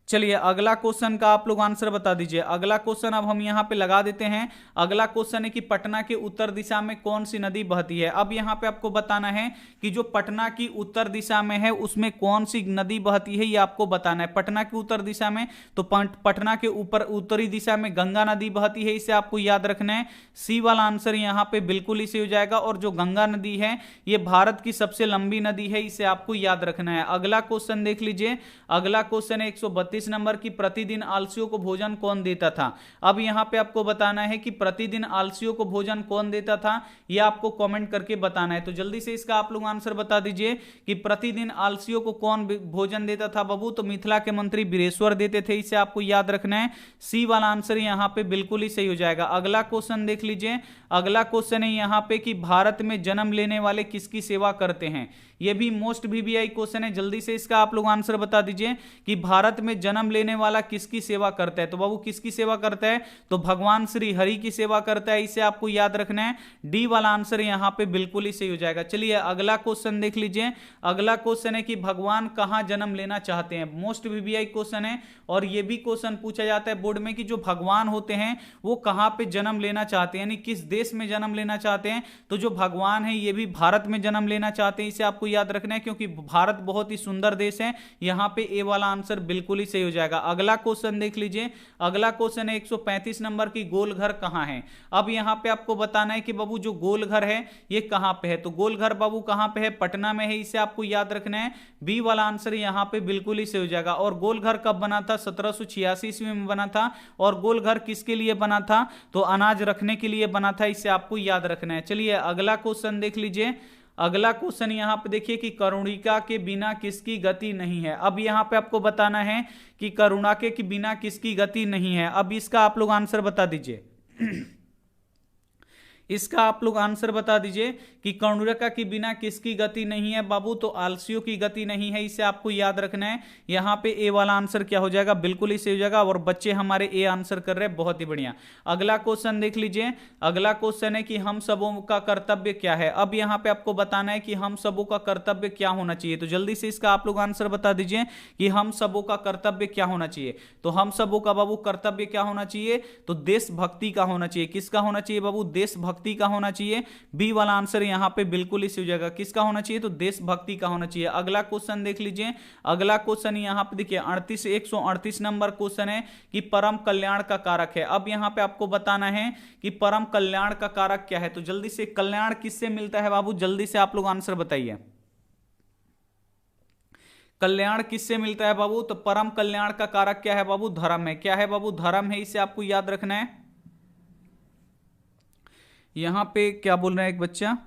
चलिए अगला क्वेश्चन का आप लोग आंसर बता दीजिए। अगला क्वेश्चन अब हम यहाँ पे लगा देते हैं। अगला क्वेश्चन है कि पटना के उत्तर दिशा में कौन सी नदी बहती है। अब यहाँ पे आपको बताना है कि जो पटना की उत्तर दिशा में है उसमें कौन सी नदी बहती है, ये आपको बताना है। पटना की उत्तर दिशा में तो पटना के ऊपर उत्तरी दिशा में गंगा नदी बहती है, इसे आपको याद रखना है। सी वाला आंसर यहाँ पे बिल्कुल ही सही हो जाएगा। और जो गंगा नदी है ये भारत की सबसे लंबी नदी है, इसे आपको याद रखना है। अगला क्वेश्चन देख लीजिए। अगला क्वेश्चन है 132 नंबर की, प्रतिदिन आलसियों को भोजन कौन देता था। अब यहां पे आपको बताना है कि प्रतिदिन आलसियों को भोजन कौन देता था, यह आपको कमेंट करके बताना है। तो जल्दी से इसका आप लोग आंसर बता दीजिए कि प्रतिदिन आलसियों को कौन भोजन देता था बाबू। तो मिथिला के मंत्री बीरेश्वर देते थे, इसे आपको याद रखना है। सी वाला आंसर यहां पे बिल्कुल ही सही हो जाएगा। अगला क्वेश्चन देख लीजिए। अगला क्वेश्चन है यहां पे कि भारत में जन्म लेने वाले किसकी सेवा करते हैं। यह भी मोस्ट वीवीआई क्वेश्चन है, जल्दी से इसका आप लोग आंसर बता दीजिए कि भारत में जन्म लेने वाला किसकी सेवा करता है। तो बाबू किसकी सेवा करता है, तो भगवान श्री हरि की सेवा करता है, इसे आपको याद रखना है। डी वाला आंसर यहां पे बिल्कुल ही सही हो जाएगा। चलिए अगला क्वेश्चन देख लीजिए। अगला क्वेश्चन है कि भगवान कहां जन्म लेना चाहते हैं। मोस्ट वीवीआई क्वेश्चन है और यह भी क्वेश्चन पूछा जाता है बोर्ड में कि जो भगवान होते हैं वो कहां पे जन्म लेना चाहते हैं, यानी किस देश में जन्म लेना चाहते हैं। तो जो भगवान है ये भी भारत में जन्म लेना चाहते हैं, इसे आपको याद रखना है, क्योंकि भारत बहुत ही सुंदर देश है। यहां पे ए वाला आंसर बिल्कुल ही सही हो जाएगा। अगला क्वेश्चन देख लीजिए। अगला क्वेश्चन है 135 नंबर की, गोल घर कहां है। अब यहां पे आपको बताना है कि बाबू जो गोल घर है ये कहां पे है। तो गोल घर बाबू कहां पे है, पटना में है, इसे आपको याद रखना है। बी वाला आंसर यहां पे बिल्कुल ही सही हो जाएगा। और गोल घर कब बना था, 1786 ईस्वी में बना था। और गोल घर किसके लिए बना था, तो अनाज रखने के लिए बना था, इसे आपको याद रखना है। चलिए अगला क्वेश्चन देख लीजिए। अगला क्वेश्चन यहां पे देखिए कि करुणिका के बिना किसकी गति नहीं है। अब यहां पे आपको बताना है कि करुणा के बिना किसकी गति नहीं है। अब इसका आप लोग आंसर बता दीजिए। इसका आप लोग आंसर बता दीजिए कि करुणिका के बिना किसकी गति नहीं है बाबू, तो आलसियों की गति नहीं है, इसे आपको याद रखना है। यहां पे ए वाला आंसर क्या हो जाएगा, बिल्कुल ही सही हो जाएगा। और बच्चे हमारे ए आंसर कर रहे हैं, बहुत ही बढ़िया। अगला क्वेश्चन देख लीजिए। अगला क्वेश्चन है कि हम सबों का कर्तव्य क्या है। अब यहां पे आपको बताना है कि हम सबों का कर्तव्य क्या होना चाहिए। तो जल्दी से इसका आप लोग आंसर बता दीजिए कि हम सबों का कर्तव्य क्या होना चाहिए। तो हम सबों का बाबू कर्तव्य क्या होना चाहिए, तो देशभक्ति का होना चाहिए। किसका होना चाहिए बाबू, देशभक्ति का होना चाहिए। बी वाला आंसर यहां पे बिल्कुल ही सही हो जाएगा। किसका होना चाहिए, तो देशभक्ति का होना चाहिए। अगला क्वेश्चन देख लीजिए। अगला क्वेश्चन यहां पे देखिए 138 नंबर क्वेश्चन है कि परम कल्याण का कारक है। अब यहां पे आपको बताना है कि परम कल्याण का कारक क्या है। तो जल्दी से कल्याण किससे मिलता है बाबू, जल्दी से आप लोग आंसर बताइए। कल्याण किससे मिलता है बाबू, तो परम कल्याण का कारक क्या है बाबू, धर्म है। क्या है बाबू, धर्म है, इसे आपको याद रखना है। यहां पे क्या बोल रहा है एक बच्चा,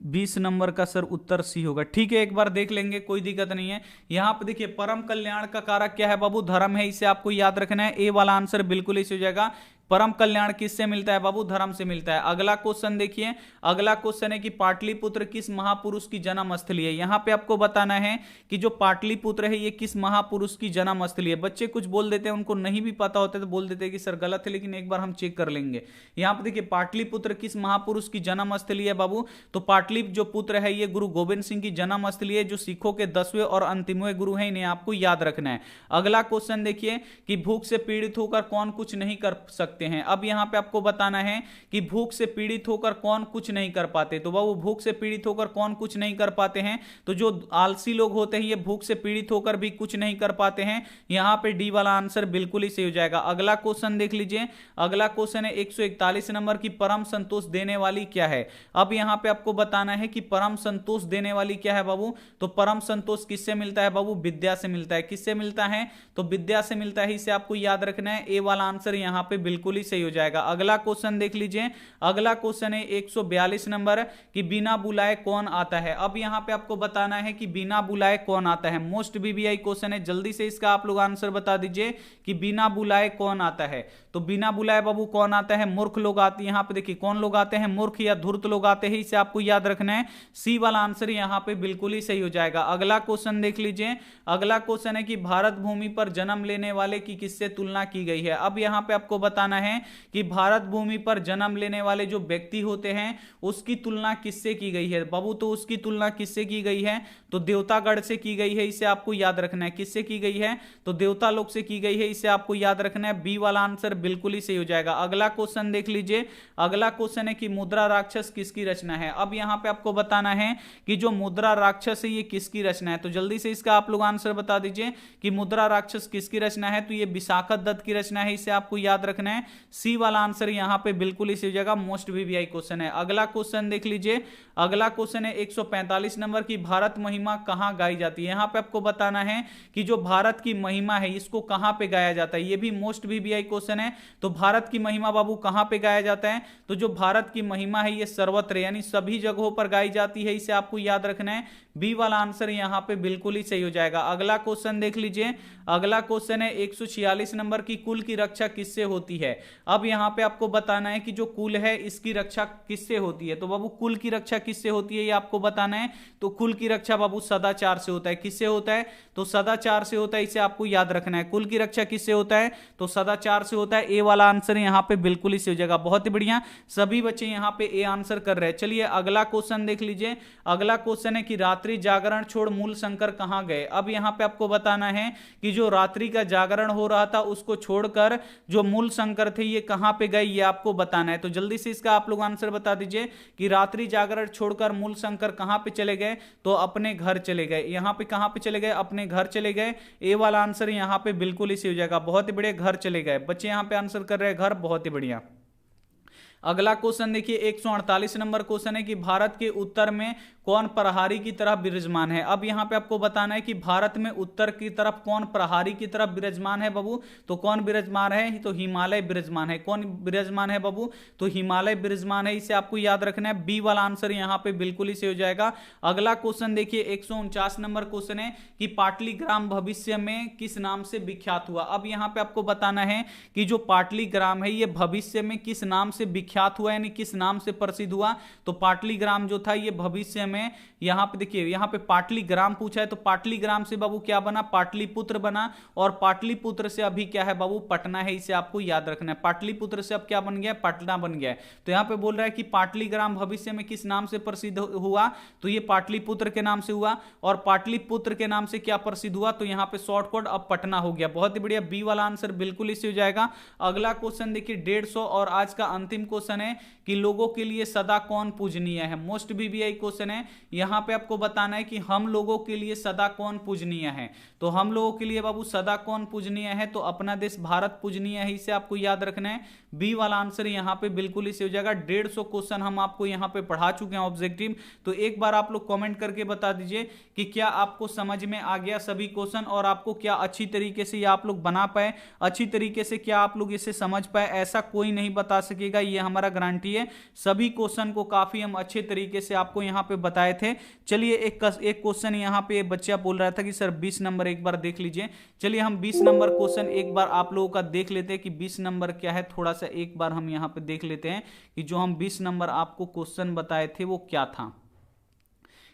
20 नंबर का सर उत्तर सी होगा। ठीक है, एक बार देख लेंगे, कोई दिक्कत नहीं है। यहां पे देखिए परम कल्याण का कारक क्या है बाबू, धर्म है, इसे आपको याद रखना है। ए वाला आंसर बिल्कुल ही सही हो जाएगा। परम कल्याण किससे मिलता है बाबू, धर्म से मिलता है। अगला क्वेश्चन देखिए। अगला क्वेश्चन है कि पाटलिपुत्र किस महापुरुष की जन्म स्थली है। यहां पे आपको बताना है कि जो पाटलिपुत्र है ये किस महापुरुष की जन्म स्थली है। बच्चे कुछ बोल देते हैं, उनको नहीं भी पता होता है तो बोल देते हैं कि सर गलत है, लेकिन एक बार हम चेक कर लेंगे। यहां पे देखिए पाटलिपुत्र किस महापुरुष की जन्म स्थली है बाबू, तो पाटलिप जो पुत्र है ये गुरु गोविंद सिंह की जन्म स्थली है, जो सिखों के 10वें और अंतिमवें गुरु हैं, इन्हें आपको याद रखना है। अगला क्वेश्चन देखिए कि भूख से पीड़ित होकर कौन कुछ नहीं कर सकते हैं। अब यहां पे आपको बताना है कि भूख से पीड़ित होकर कौन कुछ नहीं कर पाते। तो बाबू भूख से पीड़ित होकर कौन कुछ नहीं कर पाते हैं, तो जो आलसी लोग होते हैं ये भूख से पीड़ित होकर भी कुछ नहीं कर पाते हैं। यहां पे डी वाला आंसर बिल्कुल ही सही हो जाएगा। अगला क्वेश्चन देख लीजिए। अगला क्वेश्चन है 141 नंबर की, परम संतोष देने वाली क्या है। अब यहां पे आपको बताना है कि परम संतोष देने वाली क्या है बाबू, तो परम संतोष किससे मिलता है बाबू, विद्या से मिलता है। किससे मिलता है, तो विद्या से मिलता है, इसे आपको याद रखना है। ए वाला आंसर यहां पे बिल्कुल ही सही हो जाएगा। अगला क्वेश्चन देख लीजिए। अगला क्वेश्चन है 142 नंबर कि बिना बुलाए कौन आता है। अब यहां पे आपको बताना है कि बिना बुलाए कौन आता है। मोस्ट वीवीआई क्वेश्चन है, जल्दी से इसका आप लोग आंसर बता दीजिए कि बिना बुलाए कौन आता है। तो बिना बुलाए बाबू कौन आता है, मूर्ख लोग आते हैं। यहां पे देखिए कौन लोग आते हैं, मूर्ख या धूर्त लोग आते हैं, इसे आपको याद रखना है। सी वाला आंसर यहां पे बिल्कुल ही सही हो जाएगा। अगला क्वेश्चन देख लीजिए। अगला क्वेश्चन है कि भारत भूमि पर जन्म लेने वाले की किससे तुलना की गई है। अब यहां पे आपको बताना बताना है कि भारत भूमि पर जन्म लेने वाले जो व्यक्ति होते हैं उसकी तुलना किससे की गई है बाबू। तो उसकी तुलना किससे की गई है, तो देवतागढ़ से की गई है, इसे आपको याद रखना है। किससे की गई है, तो देवता लोक से की गई है, इसे आपको याद रखना है। बी वाला आंसर बिल्कुल ही सही हो जाएगा। अगला क्वेश्चन देख लीजिए। अगला क्वेश्चन है कि मुद्रा राक्षस किसकी रचना है। अब यहां पे आपको बताना है कि जो मुद्रा राक्षस है ये किसकी रचना है। तो जल्दी से इसका आप लोग आंसर बता दीजिए कि मुद्रा राक्षस किसकी रचना है। तो ये विशाखा दत्त की रचना है, इसे आपको याद रखना है। सी वाला आंसर यहां पे बिल्कुल ही सही हो जाएगा। मोस्ट वीवीआई क्वेश्चन है। अगला क्वेश्चन देख लीजिए। अगला क्वेश्चन है 145 नंबर की भारत महिमा कहां गाई जाती है। यहां पे आपको बताना है कि जो भारत की महिमा है इसको कहां पे गाया जाता है। ये भी मोस्ट वीवीआई क्वेश्चन है। तो भारत की महिमा बाबू कहां पे गाया जाता है, तो जो भारत की महिमा है ये सर्वत्र यानी सभी जगहों पर गाई जाती है, इसे आपको याद रखना है। बी वाला आंसर यहां पे बिल्कुल ही सही हो जाएगा। अगला क्वेश्चन देख लीजिए। अगला क्वेश्चन है 146 नंबर की कुल की रक्षा किससे होती है। अब यहां पे आपको बताना है कि जो कुल है इसकी रक्षा किससे होती है। तो बाबू कुल की रक्षा किससे होती है ये आपको बताना है। तो कुल की रक्षा बाबू सदाचार से होता है। किससे होता है, तो सदाचार से होता है, इसे आपको याद रखना है। कुल की रक्षा किससे होता है, तो सदाचार से होता है। ए वाला आंसर यहां पे बिल्कुल ही सही हो जाएगा। बहुत ही बढ़िया, सभी बच्चे यहां पे ए आंसर कर रहे हैं। चलिए अगला क्वेश्चन देख लीजिए। अगला क्वेश्चन है कि रात्रि जागरण छोड़ मूल शंकर कहां गए। अब यहां पे आपको बताना है कि जो रात्रि का जागरण हो रहा था उसको छोड़कर जो मूल शंकर थे ये कहां पे गए, ये आपको बताना है। तो जल्दी से इसका आप लोग आंसर बता दीजिए कि रात्रि जागरण छोड़कर मूल शंकर कहां पे चले गए, तो अपने घर चले गए। यहां पे कहां पे चले गए, अपने घर चले गए। ए वाला आंसर यहां पे बिल्कुल ही सही हो जाएगा। बहुत ही बढ़िया, घर चले गए। बच्चे यहां पे आंसर कर रहे हैं घर, बहुत ही बढ़िया। अगला क्वेश्चन देखिए 148 नंबर क्वेश्चन है कि भारत के उत्तर में कौन प्रहारी की तरफ विराजमान है। अब यहां पे आपको बताना है कि भारत में उत्तर की तरफ कौन प्रहारी की तरफ विराजमान है बाबू। तो कौन विराजमान है, तो हिमालय विराजमान है। कौन विराजमान है बाबू, तो हिमालय विराजमान है, इसे आपको याद रखना है। बी वाला आंसर यहां पे बिल्कुल ही सही हो जाएगा। अगला क्वेश्चन देखिए 149 नंबर क्वेश्चन है कि पाटलीग्राम भविष्य में किस नाम से विख्यात हुआ। अब यहां पे आपको बताना है कि जो पाटलीग्राम है ये भविष्य में किस नाम से विख्यात हुआ, यानी किस नाम से प्रसिद्ध हुआ। तो पाटलीग्राम जो था ये भविष्य में, यहां पे देखिए यहां पे पाटलीग्राम पूछा है, तो पाटलीग्राम से बाबू क्या बना, पाटलिपुत्र बना। और पाटलिपुत्र से अभी क्या है बाबू, पटना है, इसे आपको याद रखना है। पाटलिपुत्र से अब क्या बन गया, पटना बन गया है। तो यहां पे बोल रहा है कि पाटलीग्राम भविष्य में किस नाम से प्रसिद्ध हुआ, तो ये पाटलिपुत्र के नाम से हुआ। और पाटलिपुत्र के नाम से क्या प्रसिद्ध हुआ, तो यहां पे शॉर्टकट अब पटना हो गया। बहुत ही बढ़िया, बी वाला आंसर बिल्कुल इसी हो जाएगा। अगला क्वेश्चन देखिए 150 और आज का अंतिम क्वेश्चन है कि लोगों के लिए सदा कौन पूजनीय है। मोस्ट वीवीआई क्वेश्चन है। यहां पे आपको बताना है कि हम लोगों के लिए सदा कौन पूजनीय है। तो हम लोगों के लिए बाबू सदा कौन पूजनीय है, तो अपना देश भारत पूजनीय है, इसे आपको याद रखना है। बी वाला आंसर यहां पे बिल्कुल ही सही हो जाएगा। 150 क्वेश्चन हम आपको यहां पे पढ़ा चुके हैं ऑब्जेक्टिव। तो एक बार आप लोग कमेंट करके बता दीजिए कि क्या आपको समझ में आ गया सभी क्वेश्चन, और आपको क्या अच्छी तरीके से आप लोग बना पाए, अच्छी तरीके से क्या आप लोग इसे समझ पाए। ऐसा कोई नहीं बता सकेगा, ये हमारा गारंटी है। सभी क्वेश्चन को काफी हम अच्छे तरीके से आपको यहां पे बताए थे। चलिए एक क्वेश्चन यहां पे बच्चा बोल रहा था कि सर 20 नंबर एक बार देख लीजिए। चलिए हम 20 नंबर क्वेश्चन एक बार आप लोगों का देख लेते हैं कि 20 नंबर क्या है। थोड़ा सा एक बार हम यहां पे देख लेते हैं कि जो हम 20 नंबर आपको क्वेश्चन बताए थे वो क्या था।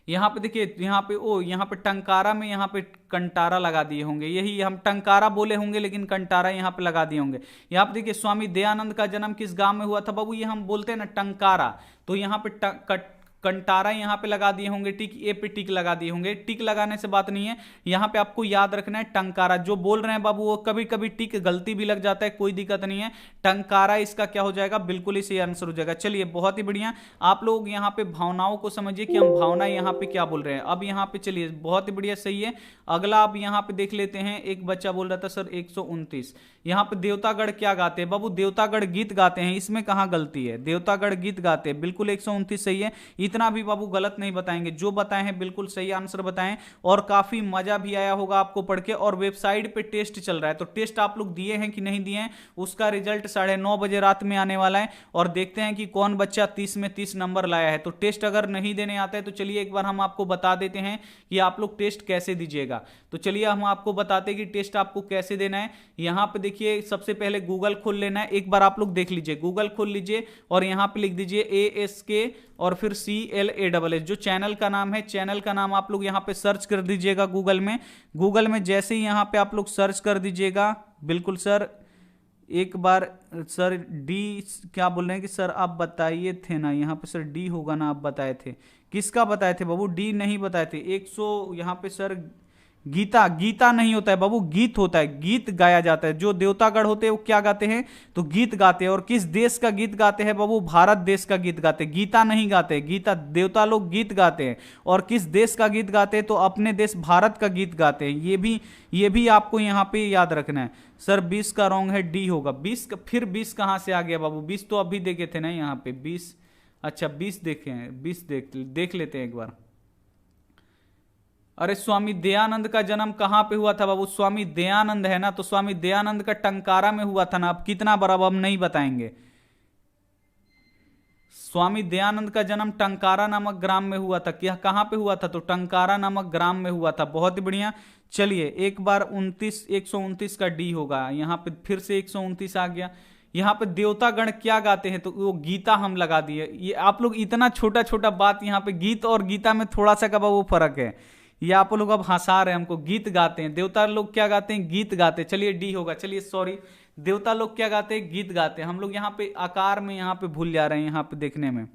यहां पे देखिए, यहां पे टंकारा में यहां पे कंटारा लगा दिए होंगे, यही हम टंकारा बोले होंगे लेकिन कंटारा यहां पे लगा दिए होंगे। यहां पे देखिए स्वामी दयानंद का जन्म किस गांव में हुआ था बाबू, ये हम बोलते हैं ना टंकारा, तो यहां पे कंटारा यहां पे लगा दिए होंगे। टिक, ए पे टिक लगा दिए होंगे। टिक लगाने से बात नहीं है, यहां पे आपको याद रखना है टंकारा। जो बोल रहे हैं बाबू वो कभी कभी टिक गलती भी लग जाता है, कोई दिक्कत नहीं है। टंकारा इसका क्या हो जाएगा, बिल्कुल ही सही आंसर हो जाएगा। चलिए बहुत ही बढ़िया, आप लोग यहां पे भावनाओं को समझिए कि हम भावना यहां पे क्या बोल रहे हैं। अब यहां पे चलिए बहुत ही बढ़िया, सही है। अगला अब यहां पे देख लेते हैं। एक बच्चा बोल रहा था सर 129, यहां पे देवतागढ़ क्या गाते हैं बाबू, देवतागढ़ गीत गाते हैं, इसमें कहां गलती है, देवतागढ़ गीत गाते हैं, बिल्कुल 129 सही है। इतना भी बाबू गलत नहीं बताएंगे, जो बताए हैं बिल्कुल सही आंसर बताएं। और काफी मजा भी आया होगा आपको पढ़ के। और वेबसाइट पे टेस्ट चल रहा है, तो टेस्ट आप लोग दिए हैं कि नहीं दिए हैं, उसका रिजल्ट 9:30 बजे रात में आने वाला है। और देखते हैं कि कौन बच्चा 30 में 30 नंबर लाया है। तो टेस्ट अगर नहीं देने आता है तो चलिए एक बार हम आपको बता देते हैं कि आप लोग टेस्ट कैसे दीजिएगा। तो चलिए हम आपको बताते हैं कि टेस्ट आपको कैसे देना है। यहां पे देखिए सबसे पहले गूगल खोल लेना है, एक बार आप लोग देख लीजिए, गूगल खोल लीजिए और यहां पे लिख दीजिए ASK और फिर CLASS, जो चैनल का नाम है, चैनल का नाम आप लोग यहां पे सर्च कर दीजिएगा गूगल में। गूगल में जैसे ही यहां पे आप लोग सर्च कर दीजिएगा, बिल्कुल सर एक बार सर डी क्या बोल रहे हैं कि सर आप बताइए थे ना, यहाँ पे सर डी होगा ना, आप बताए थे, किसका बताए थे बाबू? डी नहीं बताए थे। 100 यहाँ पे सर गीता, गीता नहीं होता है बाबू, गीत होता है, गीत गाया जाता है। जो देवतागढ़ होते हैं वो क्या गाते हैं? तो गीत गाते हैं। और किस देश का गीत गाते हैं बाबू? भारत देश का गीत गाते हैं, गीता नहीं गाते। गीता देवता लोग गीत गाते हैं। और किस देश का गीत गाते हैं? तो अपने देश भारत का गीत गाते हैं। ये भी आपको यहाँ पे याद रखना है। सर 20 का रॉन्ग है, डी होगा। 20 का, फिर 20 कहाँ से आ गया बाबू? 20 तो अभी देखे थे ना यहाँ पे 20। अच्छा 20 देखे हैं, 20 देख लेते हैं एक बार। अरे स्वामी दयानंद का जन्म कहाँ पे हुआ था बाबू? स्वामी दयानंद है ना, तो स्वामी दयानंद का टंकारा में हुआ था ना। अब कितना बड़ा, अब हम नहीं बताएंगे। स्वामी दयानंद का जन्म टंकारा नामक ग्राम में हुआ था। क्या, कहाँ पे हुआ था? तो टंकारा नामक ग्राम में हुआ था। बहुत ही बढ़िया। चलिए एक बार 129 का डी होगा। यहाँ पे फिर से 129 आ गया। यहाँ पे देवतागण क्या गाते हैं? तो वो गीता हम लगा दिए। ये आप लोग इतना छोटा छोटा बात, यहाँ पे गीत और गीता में थोड़ा सा का वो फर्क है। ये आप लोग अब हंसा रहे हैं हमको। गीत गाते हैं देवता लोग, क्या गाते हैं? गीत गाते हैं। चलिए डी होगा। चलिए सॉरी, देवता लोग क्या गाते हैं? गीत गाते हैं। हम लोग यहाँ पे आकार में यहाँ पे भूल जा रहे हैं यहाँ पे देखने में।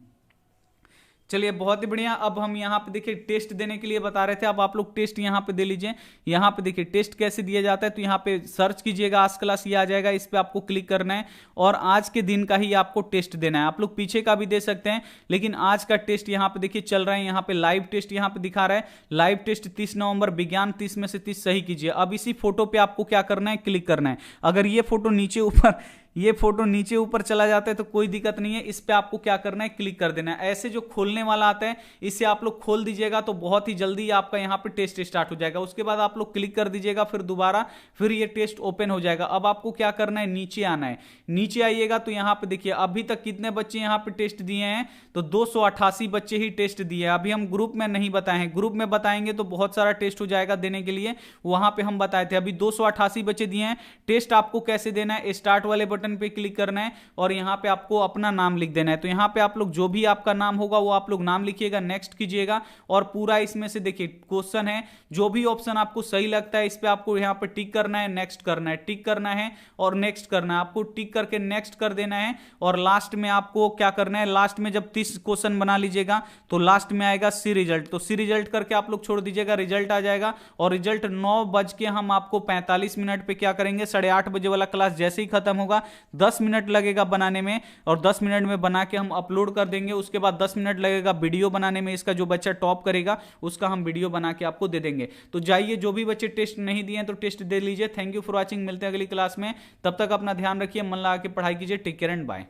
चलिए बहुत ही बढ़िया। अब हम यहाँ पे देखिए टेस्ट देने के लिए बता रहे थे, अब आप लोग टेस्ट यहाँ पे दे लीजिए। यहाँ पे देखिए टेस्ट कैसे दिया जाता है, तो यहाँ पे सर्च कीजिएगा आज क्लास, ये आ जाएगा। इस पे आपको क्लिक करना है और आज के दिन का ही आपको टेस्ट देना है। आप लोग पीछे का भी दे सकते हैं, लेकिन आज का टेस्ट यहाँ पे देखिए चल रहा है। यहाँ पे लाइव टेस्ट यहाँ पे दिखा रहा है। लाइव टेस्ट 30 नवंबर, विज्ञान 30 में से 30 सही कीजिए। अब इसी फोटो पे आपको क्या करना है? क्लिक करना है। अगर ये फोटो नीचे ऊपर चला जाता है तो कोई दिक्कत नहीं है। इस पे आपको क्या करना है? क्लिक कर देना है। ऐसे जो खोलने वाला आता है इसे आप लोग खोल दीजिएगा तो बहुत ही जल्दी आपका यहाँ पे टेस्ट स्टार्ट हो जाएगा। उसके बाद आप लोग क्लिक कर दीजिएगा, फिर दोबारा फिर ये टेस्ट ओपन हो जाएगा। अब आपको क्या करना है? नीचे आना है। नीचे आइएगा तो यहाँ पे देखिए अभी तक कितने बच्चे यहाँ पे टेस्ट दिए हैं, तो 288 बच्चे ही टेस्ट दिए हैं। अभी हम ग्रुप में नहीं बताए हैं, ग्रुप में बताएंगे तो बहुत सारा टेस्ट हो जाएगा देने के लिए, वहां पे हम बताए थे। अभी 288 बच्चे दिए हैं। टेस्ट आपको कैसे देना है? स्टार्ट वाले बटन पे क्लिक करना है और यहां पे आपको अपना नाम लिख देना है। तो यहां पे आप लोग जो भी आपका नाम होगा वो आप लोग नाम लिखिएगा, नेक्स्ट कीजिएगा और पूरा इसमें से देखिए क्वेश्चन है, जो भी ऑप्शन आपको सही लगता है इस पे आपको यहां पे टिक करना है, नेक्स्ट करना है, टिक करना है और नेक्स्ट करना है। आपको टिक करके नेक्स्ट कर देना है और लास्ट में आपको क्या करना है? लास्ट में जब 30 क्वेश्चन बना लीजिएगा तो लास्ट में आएगा सी रिजल्ट। तो सी रिजल्ट करके आप लोग छोड़ दीजिएगा, रिजल्ट आ जाएगा। और रिजल्ट 9 बज के हम आपको 45 मिनट पे क्या करेंगे? 8:30 बजे वाला क्लास जैसे ही खत्म होगा, 10 मिनट लगेगा बनाने में और 10 मिनट में बना के हम अपलोड कर देंगे। उसके बाद 10 मिनट लगेगा वीडियो बनाने में। इसका जो बच्चा टॉप करेगा उसका हम वीडियो बना के आपको दे देंगे। तो जाइए, जो भी बच्चे टेस्ट नहीं दिए तो टेस्ट दे लीजिए। Thank you for watching. मिलते हैं अगली क्लास में, तब तक अपना ध्यान रखिए, मन लगा के पढ़ाई कीजिए। Take care and bye.